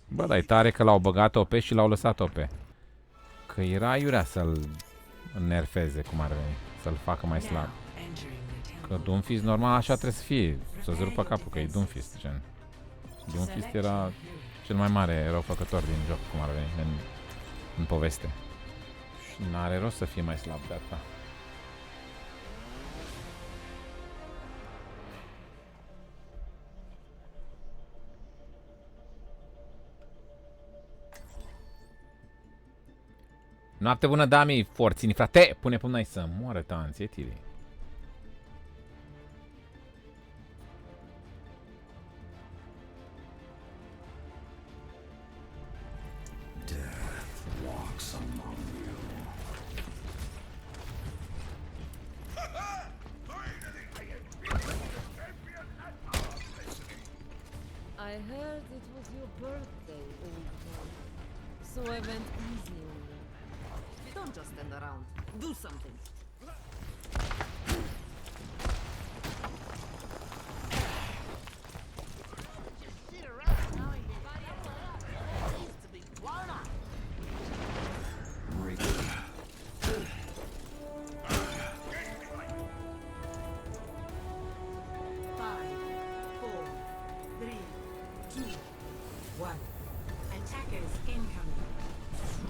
Bă, dar e tare că l-au băgat OP și l-au lăsat OP. Că era iurea să-l nerfeze, cum ar veni. Să-l facă mai slab. Că Doomfist normal așa trebuie să fie. Să-ți rupă capul, că e Doomfist, gen. Doomfist era cel mai mare răufăcător din joc, cum ar veni, în poveste. Și n-are rost să fie mai slab de asta. Noapte bună, Dami, forțini, frate! Pune până aici să moară tanți, e tiri. I heard it was your birthday, old man. So I went easy on you. Don't just stand around. Do something.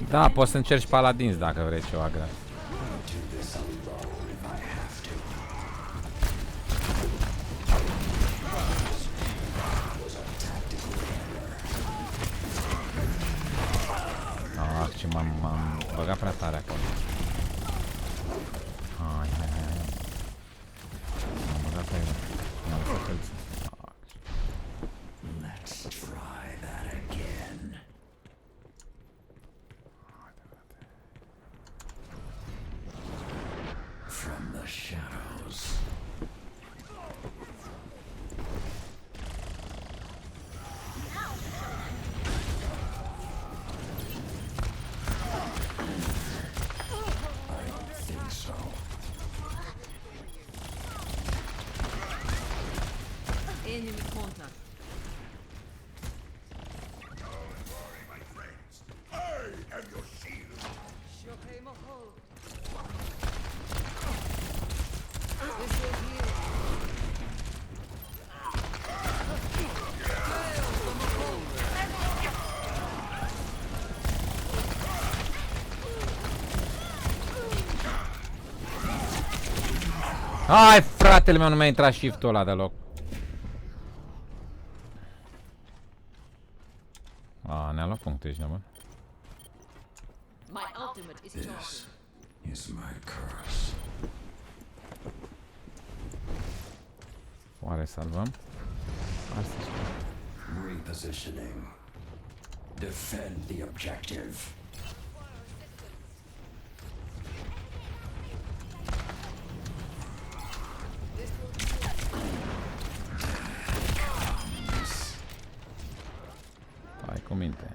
Da, poți să încerci paladins dacă vrei ceva gratis. Ah, ce m-am băgat prea tare acolo. Hai. M-am băgat pe el. the shadows. I don't think so. Enemy contact. Hai, fratele meu, nu mi-a intrat shift-ul ăla deloc. Ne-a luat puncte, ești nebun. My ultimate is This charging. is my curse. Oare salvăm? Asta Repositioning. Defend the objective. hai cu minte.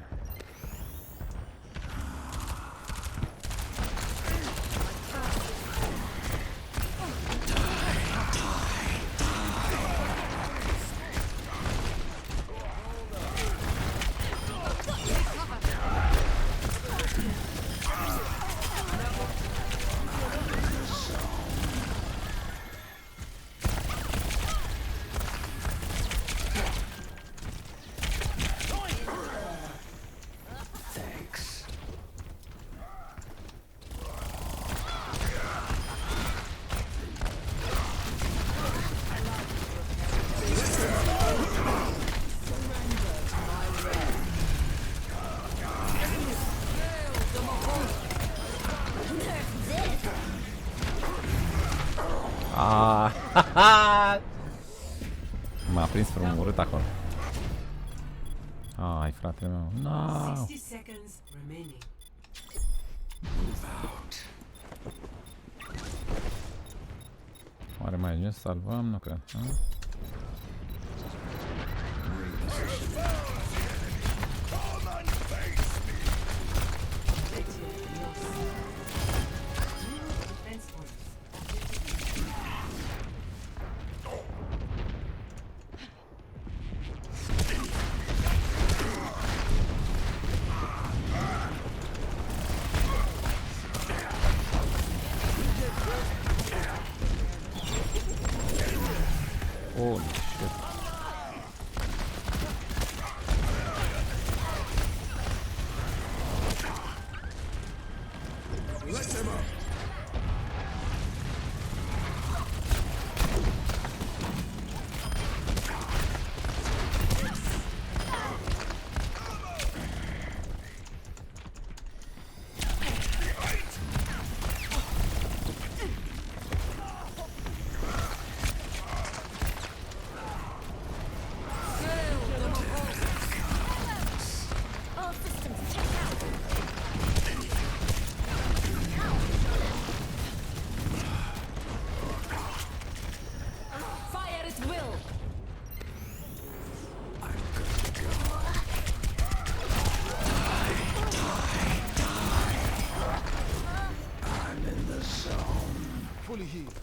M-a prins frumos urât acolo. Ai, fratele meu. No. 60 seconds remaining. Move out. Oare mai ajungem să salvăm? Nu cred. Holy shit. Let him up. All systems checked out. Fire at will. I'm in the zone. Fully healed.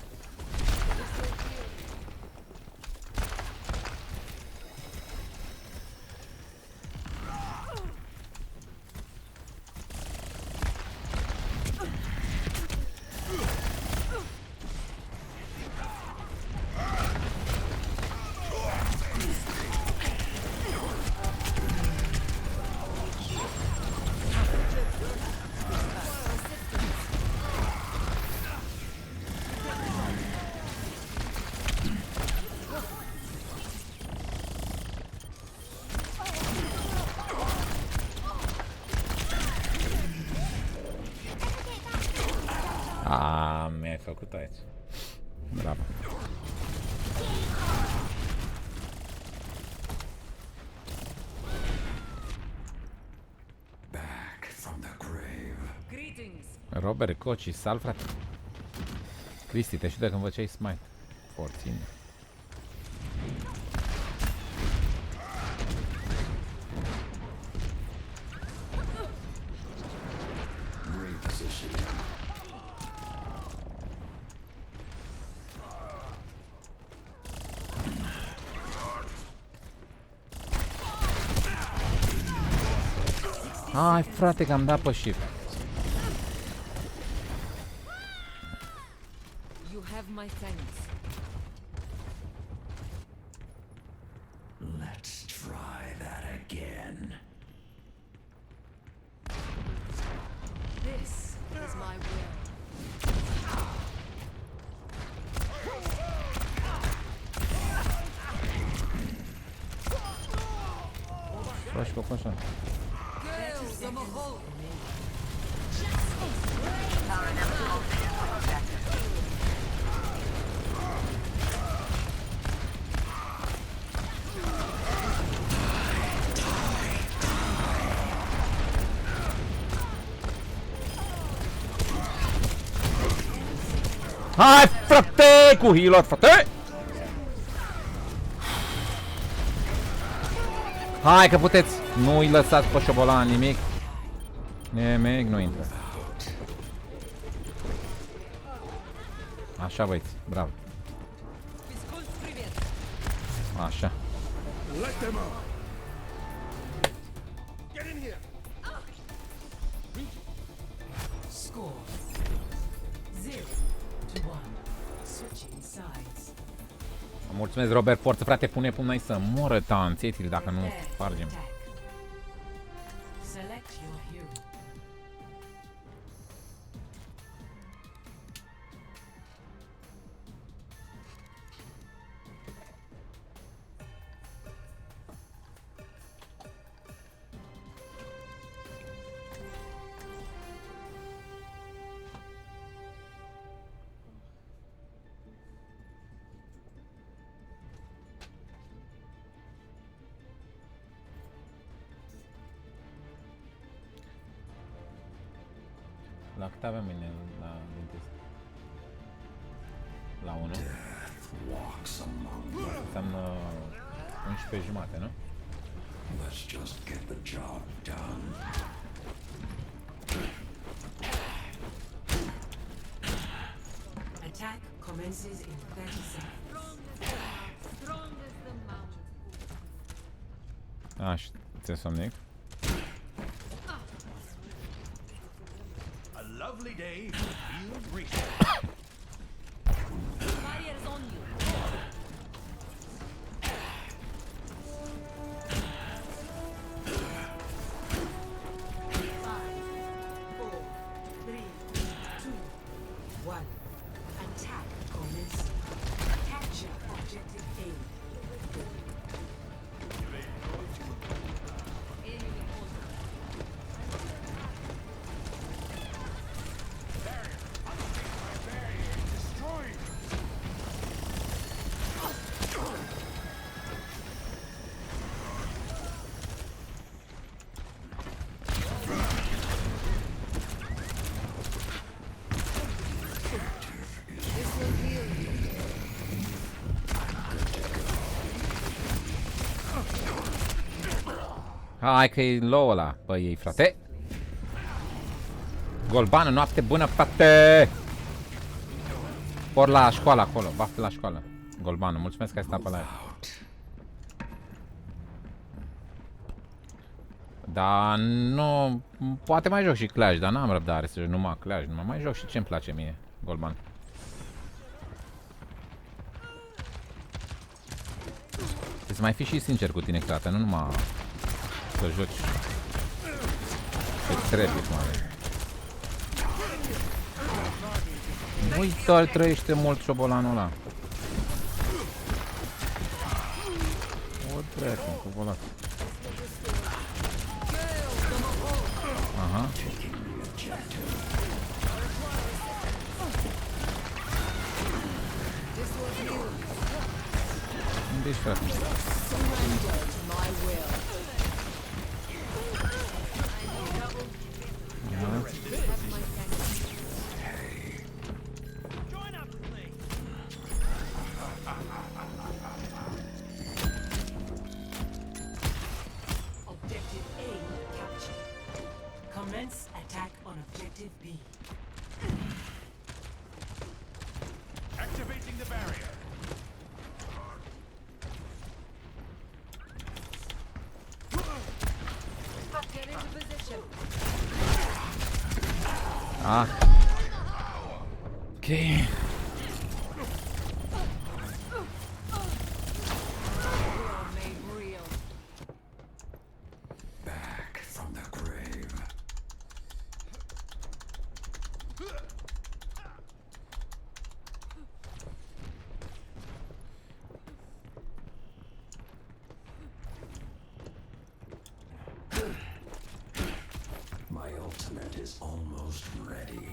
Mi-ai făcut aici. Bravo. Back from the grave. Greetings. Robert Koci, sal, frate. Cristi, te știu de când făceai smite. Forțin. Hai frate că am dat pe shift. You have my thanks. Let's try that again. This is my will. Faci cu așa. Hai frate cu heal-uri, frate! Hai că puteți! Nu îi lăsați pe șobolan nimic. Nimic nu intră. Așa băieți, bravo. Așa. Score 0-1. Switching sides. Mulțumesc Robert Forță, frate, pune până să moră tanțetil dacă nu spargem. Select your hero. La cât avem mine la dentist? La 1? Înseamnă 11 jumate, nu? Let's just get the job done. Attack commences in 30 seconds. Strong as the mountain. Așa, ți-e somnic? A lovely day for field research. Barriers on you. Attack commences. Capture objective A. Hai că e low ăla pe ei, frate. Golbană, noapte bună, frate! Ori la școală acolo, baftă la școală. Golbană, mulțumesc că ai stat pe live. Da, nu... Poate mai joc și Clash, dar n-am răbdare să joc numai Clash. Mai joc și ce-mi place mie, Golban. Trebuie să mai fii și sincer cu tine, frate, nu numai să joci ce trebuie, mare. Uite, trăiește mult șobolanul ăla. O dracu, cu volat. Aha. Unde ești, frate? Ah. Ok. Back from the grave. My ultimate is almost ready.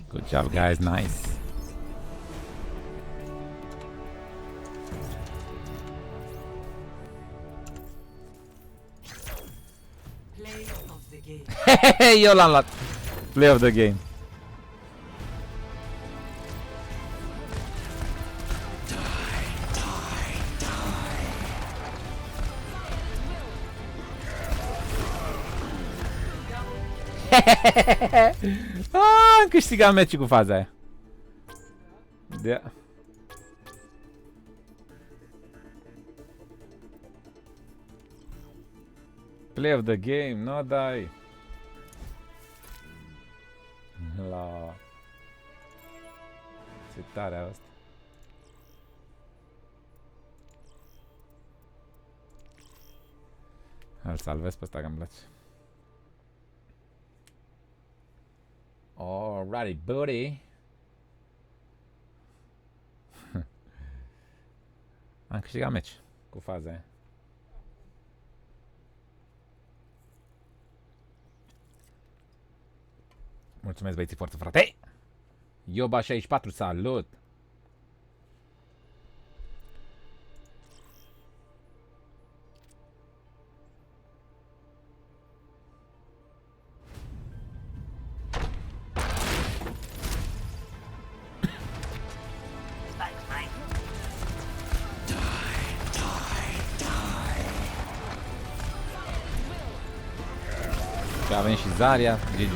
Good job, guys. Nice. Play of the game. Eu l-am luat. Play of the game. Am câștigat meciul cu faza aia. Da. Play of the game, nu dai. La ce tare asta. Îl salvez pe ăsta că îmi place. Alrighty, buddy. Am câștigat meci cu faza aia. Mulțumesc, băieții, forță, frate! Ioba64, salut! Și avem și Zarya, GG.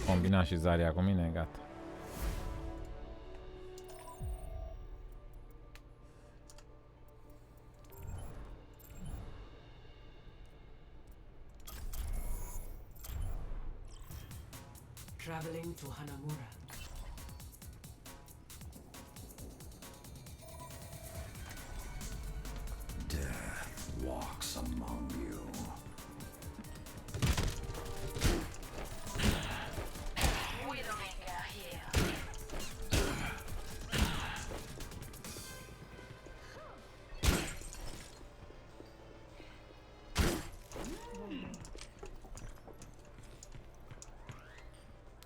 Combina și Zarya cu mine, gata. Traveling to Hanamura. Death walks among you.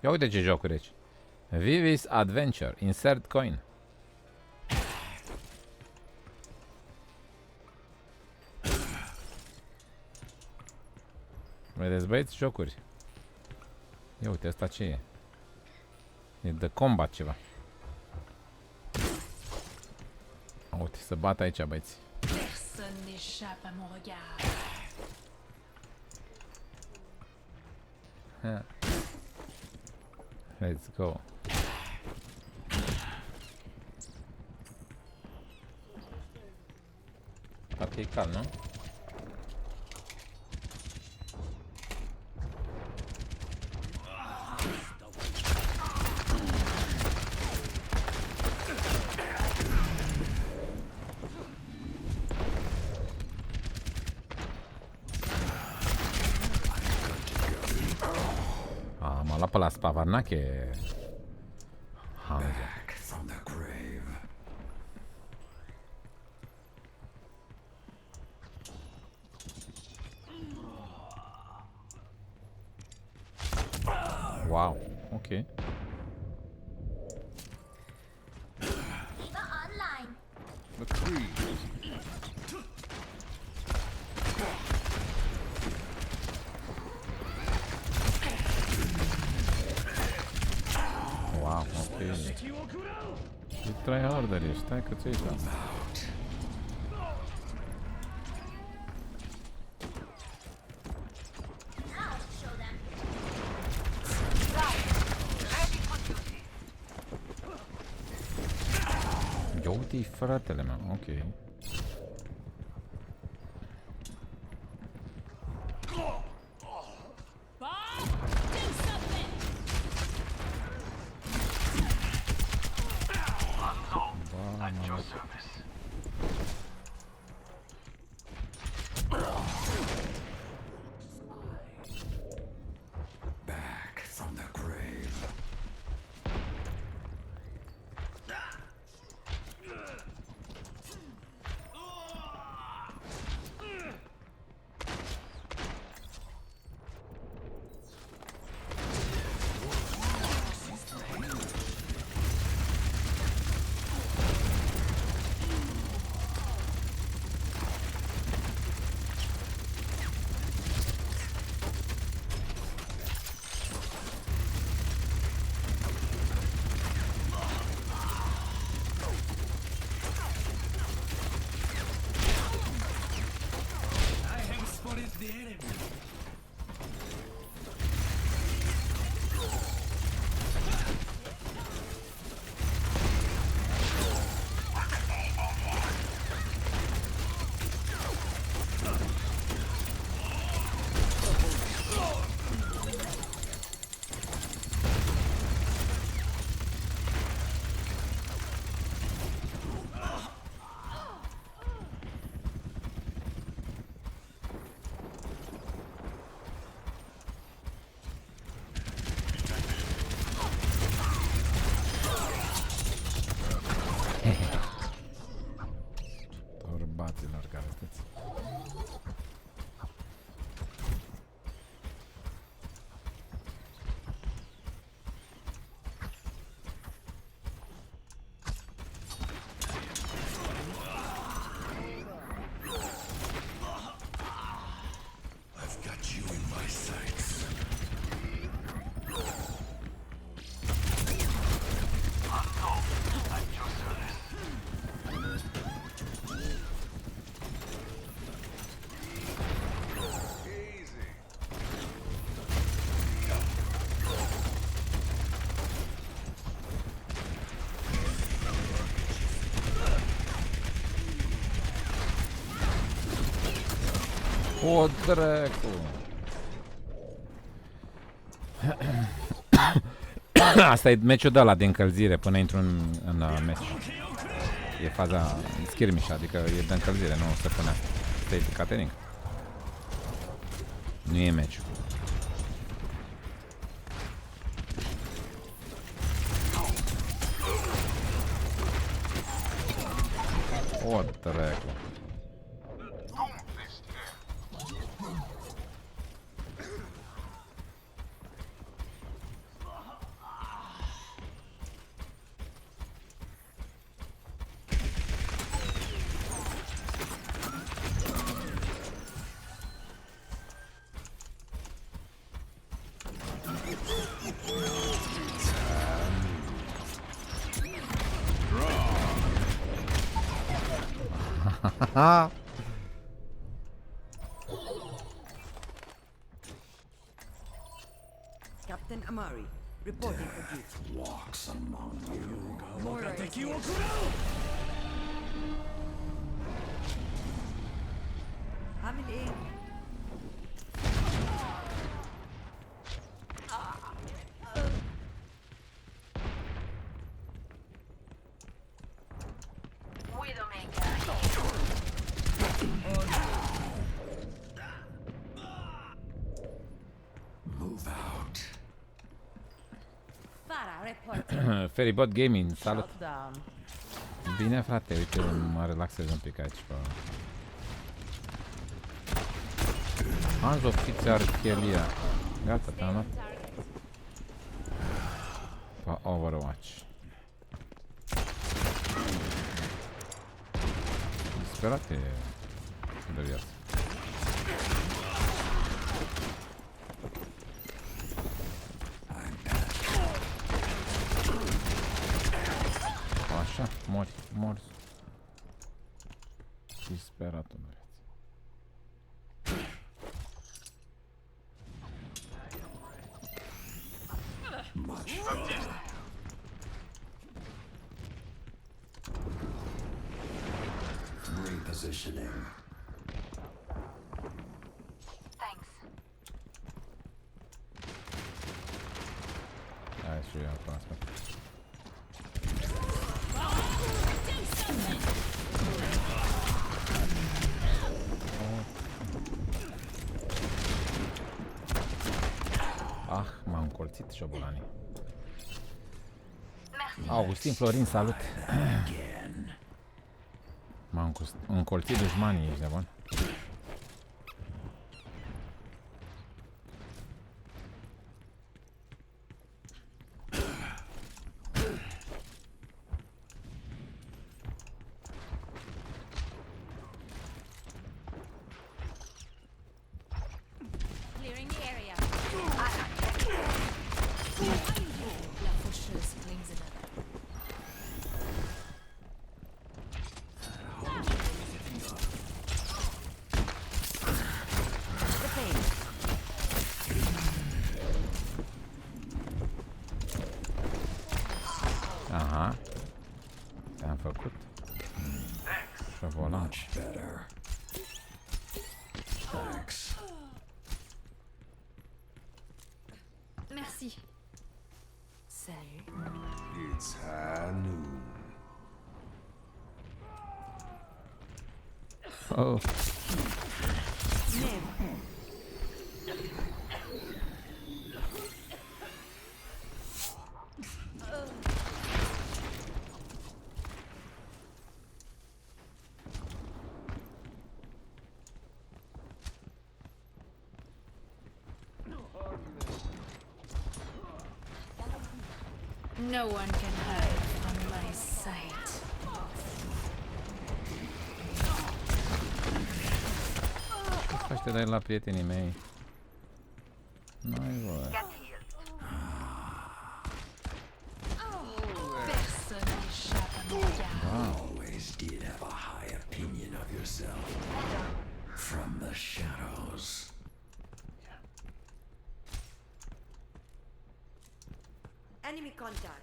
Ia uite ce jocuri aici. Vivis Adventure. Insert coin. Vedeți, băieți, jocuri. Ia uite, asta ce e? E de combat ceva. Uite, să bat aici, băieți. Personne n'échappe à mon regard. Let's go. Parcă e cald, nu? M-a luat pe la spavarnache. Back from the grave. Wow, ok. Online. E tryharder ești, stai că ți-o iei. Ia uite-i fratele meu, ok. Back from the grave. Torbaților care sunteți. I've got you in my sights. O, dracu! Asta e meciul de ăla de încălzire până intru în meci. E faza skirmish, adică e de încălzire, nu se pune state catering. Nu e meciul. O, dracu! Captain Amari, reporting for duty. Walks among you. Moira is here. Family. Move out. Ferrybot Gaming, salut! Shutdown. Bine, frate, uite, mă relaxez un pic aici pe... Hands of Archelia. Gata, te-am luat. Pe Overwatch. Disperate de viață. Mori. Disperatul, vreți. Much better. Repositioning. Hai și eu acum asta. Ah, m-am încolțit șobolanii. Augustin Florin, salut! M-am încolțit dușmanii, ești de bun? Clearing the area. La faucheuse flings another. The pain. Aha. Te-am făcut. Șobolan. Much better. Thanks. Merci. Salut. It's high noon. Oh. No one can hide from my sight. Ce faci, te dai la prietenii mei? N-ai voie. Personne n'échappe à mon regard. You always did have a high opinion of yourself. From the shadows. Enemy contact.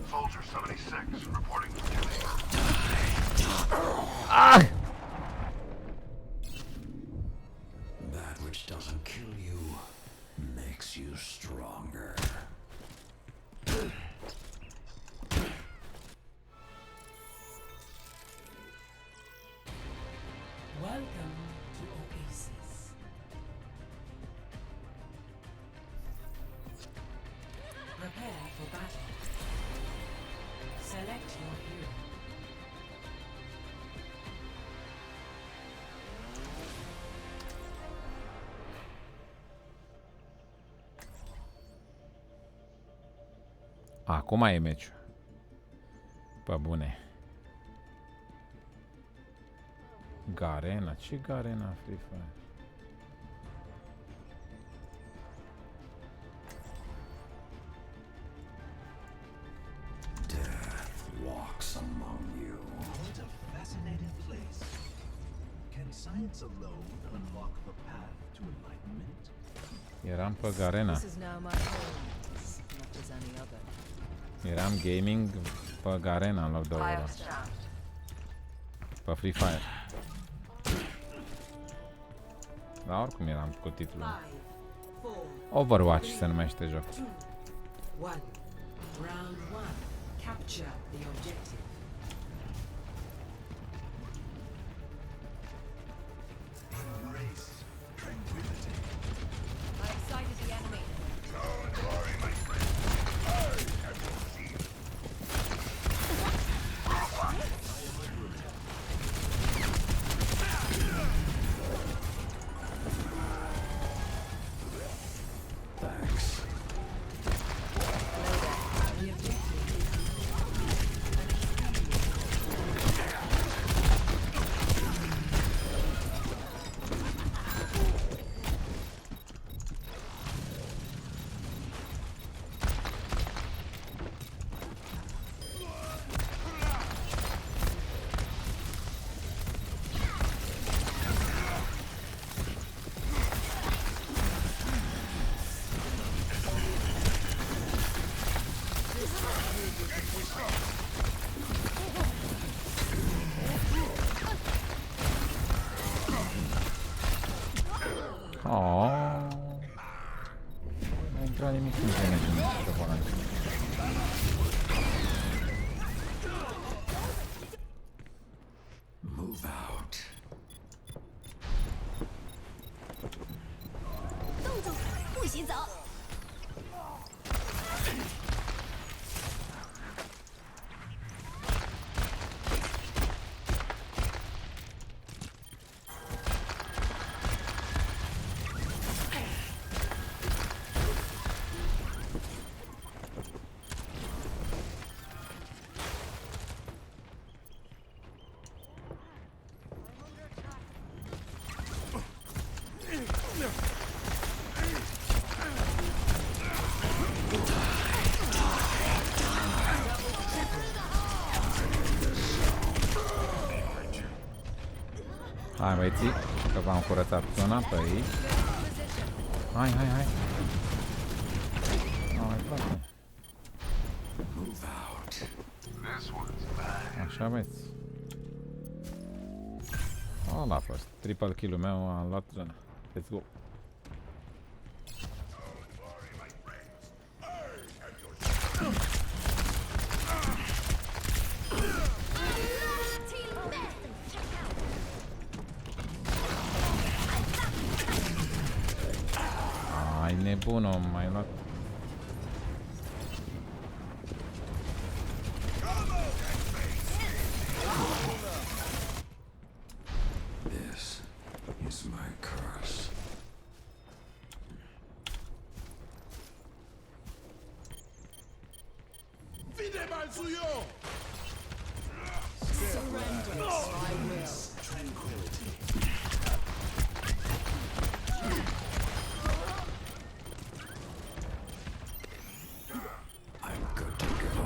Soldier 76 reporting for duty. Ah! That which doesn't kill you makes you stronger. Welcome to Oasis. Prepare for battle. Select your hero. Acum e meciul. Pe bune. Garena? Ce Garena Free Fire? Death walks among you. What a fascinating place. Can science alone unlock the path to enlightenment? Eram pe Garena. This is now my home, not as any other. Eram gaming pe Garena în loc de ăla. Pe Free Fire. Dar oricum eram cu titlul. Overwatch se numește jocul. 1. Round 1. Capture the objective. Embrace tranquility. I sighted the enemy. Don't worry, my friend. I have your seal. Thanks. The objective is Oh. Nu intra nimic în damage în șobolan. Move out. 动作不许走。 Hai băieții, că v-am curățat zona pe aici. Hai, hai, hai. Hai, frate. Așa băieți. Ăla a fost. Triple kill-ul meu a luat zona. Let's go. Ai nebun, om, mai luat. This is my curse. Surrender. I will. Tranquility. I'm good to go.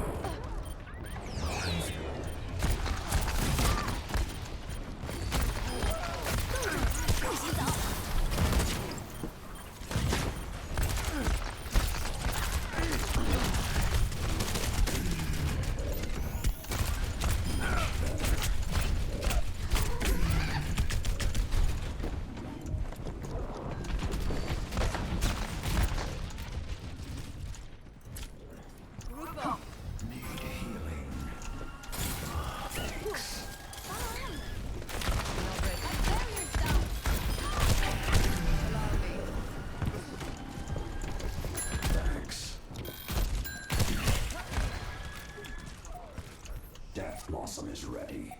Death Blossom is ready.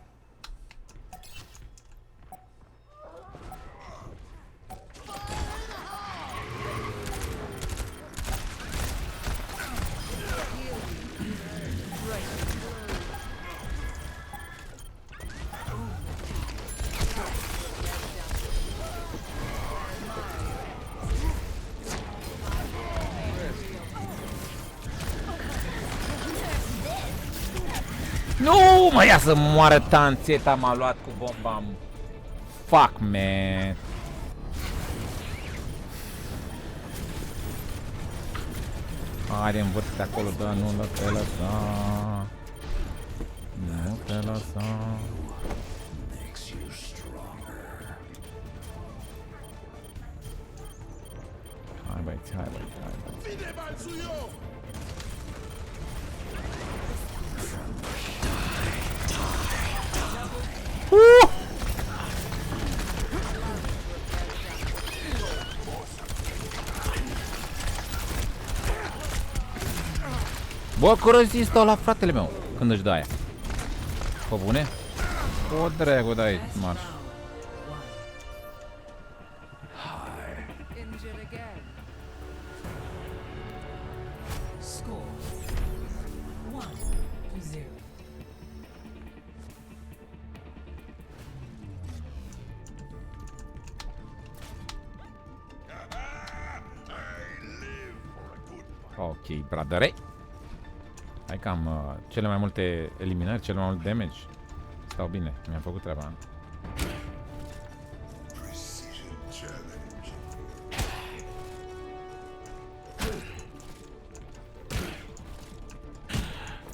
Nu, mă, ia să moară Tanțeta, m-a luat cu bomba. Fuck, man. Haide, învârte de acolo, da, nu te lăsa. Nu te lăsa. Makes you stronger. Hai băieți, hai băieți, hai băieți. Bă, că rezistă ăla, fratele meu, când își dă aia. Pă bune? O dracu de aici, marș. Injured again. Score 1-0. Ok, bradere. Hai că am cele mai multe eliminări, cele mai mult damage. Stau bine, mi-am făcut treaba. Precision challenge.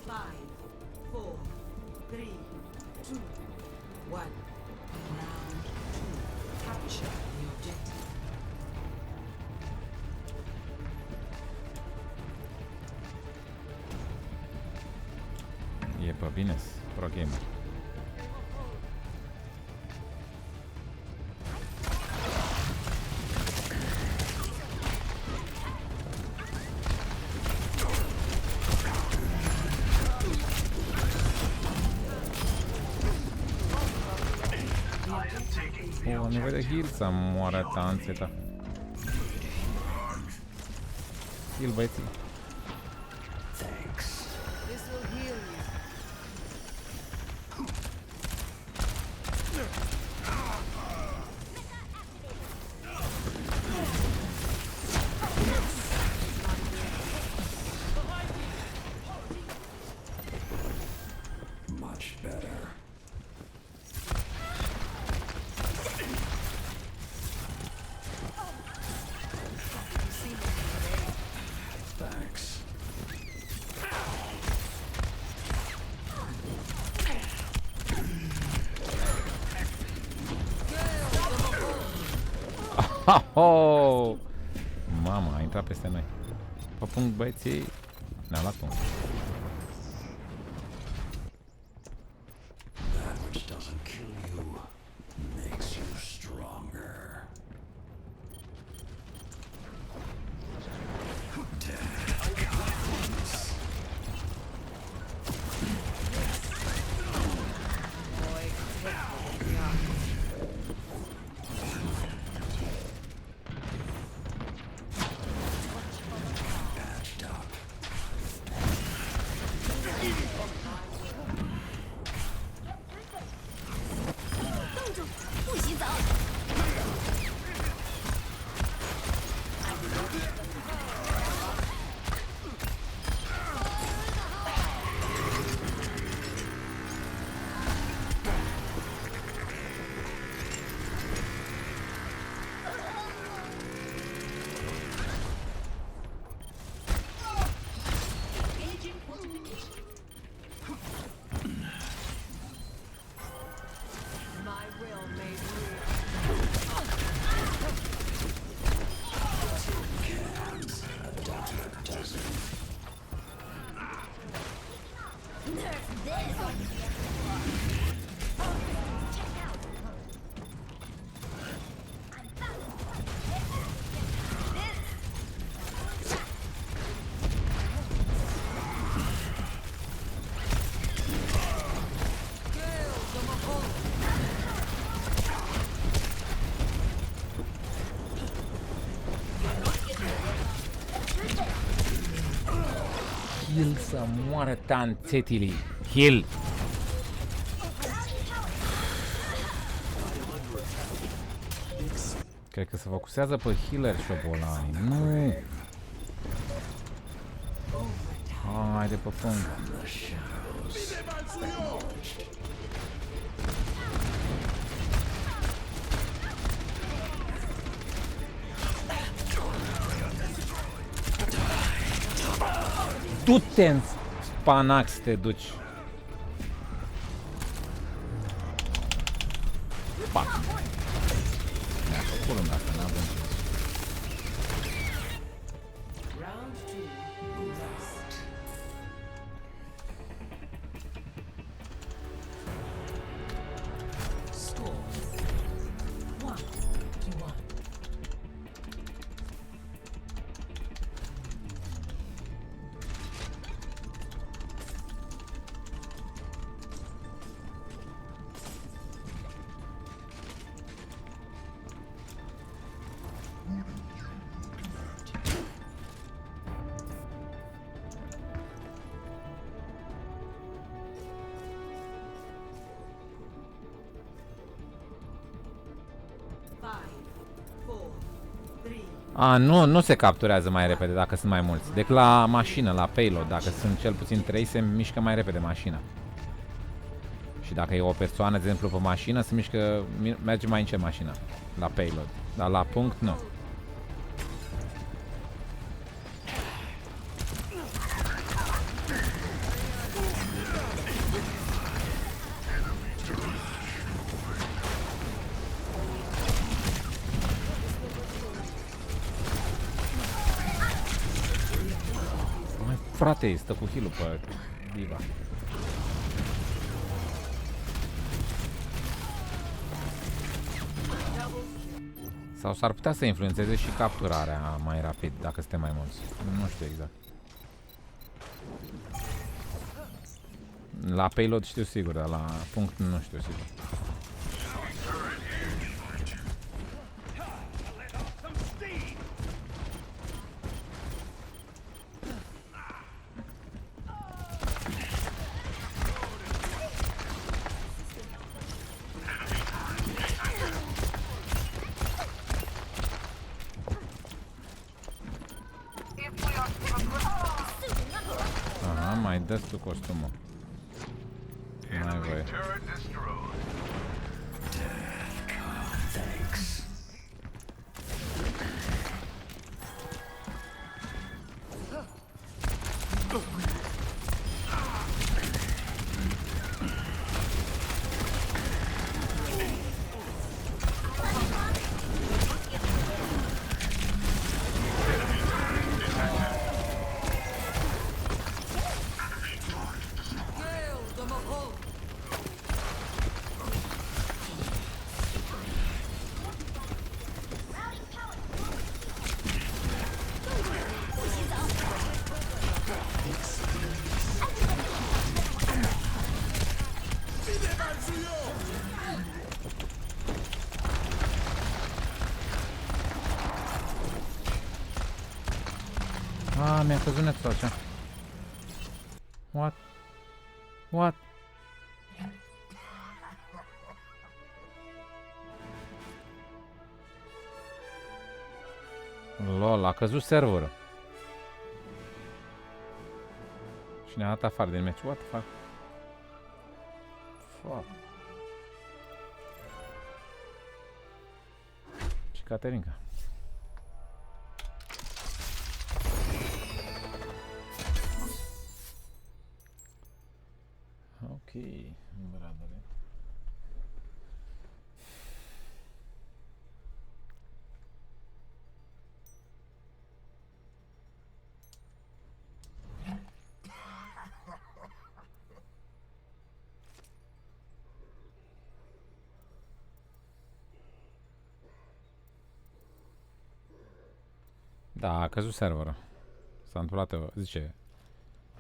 Five, four, three, two, one. Round two. Capture the objective. pe bine, pro gamer. Am nevoie de heal să moară tanțeta. Heal, băieții. This will heal you. Much better. Thanks. Oh! Mama, a intrat peste noi. Pe punct, băieții. Ne-a luat un. That which doesn't kill you makes you stronger. Death comes. Patched up. 不许走！ My will may rule. Heal să moară tanțetilii. Heal! Cred că se focusează pe healer șobolanii. Nu! Haide pe punct. Du-te în spanac să te duci. Pac. Mi-a făcut lumea asta, n-avem ce. Round 2. Rest. Score 1-1. A, nu se capturează mai repede dacă sunt mai mulți. Decât la mașină, la payload. Dacă sunt cel puțin 3, se mișcă mai repede mașina. Și dacă e o persoană, de exemplu, pe mașină, se mișcă, merge mai încet mașina. La payload. Dar la punct, nu. Frate, stă cu heal-ul pe Diva. Sau s-ar putea să influențeze și capturarea mai rapid, dacă suntem mai mulți. Nu știu exact. La payload știu sigur, dar la punct nu știu sigur. Aha, mai dă tu costumul. N-ai voie. Ah, mi-a căzut netul așa. What? What? Lol, a căzut serverul. Și ne-a dat afară din meci. What the fuck? Fuck. Și Caterinca. Ok, bradere. Da, a căzut serverul. S-a întâmplat, zice,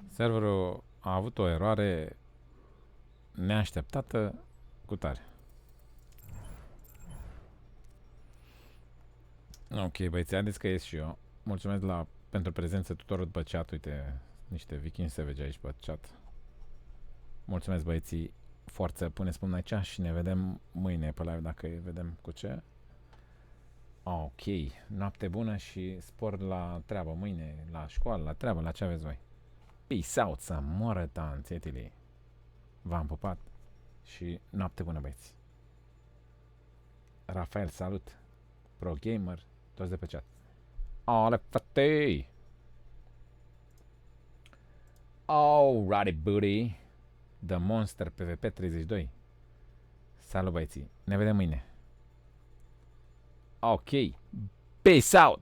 serverul a avut o eroare neașteptată cu tare. Ok, băieți, haideți că ies și eu. Mulțumesc pentru prezență tuturor după chat. Uite, niște Viking Savage aici pe chat. Mulțumesc, băieții. Forță, puneți până aici și ne vedem mâine pe live dacă vedem cu ce. Ok, noapte bună și spor la treabă mâine, la școală, la treabă, la ce aveți voi. Peace out, să moară tanțetile. V-am pupat și noapte bună, băieți. Rafael, salut. Pro Gamer, toți de pe chat. Ale fătei! Alrighty, booty. The Monster PvP 32. Salut, băieții. Ne vedem mâine. Ok. Peace out!